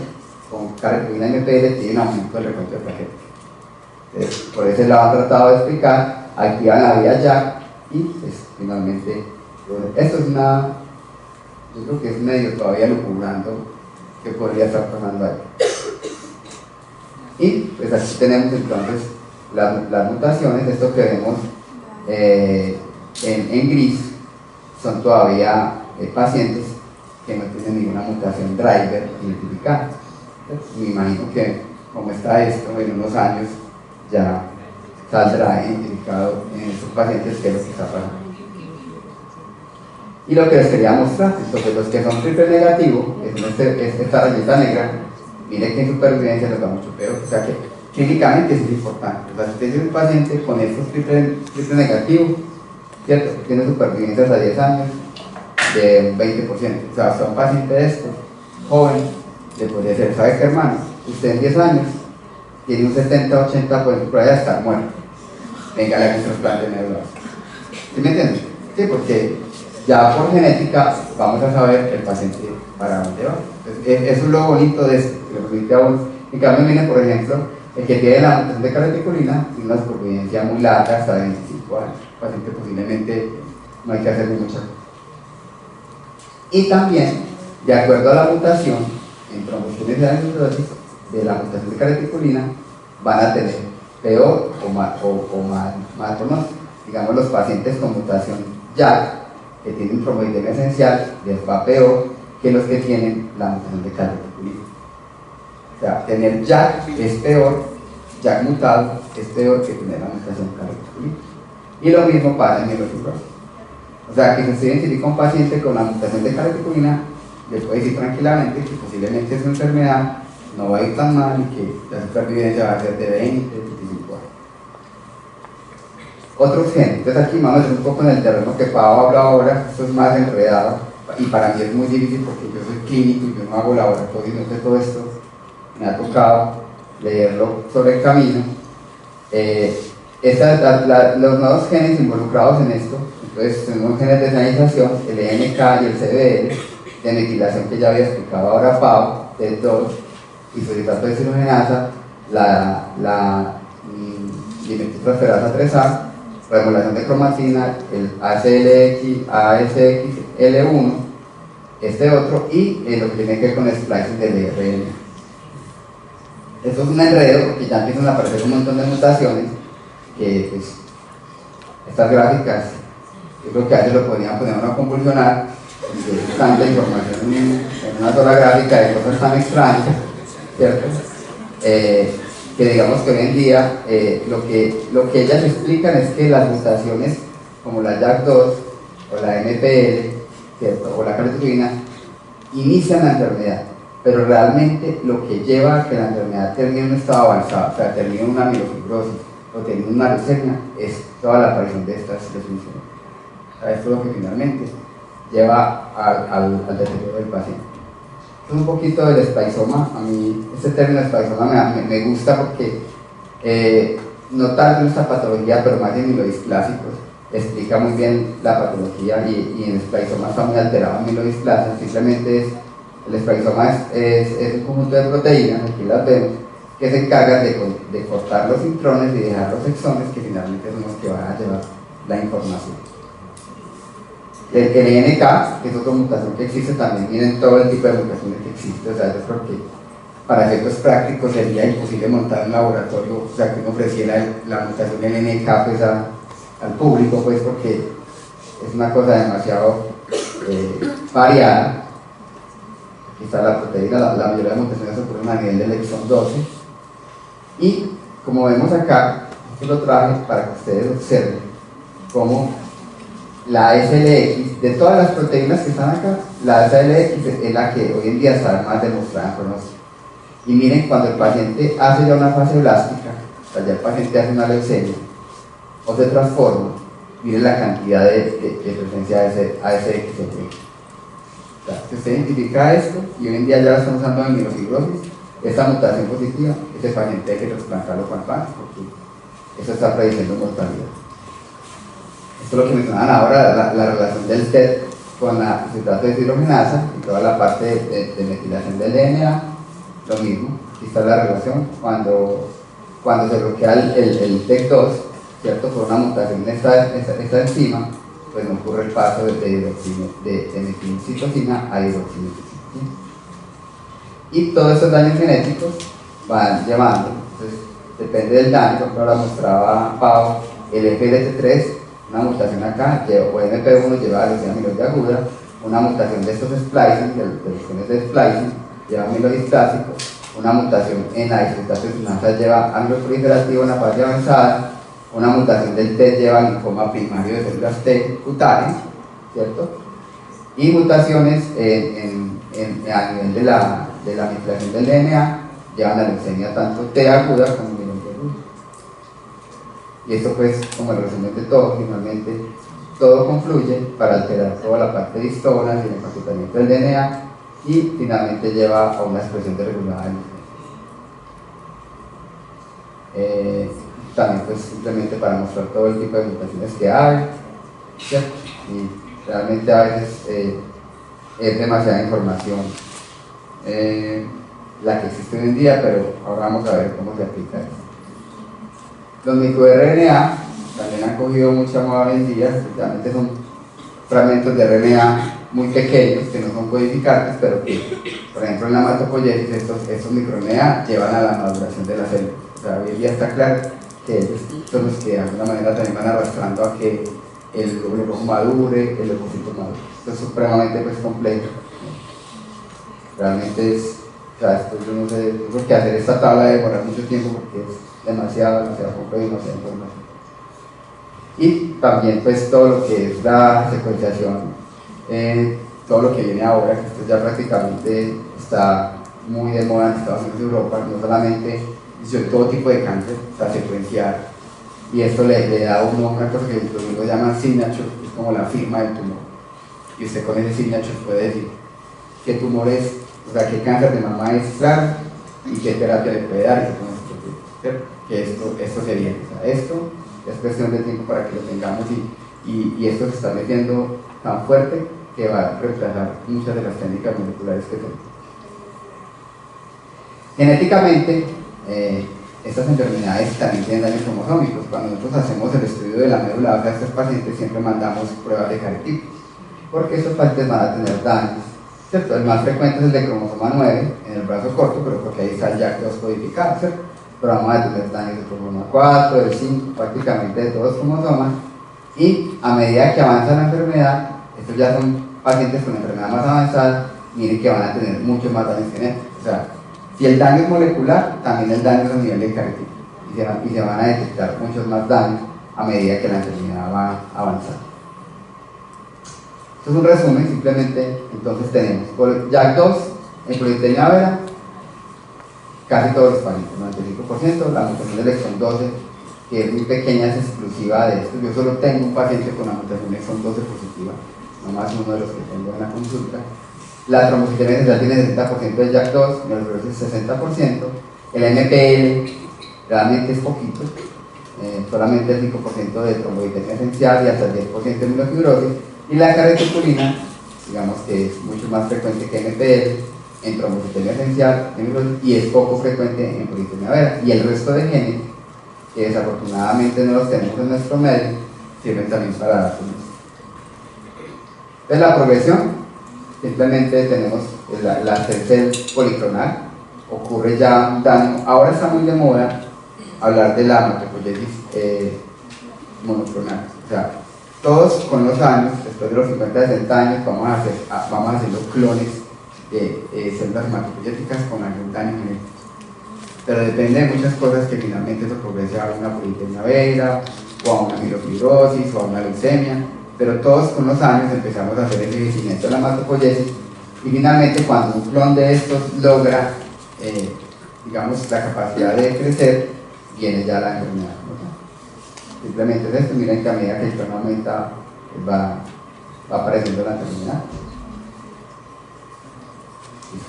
con carreticulina y MPL tienen aumento del recuento de plaquetas. Por ese lado han tratado de explicar, activan la vía JAK y pues, finalmente esto es yo creo que es medio todavía lucubrando que podría estar pasando ahí. Y pues aquí tenemos entonces las mutaciones. Esto que vemos en gris son todavía pacientes que no tienen ninguna mutación driver identificada. Me imagino que como está esto, en unos años ya saldrá identificado en estos pacientes qué es lo que está pasando. Y lo que les quería mostrar, entonces los que son triple negativo, es esta rayita negra, mire que en supervivencia les da mucho peor, o sea que clínicamente es importante. O sea, si usted tiene un paciente con estos triple negativo, ¿cierto? Tiene supervivencias a 10 años de un 20%. O sea, hasta un paciente de estos, joven, le podría decir, ¿sabe qué, hermano? Usted en 10 años tiene un 70-80% por ahí de estar muerto. Venga, le haga un trasplante de médula. ¿Sí me entienden? Sí, porque ya por genética vamos a saber el paciente para dónde va. Entonces, eso es lo bonito de esto, que lo permite a uno. En cambio, miren, por ejemplo, el que tiene la mutación de carreticulina tiene una supervivencia muy larga, hasta 25 años. El paciente posiblemente no hay que hacerle mucha cosa. Y también, de acuerdo a la mutación, en trombocitemia de la mutación de carreticulina, van a tener peor o más pronóstico. Digamos, los pacientes con mutación JAK, que tienen promoidemia esencial, les va peor que los que tienen la mutación de calreticulina. O sea, tener JAK es peor, JAK mutado es peor que tener la mutación de calreticulina. Y lo mismo pasa en mielofibrosis. O sea, que si usted identifica un paciente con la mutación de calreticulina, le puede decir tranquilamente que posiblemente su enfermedad no va a ir tan mal y que la supervivencia va a ser de 20, 25 años. Otros genes. Entonces aquí vamos a hacer un poco en el terreno que Pau habla ahora. Esto es más enredado y para mí es muy difícil porque yo soy clínico y yo no hago laboratorio, no sé todo esto. Me ha tocado leerlo sobre el camino. Los nuevos genes involucrados en esto, entonces tenemos genes de señalización, el ENK y el CBL, de metilación que ya había explicado ahora Pau, TET2, isocitrato de cianogenasa, la dimetiltransferasa 3A, remodelación de cromatina, el ASLX, ASXL1, este otro, y lo que tiene que ver con splicing del RN. Esto es un enredo porque ya empiezan a aparecer un montón de mutaciones que pues, estas gráficas yo creo que a veces lo podrían poner a convulsionar porque tanta información en una sola gráfica de cosas tan extrañas, ¿cierto? Que digamos que hoy en día lo que ellas explican es que las mutaciones como la JAK2 o la MPL, ¿cierto? O la calreticulina inician la enfermedad, pero realmente lo que lleva a que la enfermedad termine en un estado avanzado, o sea, termine en una mielofibrosis o termine en una leucemia, es toda la aparición de estas definiciones. O sea, esto es lo que finalmente lleva al deterioro del paciente. Esto es un poquito del esplaisoma. A mí este término esplaisoma me gusta porque no tanto en esta patología, pero más en amiloides clásicos, explica muy bien la patología y en esplaisoma está muy alterado en amiloides clásicos. Simplemente el esplaisoma es un conjunto de proteínas, aquí las vemos, que se encargan de cortar los intrones y dejar los exones, que finalmente son los que van a llevar la información. El NK, que es otra mutación que existe, también miren todo el tipo de mutaciones que existe. O sea, yo creo que para efectos prácticos sería imposible montar un laboratorio, o sea, que uno ofreciera la mutación del NK pues, al público, pues porque es una cosa demasiado variada. Aquí está la proteína, la mayoría de mutaciones ocurren a nivel del exón 12. Y como vemos acá, esto lo traje para que ustedes observen cómo la SLX, de todas las proteínas que están acá, la SLX es la que hoy en día está más demostrada en pronóstico. Y miren, cuando el paciente hace ya una fase blástica, o sea, ya el paciente hace una leucemia o se transforma, miren la cantidad de presencia de ASX. O sea, si usted identifica esto, y hoy en día ya la estamos usando en mielofibrosis, esta mutación positiva, ese paciente hay que trasplantarlo cuanto antes, porque eso está prediciendo mortalidad. Esto es lo que mencionaban ahora, la relación del TET con la citrato de deshidrogenasa y toda la parte de metilación del DNA, lo mismo. Aquí está la relación cuando se bloquea el TEC2, ¿cierto? Por una mutación en esta enzima, pues no ocurre el paso de metilcitosina a hidroximetilcitosina. Y todos estos daños genéticos van llevando, entonces depende del daño. Por ejemplo, ahora mostraba Pau el FLT3, una mutación acá, o MP1 lleva a leucemia amiloide aguda, una mutación de estos splicing, de los genes de splicing, lleva amiloides clásicos, una mutación en la isocitrato lleva amiloproliferativo en la fase avanzada, una mutación del TET lleva linfoma primario de células T cutáneas, ¿cierto? Y mutaciones a nivel de la metilación del DNA llevan a leucemia tanto T aguda como amiloide aguda. Y esto pues, como el resumen de todo, finalmente todo confluye para alterar toda la parte de histonas y el empaquetamiento del DNA y finalmente lleva a una expresión desregulada del DNA. También pues simplemente para mostrar todo el tipo de mutaciones que hay, ¿cierto? Y realmente a veces es demasiada información la que existe hoy en día, pero ahora vamos a ver cómo se aplica eso. Los microRNA también han cogido mucha moda hoy en día, realmente son fragmentos de RNA muy pequeños que no son codificantes, pero que, por ejemplo, en la hematopoiesis estos microRNA llevan a la maduración de la célula. O sea, hoy en día está claro que ellos son los que de alguna manera también van arrastrando a que el glóbulo madure, el leucocito madure. Esto es supremamente pues, complejo. Realmente es, o sea, esto yo no sé, yo creo que hacer esta tabla debe demorar mucho tiempo porque es demasiado complejo y demasiada información. Y también pues todo lo que es la secuenciación, todo lo que viene ahora, que esto ya prácticamente está muy de moda en Estados Unidos y Europa, no solamente todo tipo de cáncer, o sea, secuenciar, y esto le da a uno una cosa que los gringos llaman signature, que es como la firma del tumor, y usted con ese signature puede decir qué tumor es, o sea, qué cáncer de mama es claro, y qué terapia le puede dar, que esto sería, o sea, esto es cuestión de tiempo para que lo tengamos, y esto se está metiendo tan fuerte que va a reemplazar muchas de las técnicas moleculares que tenemos. Genéticamente, estas enfermedades también tienen daños cromosómicos. Cuando nosotros hacemos el estudio de la médula ósea a estos pacientes, siempre mandamos pruebas de cariotipo, porque estos pacientes van a tener daños, ¿cierto? El más frecuente es el de cromosoma 9 en el brazo corto, pero porque ahí está el JAK2 codificado, ¿cierto? Pero vamos a tener daños de cromosoma 4, del 5, prácticamente de todos los cromosomas, y a medida que avanza la enfermedad, estos ya son pacientes con enfermedad más avanzada, miren que van a tener muchos más daños genéticos. O sea, si el daño es molecular, también el daño es a nivel de cariotipo, y se van a detectar muchos más daños a medida que la enfermedad va avanzando. Esto es un resumen, simplemente, entonces tenemos JAK2 en politeína vera, casi todos los pacientes, 95%, la mutación del exón 12, que es muy pequeña, es exclusiva de esto. Yo solo tengo un paciente con la mutación exón 12 positiva, nomás uno de los que tengo en la consulta. La trombocitopenia esencial tiene 60% de JAK2, mielofibrosis 60%, el MPL realmente es poquito, solamente el 5% de trombocitopenia esencial y hasta el 10% de mielofibrosis, y la carioticulina, digamos que es mucho más frecuente que MPL en trombocitopenia esencial y es poco frecuente en politeína vera, y el resto de genes, que desafortunadamente no los tenemos en nuestro medio, sirven también para dar con esto. Entonces la progresión, simplemente tenemos la cell policlonal, ocurre ya un daño. Ahora está muy de moda hablar de la hematopoiesis monoclonal. O sea, todos con los años, después de los 50-60 años, vamos a hacer los clones de células hematopoyéticas con algún daño genético. Pero depende de muchas cosas que finalmente eso progrese a una politeína vera, o a una mielofibrosis, o a una leucemia. Pero todos con los años empezamos a hacer el envejecimiento de la hematopoiesis, y finalmente cuando un clon de estos logra, digamos, la capacidad de crecer, viene ya la enfermedad, ¿no? Simplemente es esto, miren que a medida que el clon aumenta, va apareciendo la enfermedad.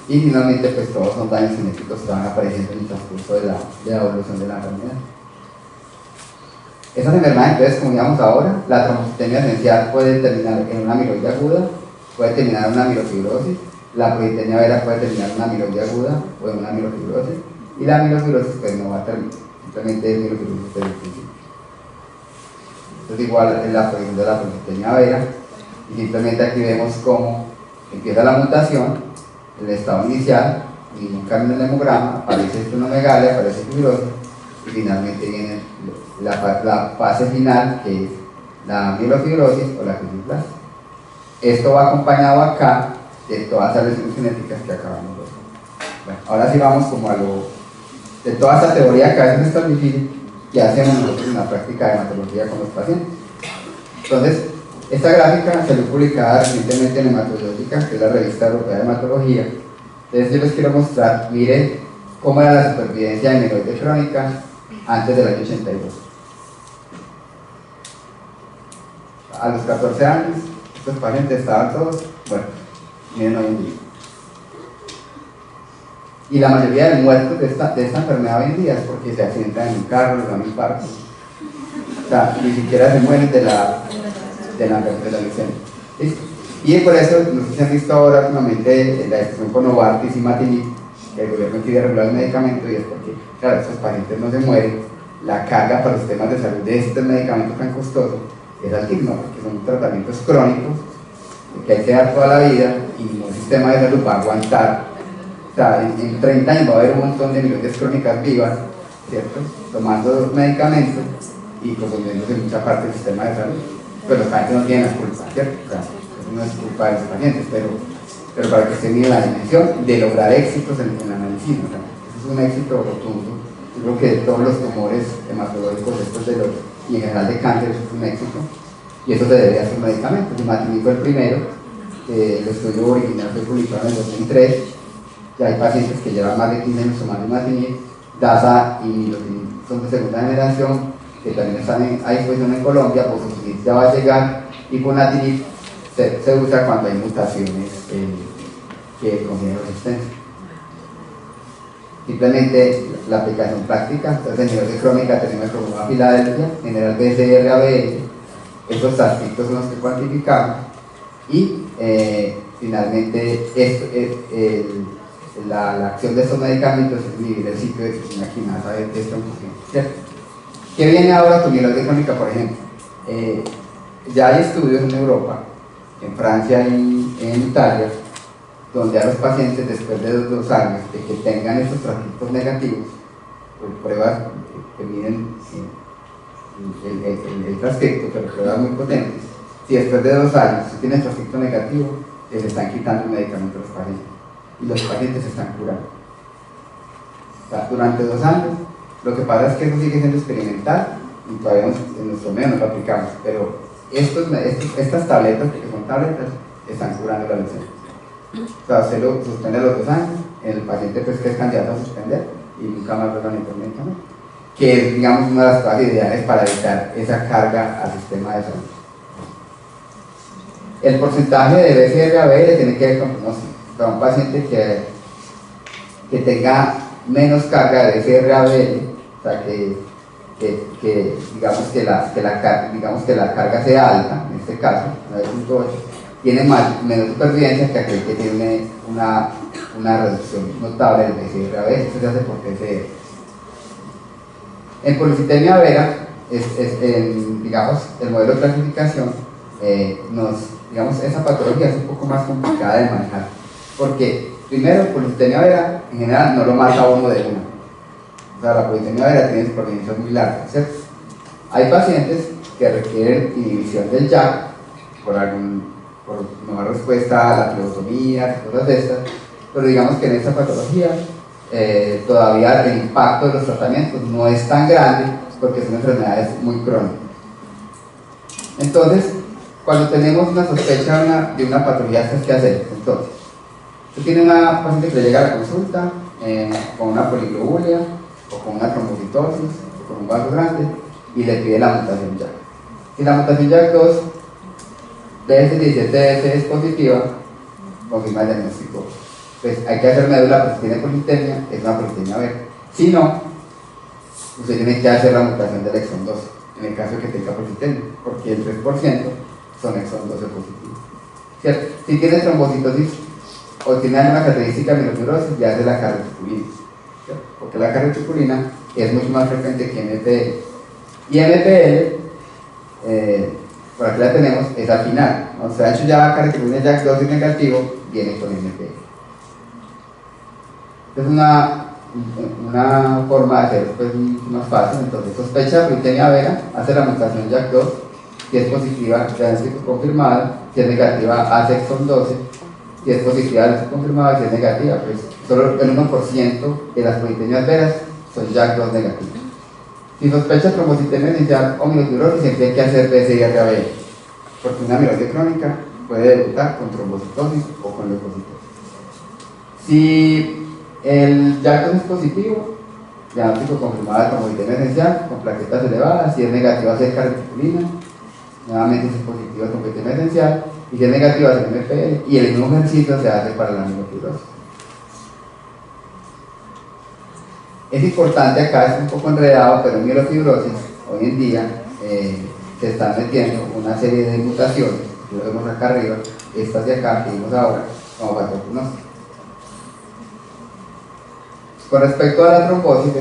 Y finalmente pues todos son daños genéticos que van apareciendo en el transcurso de la evolución de la enfermedad. Esas enfermedades, entonces, como digamos ahora, la trombocitopenia esencial puede terminar en una amiloide aguda, puede terminar en una mielofibrosis, la politeína vera puede terminar en una amiloide aguda o en una mielofibrosis, y la mielofibrosis pues no va a terminar, simplemente es mielofibrosis desde el principio. Entonces igual en la progresión de la politeína vera, y simplemente aquí vemos cómo empieza la mutación, el estado inicial, ningún cambio en el hemograma, aparece esplenomegalia, aparece fibrosis, y finalmente viene la fase final, que es la mielofibrosis o la fibroblastia. Esto va acompañado acá de todas las lesiones genéticas que acabamos de ver. Bueno, ahora sí vamos como a de toda esta teoría que a veces es tan difícil, que hacemos nosotros en la práctica de hematología con los pacientes. Entonces, esta gráfica salió publicada recientemente en Hematológica, que es la revista europea de hematología. Entonces yo les quiero mostrar, miren cómo era la supervivencia de amiloide crónica antes del año 82. A los 14 años, estos pacientes estaban todos, bueno, miren hoy en día. Y la mayoría de muertos de esta enfermedad hoy en día es porque se accidentan en un carro, les dan un infarto. O sea, ni siquiera se mueren de la leucemia. Y por eso, no sé si han visto ahora últimamente la discusión con Novartis y Matinib, que el gobierno quiere regular el medicamento, y es porque, claro, estos pacientes no se mueren, la carga para los temas de salud de este medicamento tan costoso es altísima, porque son tratamientos crónicos que hay que dar toda la vida, y no el sistema de salud va a aguantar. O sea, en 30 años va a haber un montón de amiloides crónicas vivas, ¿cierto? Tomando medicamentos y consumiéndose mucha parte del sistema de salud. Pero los pacientes no tienen la culpa, ¿cierto? O sea, eso no es culpa de los pacientes, pero para que se mida la dimensión de lograr éxitos en la medicina. O sea, eso es un éxito rotundo. Yo creo que todos los tumores hematológicos, y en general de cáncer, eso es un éxito. Y eso se debe a sus medicamentos. Imatinib fue el primero, el estudio original fue publicado en el 2003. Ya hay pacientes que llevan más de 15 años tomando imatinib. DASA y Nilotinib son de segunda generación, que también están a disposición en Colombia. Bosutinib ya va a llegar, y Ponatinib se usa cuando hay mutaciones que contienen resistencia. Simplemente la aplicación práctica. Entonces, en nivel de crónica tenemos el programa Filadelfia, general BCR-ABL, estos aspectos son los que cuantificamos, y finalmente la acción de estos medicamentos es inhibir el ciclo de cistina quinasa de esta función, ¿cierto? ¿Qué viene ahora con nivel de crónica, por ejemplo? Ya hay estudios en Europa, en Francia y en Italia, donde a los pacientes, después de 2 años de que tengan estos transcriptos negativos, por pruebas que miden el transcripto, pero pruebas muy potentes, si después de 2 años se tiene transcripto negativo, les están quitando el medicamento a los pacientes, y los pacientes se están curando. O sea, durante 2 años, lo que pasa es que eso sigue siendo experimental, y todavía en nuestro medio no lo aplicamos, pero estas tabletas, que son tabletas, están curando la leucemia. O sea, se lo suspende a los 2 años, el paciente pues que es candidato a suspender y nunca más vuelve a medicamento, ¿no? Que es, digamos, una de las cosas ideales para evitar esa carga al sistema de salud. El porcentaje de BCR-ABL tiene que ver con pronóstico. O sea, un paciente que tenga menos carga de BCR-ABL, o sea, digamos que la carga sea alta, en este caso, 9.8, tiene menos supervivencia que aquel que tiene una reducción notable del BCR-ABL. Eso se hace por PCR. En policitemia vera, digamos, el modelo de clasificación digamos, esa patología es un poco más complicada de manejar, porque primero, policitemia vera en general no lo mata uno de una. O sea, la policitemia vera tiene supervivencias muy largas, ¿cierto? Hay pacientes que requieren inhibición del JAK por mejor respuesta a la phlebotomía, cosas de estas, pero digamos que en esta patología todavía el impacto de los tratamientos no es tan grande, porque son enfermedades muy crónicas. Entonces, cuando tenemos una sospecha de una patología, ¿qué hacer? Entonces, usted tiene una paciente que le llega a la consulta con una poliglobulia, o con una trombocitosis, o con un vaso grande, y le pide la mutación JAK. Si la mutación JAK2 BS17F es positiva, confirma el diagnóstico. Pues hay que hacer médula, porque si tiene policitemia, es una policitemia vera. Si no, usted tiene que hacer la mutación del exon 12, en el caso de que tenga policitemia, porque el 3% son exon 12 positivos, ¿cierto? Si tiene trombocitosis o tiene alguna característica de mielofibrosis, ya hace la carretipulina, ¿cierto? Porque la carretipulina es mucho más frecuente que MPL. Y MPL, por aquí la tenemos, es al final. Cuando se ha hecho ya carretipulina JAK2 negativo, viene con MPL. Es una forma de hacer pues, más fácil. Entonces, sospecha de policitemia vera, hace la mutación JAK2, si es positiva, diagnóstico confirmado, si es negativa, hace exon 12, si es positiva, diagnóstico confirmado, si es negativa, pues solo el 1% de las politemias veras son JAK2 negativas. Si sospecha trombocitemia inicial o mielofibrosis, siempre hay que hacer BCR-ABL, porque una amiloide crónica puede debutar con trombocitosis o con leucocitosis. Si el JAK2 es positivo, diagnóstico confirmado de trombocitemia esencial con plaquetas elevadas. Si es negativa, hacer carretipulina. Nuevamente, si es positivo, trombocitemia esencial. Y si es negativa, hacer MPL. Y el mismo ejercicio se hace para la mielofibrosis. Es importante, acá es un poco enredado, pero en mielofibrosis, hoy en día, se están metiendo una serie de mutaciones, que lo vemos acá arriba, estas de acá que vimos ahora, como patognosis. Con respecto a la trombosis,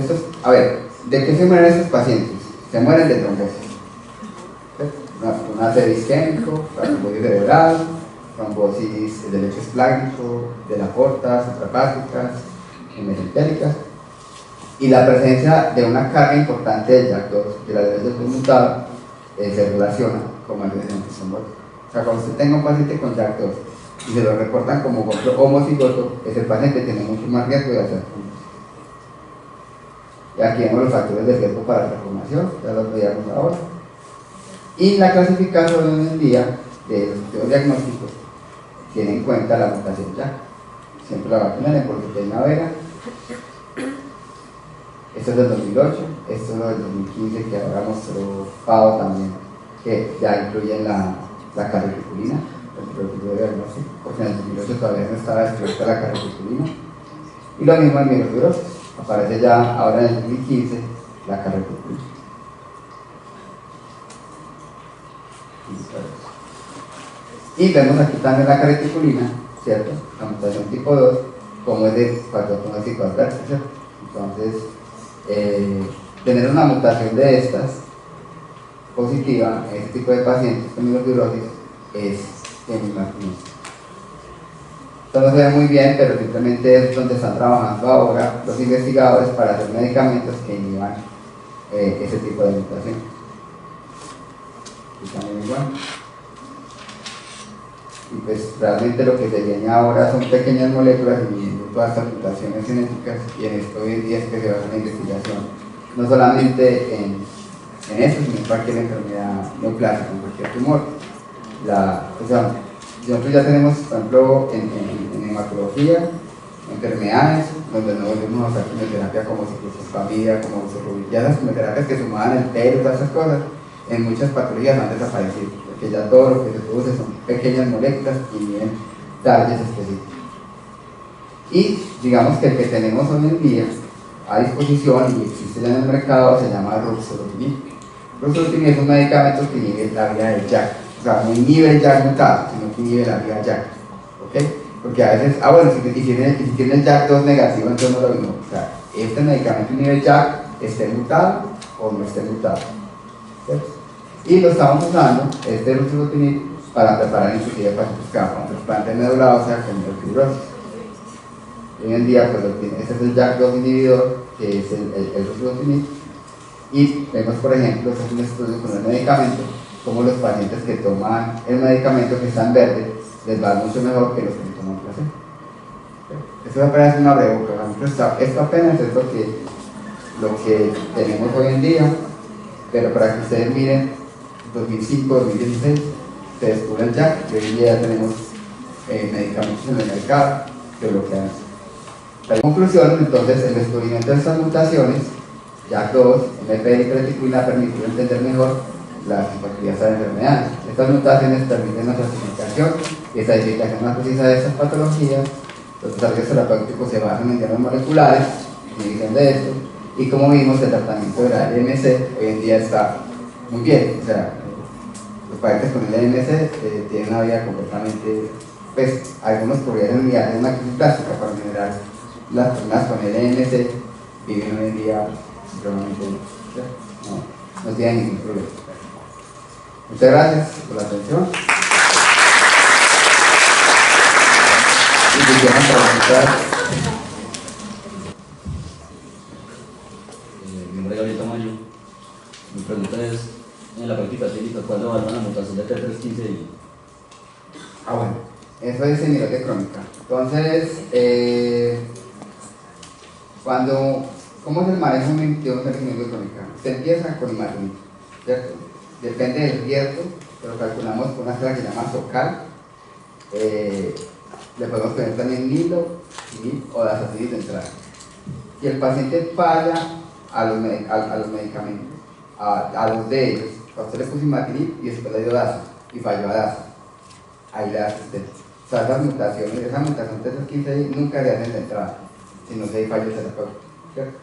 a ver, ¿de qué se mueren estos pacientes? Se mueren de trombosis. Un ACV isquémico, trombosis cerebral, trombosis del lecho esplácnico, de la aorta, suprapáticas, mesentéricas. y la presencia de una carga importante de JAK2, de la leyes del mutado, se relaciona con maldiciones trombóticas. O sea, cuando usted tenga un paciente con JAK2 y se lo reportan como homocigoto, ese paciente tiene mucho más riesgo de hacer tumores. Y aquí vemos los factores de riesgo para la transformación, ya los veíamos ahora. Y la clasificación hoy en día de los estudios diagnósticos tiene en cuenta la mutación JAK. Siempre la vacuna en proteína vera. Esto es del 2008, esto es del 2015 que ahora mostró Pau también, que ya incluyen la carreticulina, el protocolo de diagnóstico, porque en el 2008 todavía no estaba descrita la carreticulina. Y lo mismo en mielofibrosis, aparece ya ahora en el 2015 la carreticulina. Y vemos aquí también la carreticulina, ¿cierto? La mutación tipo 2, como es de patógenos adversos, ¿cierto? Entonces, tener una mutación de estas positiva en este tipo de pacientes con mielofibrosis es enigmático. Esto no se ve muy bien, pero simplemente es donde están trabajando ahora los investigadores para hacer medicamentos que inhiban ese tipo de mutación. Y también igual. Y pues realmente lo que se viene ahora son pequeñas moléculas inhibiendo todas estas mutaciones genéticas, y en esto hoy en día es que se basa la investigación, no solamente en esto, sino en cualquier enfermedad neoplásica, en cualquier tumor. Nosotros ya tenemos, por ejemplo, en hematología, enfermedades donde no volvemos a usar quimioterapia como ciclofosfamida, como ya las quimioterapias que sumaban el pelo, todas esas cosas, en muchas patologías han desaparecido, porque ya todo lo que se produce son pequeñas moléculas y vienen targets específicos. Y digamos que el que tenemos hoy en día a disposición y existe ya en el mercado se llama ruxolitinib. Ruxolitinib es un medicamento que inhibe la vía del JAK, o sea, no inhibe el JAK mutado, sino que inhibe la vía JAK, ¿ok? Porque a veces, bueno, si tiene el JAK2 negativo, entonces no lo mismo. O sea, este medicamento inhibe el JAK, esté mutado o no esté mutado, ¿cierto? Y lo estamos usando, este ruxolitinib, para preparar inclusive pacientes que van con trasplante de médula ósea con mielofibrosis. Hoy en día, pues este es el JAK2 inhibidor, que es el ruxolitinib, y vemos, por ejemplo, este es un estudio con el medicamento, como los pacientes que toman el medicamento que está en verde les va mucho mejor que los que toman placebo. Esto apenas es una breve, esto apenas es lo que tenemos hoy en día, pero para que ustedes miren, 2005, 2016, se descubre el JAK, y hoy en día ya tenemos medicamentos en el mercado que bloquean. La conclusión, entonces, el descubrimiento de estas mutaciones, JAK2, MP y reticulina, permitió entender mejor las patologías de enfermedades. Estas mutaciones permiten una clasificación y estadificación más precisa de estas patologías. Los desarrollos terapéuticos se basan en diagnósticos moleculares, inhibición de esto, y como vimos, el tratamiento de la LMC hoy en día está muy bien. O sea, los pacientes con el LMC tienen una vida completamente, pues, algunos podrían enviar en una crisis plástica, pero en general las personas con el LMC viven hoy en día supremamente bien. No tienen ningún problema. Muchas gracias por la atención. Mi nombre es Gabriel Tamayo. Mi pregunta es, en la práctica clínica, ¿cuándo evalúan la mutación de T315? Bueno, eso es semiología crónica. Entonces, ¿cómo es el manejo de una semiología crónica? Se empieza con imagen, ¿cierto? Depende del riesgo, pero calculamos con una escala que se llama SOCAL. Le podemos poner también Nilo o dasatinib de entrada. Y el paciente falla a los medicamentos, a los de ellos. A usted le puso imatinib y después le dio dasa y falló a dasa. Ahí le da asistencia. O sea, esas mutaciones, esa mutación T315 nunca se hacen de entrada, sino se hay fallos terapéuticos, ¿cierto?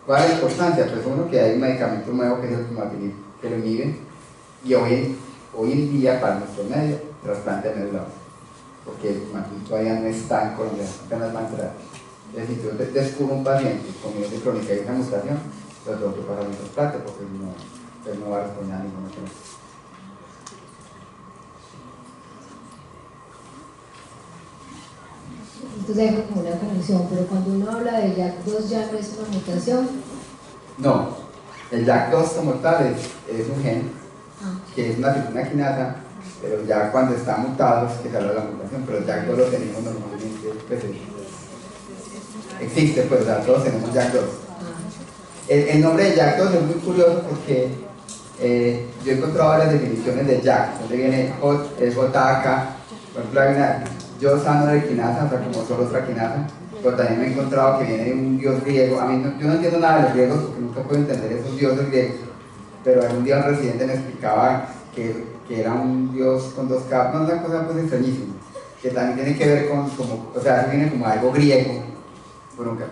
¿Cuál es la importancia? Pues uno, que hay un medicamento nuevo que es el imatinib, que lo inhibe, y hoy en día para nuestro medio, trasplante de médula ósea, porque el imatinib todavía no está en Colombia, apenas va a entrar. Es decir, si yo descubro un paciente con mielosis crónica y una mutación, lo tengo que pasar un trasplante porque no va a responder a ninguna cosa. Entonces hay como una confusión, pero cuando uno habla de JAK2 ya no es una mutación. No, el JAK2 como tal es un gen que es una quinasa, pero ya cuando está mutado es que sale la mutación, pero el JAK2 lo tenemos normalmente, pues, existe, pues, o sea, todos tenemos JAK2. El nombre de JAK2 es muy curioso porque yo he encontrado varias definiciones de JAK, donde viene es JAK, por ejemplo hay una Yosanor-quinasa, o sea, como solo otra quinasa, pero también me he encontrado que viene de un dios griego. A mí yo no entiendo nada de los griegos porque nunca puedo entender esos dioses griegos, pero algún día un residente me explicaba que era un dios con dos capas, no, una cosa pues extrañísima, que también tiene que ver con, como, o sea, viene como algo griego,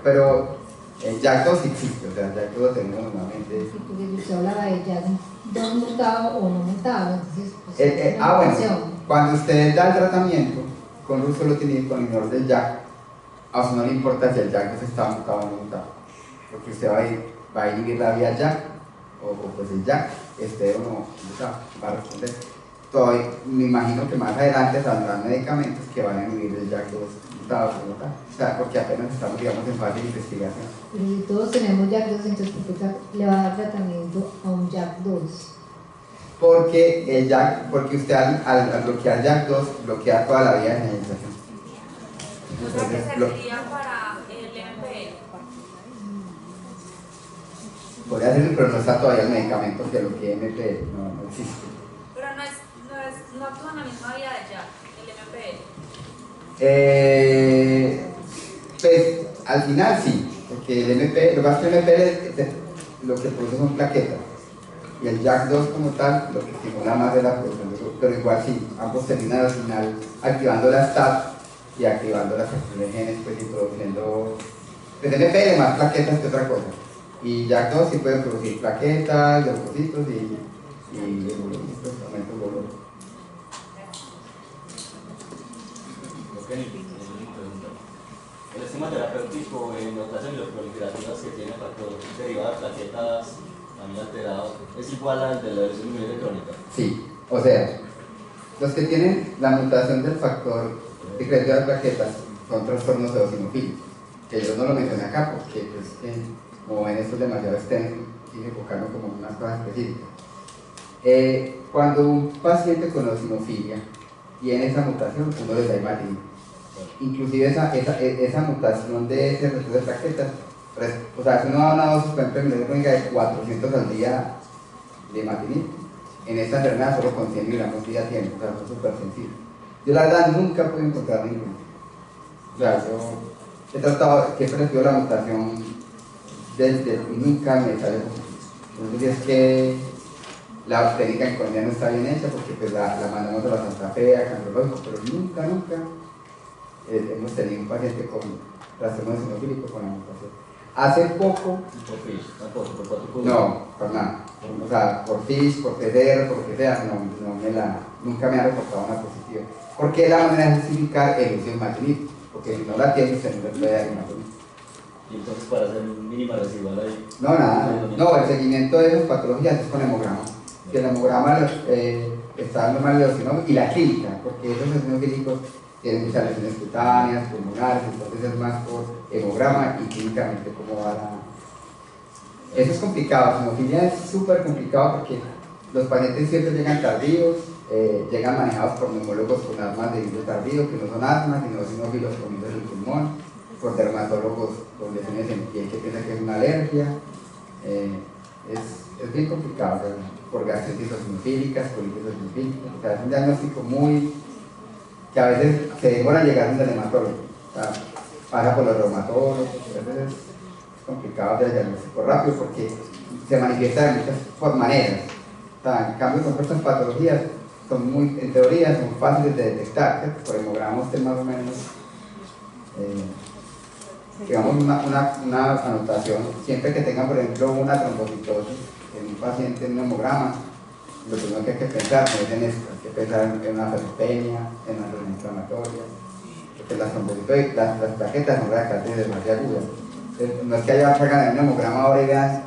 pero JAK2 sí existe, o sea, JAK2 lo tenemos normalmente. Sí, porque usted hablaba de JAK2 mutado o no mutado, entonces pues, es una bueno, mutación. cuando usted da el tratamiento con ruxolitinib, con inhibidor del JAK, a usted no le importa si el JAK2 está mutado o no mutado, porque usted va a inhibir la vía JAK, o pues el JAK, o no, va a responder. Todavía, me imagino que más adelante saldrán medicamentos que van a inhibir el JAK2 mutado como tal, o sea, porque apenas estamos, digamos, en fase de investigación. Pero si todos tenemos JAK2, entonces ¿por qué le va a dar tratamiento a un JAK2? Porque usted al bloquear JAK2 bloquea toda la vía de señalización. O sea que serviría para el MPL. Podría ser, pero no está todavía el medicamento que bloquee MPL, no existe. Pero no actúa en la misma vía de JAK, el MPL. Pues al final sí, porque el MPL, lo que pasa es que el MPL lo que produce son plaquetas. Y el JAK2 como tal, lo que estimula más es la producción de eso, pero igual sí, ambos terminan al final activando la STAT y activando las secciones de genes, pues introduciendo el MPL más plaquetas que otra cosa. Y JAK2 sí puede producir plaquetas, leucocitos y hemoglobinitos, aumento de volumen. El esquema terapéutico en notas amiloproliferativas que tiene factor derivado de plaquetas también alterado, ¿es igual al de la versión inmunitaria crónica? Sí, o sea, los que tienen la mutación del factor de crecimiento de plaquetas son trastornos eosinofílicos, que yo no lo mencioné acá porque pues, como ven esto es demasiado extenso y enfocarnos como en unas cosas específicas. Cuando un paciente con eosinofilia tiene esa mutación, uno le da imatinib. Inclusive esa mutación de ese receptor de plaquetas, o sea, si uno da una dosis, por ejemplo, de 400 al día de imatinib, en esta enfermedad solo con 100 miligramos día tiene, o sea, son súper sencillos. Yo la verdad nunca pude encontrar ninguno. O sea, yo he tratado, que he preferido la mutación y nunca me sale positivo. Entonces es que la técnica en Colombia no está bien hecha porque pues la mandamos a la Santa Fe, a Cancerológico, pero nunca hemos tenido un paciente con trastorno eosinofílico con la mutación. Hace poco, no, por nada, o sea, por FISH, por PCR, por lo que sea, nunca me ha reportado una positiva. Porque es la manera de justificar el uso de imatinib, porque si no la tiene, usted no le puede dar imatinib. Y entonces para hacer mínima residual ahí. No, nada, no, el seguimiento de esas patologías es con hemograma. Que el hemograma está normal de eosinófilos y la clínica, porque esos eosinofílicos tienen muchas lesiones cutáneas, pulmonares, entonces es más por hemograma y clínicamente cómo va la... Eso es complicado, la eosinofilia es súper complicado porque los pacientes siempre llegan tardíos, llegan manejados por neumólogos con asmas de inicio tardío, que no son asmas, sino eosinófilos comidos del pulmón, por dermatólogos con lesiones en piel que piensan que es una alergia. Es bien complicado, o sea, por gastritis eosinofílicas, colitis eosinofílicas, o sea, es un diagnóstico muy... que a veces se demora en llegar a un dermatólogo, o sea, pasa por los reumatólogos, a veces es complicado de diagnóstico rápido porque se manifiesta de muchas maneras. O sea, en cambio con otras patologías son muy, en teoría, son fáciles de detectar, ¿sí? Por hemograma usted más o menos, digamos una anotación, siempre que tenga por ejemplo una trombocitosis en un paciente en un hemograma, lo primero que hay que pensar no es en esto, hay que pensar en una ferropenia, en una reacción inflamatoria, porque las trombocitosis, las plaquetas son reactantes demasiado agudas. No es que hagan un hemograma ahora y vean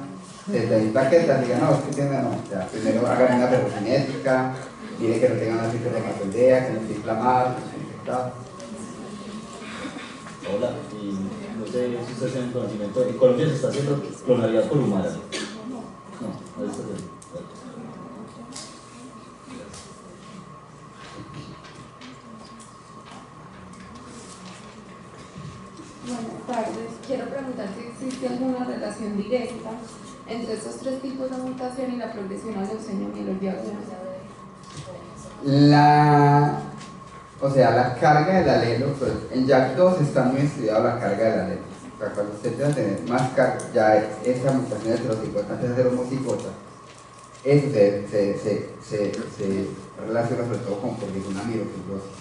desde mis plaquetas, digan, no, es que tiene, no, ya, primero hagan una ferrocinética, mire que no tenga una cisteromatoidea, que no esté inflamado, que no esté infectado. Hola, y no sé si ustedes tienen conocimiento, en Colombia se está haciendo clonalidad por humanos. No está haciendo. Buenas tardes. Quiero preguntar si existe alguna relación directa entre estos tres tipos de mutación y la progresión a leucemia mieloide. O sea, la carga del alelo, pues, en JAK2 está muy estudiado la carga del alelo. O sea, cuando usted tiene que tener más carga, ya esa mutación heterocigota antes de ser homocigota, eso se relaciona sobre todo con progresión a mirofibrosis.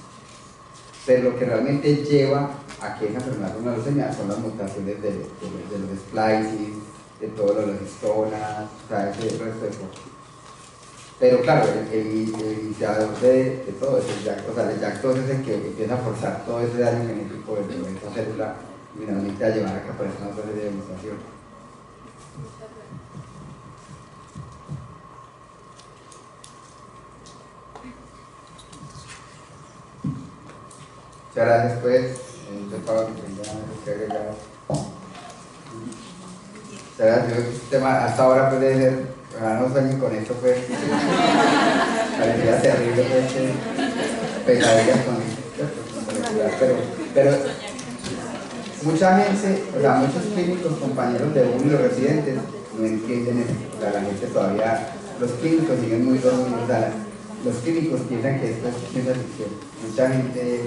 Pero lo que realmente lleva a que esa enfermedad sea una leucemia son las mutaciones de los splices, de todos los histonas, o sea, ese resto de cosas. Pero claro, el iniciador de todo eso, o sea, el JAK2 es el que empieza a forzar todo ese daño genético de esa célula y finalmente a llevar a que aparezca una serie de demostración. Muchas gracias, pues. Que agregar. Muchas gracias. Este tema hasta ahora puede ser. Ojalá no sueñen con esto, pues. Parecía terrible, pues, pesadillas con esto. Pero mucha gente, o sea, muchos clínicos, compañeros de uno y los residentes, no entienden eso. O sea, la gente todavía, los clínicos siguen muy dormidos. O sea, los clínicos piensan que esto es ciencia ficción. Mucha gente.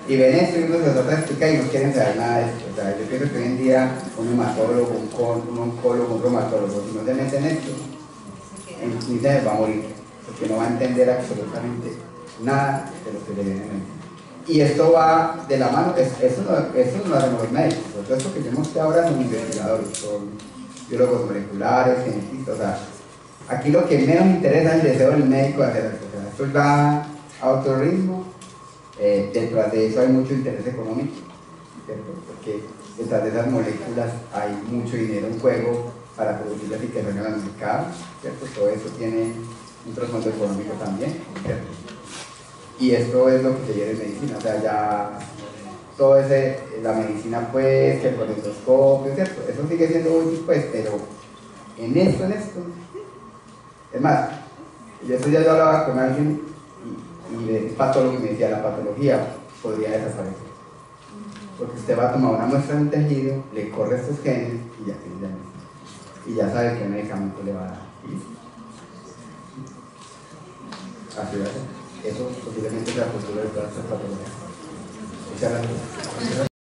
Y ven esto y uno se los trata de explicar y no quieren saber nada de esto. O sea, yo pienso que hoy en día un hematólogo, un oncólogo, un reumatólogo, si no se mete en esto, en 15 años va a morir, porque no va a entender absolutamente nada de lo que le viene en mente. Y esto va de la mano, eso no lo hacemos los médicos, todo esto que yo mostré ahora son investigadores, son biólogos moleculares, genetistas, o sea, aquí lo que menos interesa es el deseo del médico de hacer esto, o sea, esto va a otro ritmo. Detrás de eso hay mucho interés económico, ¿cierto? Porque detrás de esas moléculas hay mucho dinero en juego para producirlas y que salgan al mercado, ¿cierto? Todo eso tiene un trasfondo económico también, ¿cierto? Y esto es lo que se lleva en medicina, o sea, ya todo ese, la medicina pues, que el colonoscopio, ¿cierto? Eso sigue siendo útil pues, pero en esto, es más, yo hablaba con alguien y de patólogo y me decía, la patología podría desaparecer, porque usted va a tomar una muestra de un tejido, le corre estos genes y ya sabe qué medicamento le va a dar. Así va a ser. Eso posiblemente sea el futuro de todas estas patologías. Muchas gracias.